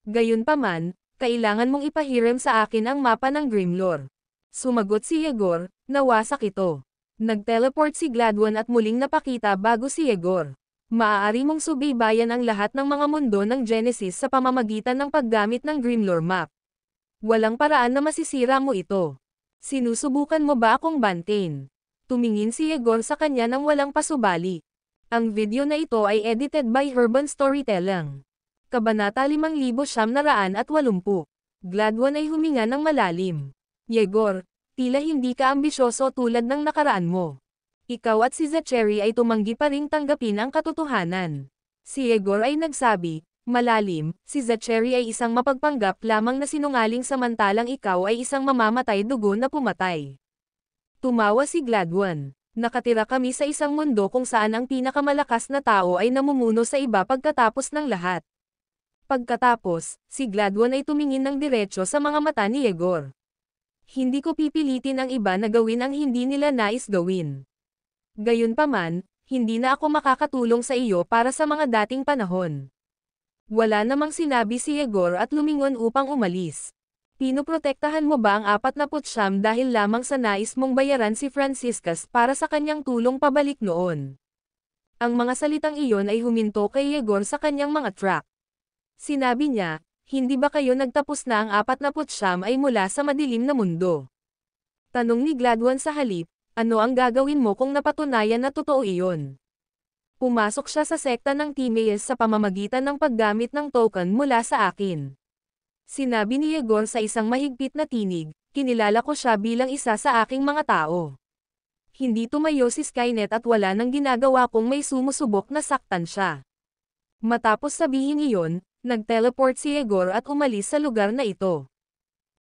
Gayunpaman, kailangan mong ipahiram sa akin ang mapa ng Grimlore. Sumagot si Yegor, nawasak ito. Nag-teleport si Gladwin at muling napakita bago si Yegor. Maaari mong subaybayan ang lahat ng mga mundo ng Genesis sa pamamagitan ng paggamit ng Grimlore map. Walang paraan na masisira mo ito. Sinusubukan mo ba akong bantayin? Tumingin si Yegor sa kanya nang walang pasubali. Ang video na ito ay edited by Urban Storytelling. Kabanata 5980. Gladwin ay huminga ng malalim. Yegor, tila hindi ka ambisyoso tulad ng nakaraan mo. Ikaw at si Zachary ay tumanggi pa ring tanggapin ang katotohanan. Si Yegor ay nagsabi, malalim, si Zachary ay isang mapagpanggap lamang na sinungaling samantalang ikaw ay isang mamamatay dugo na pumatay. Tumawa si Gladwin. Nakatira kami sa isang mundo kung saan ang pinakamalakas na tao ay namumuno sa iba pagkatapos ng lahat. Pagkatapos, si Gladwin ay tumingin ng diretso sa mga mata ni Yegor. Hindi ko pipilitin ang iba na gawin ang hindi nila nais gawin. Gayunpaman, hindi na ako makakatulong sa iyo para sa mga dating panahon. Wala namang sinabi si Yegor at lumingon upang umalis. Pinoprotektahan mo ba ang 49 dahil lamang sa nais mong bayaran si Franciscus para sa kanyang tulong pabalik noon? Ang mga salitang iyon ay huminto kay Yegor sa kanyang mga track. Sinabi niya, hindi ba kayo nagtapos na ang 49 ay mula sa madilim na mundo? Tanong ni Gladwin sa halip. Ano ang gagawin mo kung napatunayan na totoo iyon? Pumasok siya sa sekta ng Timaeus sa pamamagitan ng paggamit ng token mula sa akin. Sinabi ni Yegor sa isang mahigpit na tinig, kinilala ko siya bilang isa sa aking mga tao. Hindi tumayo si Skynet at wala nang ginagawa kung may sumusubok na saktan siya. Matapos sabihin iyon, nag-teleport si Yegor at umalis sa lugar na ito.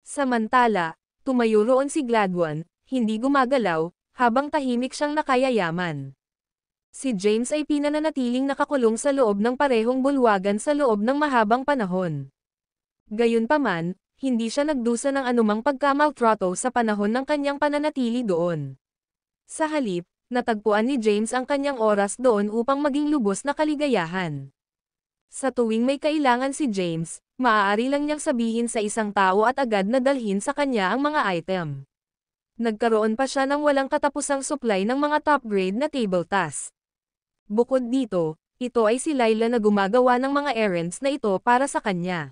Samantala, tumayo roon si Gladwin, hindi gumagalaw, habang tahimik siyang nakayayaman. Si James ay pinananatiling nakakulong sa loob ng parehong bulwagan sa loob ng mahabang panahon. Gayunpaman, hindi siya nagdusa ng anumang pagkamaltrato sa panahon ng kanyang pananatili doon. Sa halip, natagpuan ni James ang kanyang oras doon upang maging lubos na kaligayahan. Sa tuwing may kailangan si James, maaari lang niyang sabihin sa isang tao at agad na dalhin sa kanya ang mga item. Nagkaroon pa siya ng walang katapusang supply ng mga top-grade na table tasks. Bukod dito, ito ay si Layla na gumagawa ng mga errands na ito para sa kanya.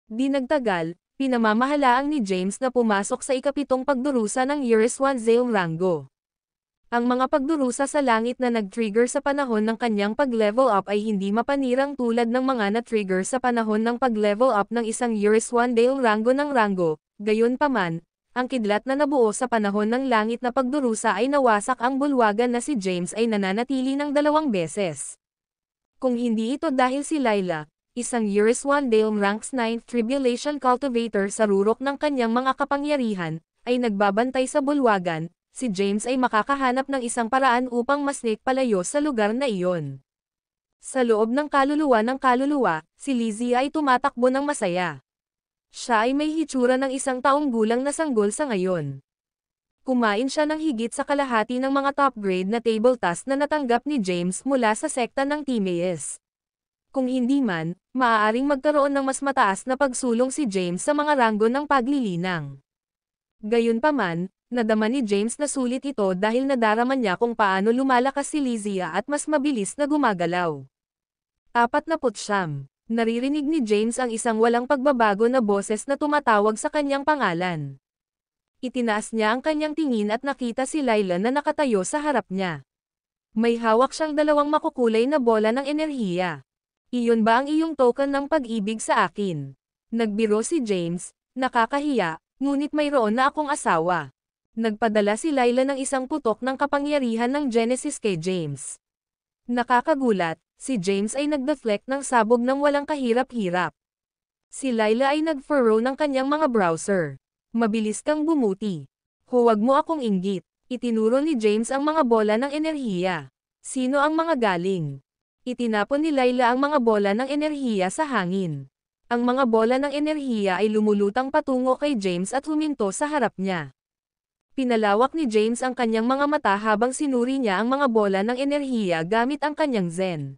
Di nagtagal, pinamamahalaang ni James na pumasok sa ikapitong pagdurusa ng Eurus 1 Zale Rango. Ang mga pagdurusa sa langit na nag-trigger sa panahon ng kanyang pag-level up ay hindi mapanirang tulad ng mga na-trigger sa panahon ng pag-level up ng isang Eurus 1 Dale Rango ng Rango. Gayunpaman, ang kidlat na nabuo sa panahon ng langit na pagdurusa ay nawasak ang bulwagan na si James ay nananatili ng 2 beses. Kung hindi ito dahil si Layla, isang Eurus 1 Dale Ranks 9 Tribulation Cultivator sa rurok ng kanyang mga kapangyarihan, ay nagbabantay sa bulwagan, si James ay makakahanap ng isang paraan upang masnik palayo sa lugar na iyon. Sa loob ng kaluluwa, si Lizzie ay tumatakbo ng masaya. Siya ay may hitsura ng isang taong gulang na sanggol sa ngayon. Kumain siya ng higit sa kalahati ng mga top-grade na table tasks na natanggap ni James mula sa sekta ng Timaeus. Kung hindi man, maaaring magkaroon ng mas mataas na pagsulong si James sa mga ranggo ng paglilinang. Gayunpaman, nadama ni James na sulit ito dahil nadarama niya kung paano lumalakas si Lizzie at mas mabilis na gumagalaw. 49. Naririnig ni James ang isang walang pagbabago na boses na tumatawag sa kanyang pangalan. Itinaas niya ang kanyang tingin at nakita si Layla na nakatayo sa harap niya. May hawak siyang dalawang makukulay na bola ng enerhiya. Iyon ba ang iyong token ng pag-ibig sa akin? Nagbiro si James, nakakahiya, ngunit mayroon na akong asawa. Nagpadala si Layla ng isang putok ng kapangyarihan ng Genesis kay James. Nakakagulat, si James ay nag-deflect ng sabog ng walang kahirap-hirap. Si Layla ay nag-furrow ng kanyang mga browser. Mabilis kang bumuti. Huwag mo akong inggit. Itinuro ni James ang mga bola ng enerhiya. Sino ang mga galing? Itinapon ni Layla ang mga bola ng enerhiya sa hangin. Ang mga bola ng enerhiya ay lumulutang patungo kay James at huminto sa harap niya. Pinalawak ni James ang kanyang mga mata habang sinuri niya ang mga bola ng enerhiya gamit ang kanyang Zen.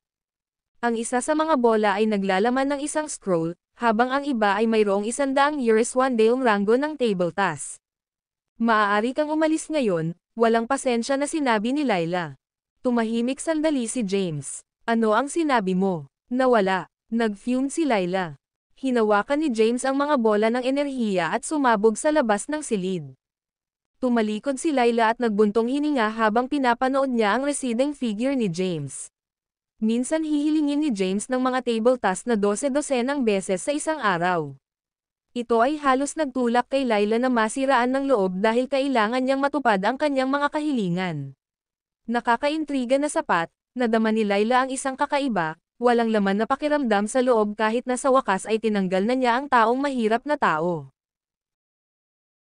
Ang isa sa mga bola ay naglalaman ng isang scroll, habang ang iba ay mayroong 100 years one day rango ng table task. Maaari kang umalis ngayon, walang pasensya na sinabi ni Layla. Tumahimik sandali si James. Ano ang sinabi mo? Nawala. Nag-fume si Layla. Hinawakan ni James ang mga bola ng enerhiya at sumabog sa labas ng silid. Tumalikod si Layla at nagbuntong hininga habang pinapanood niya ang receding figure ni James. Minsan hihilingin ni James ng mga table task na 12-dosenang beses sa isang araw. Ito ay halos nagtulak kay Layla na masiraan ng loob dahil kailangan niyang matupad ang kanyang mga kahilingan. Nakakaintriga na sapat, nadama ni Layla ang isang kakaiba, walang laman na pakiramdam sa loob kahit na sa wakas ay tinanggal na niya ang taong mahirap na tao.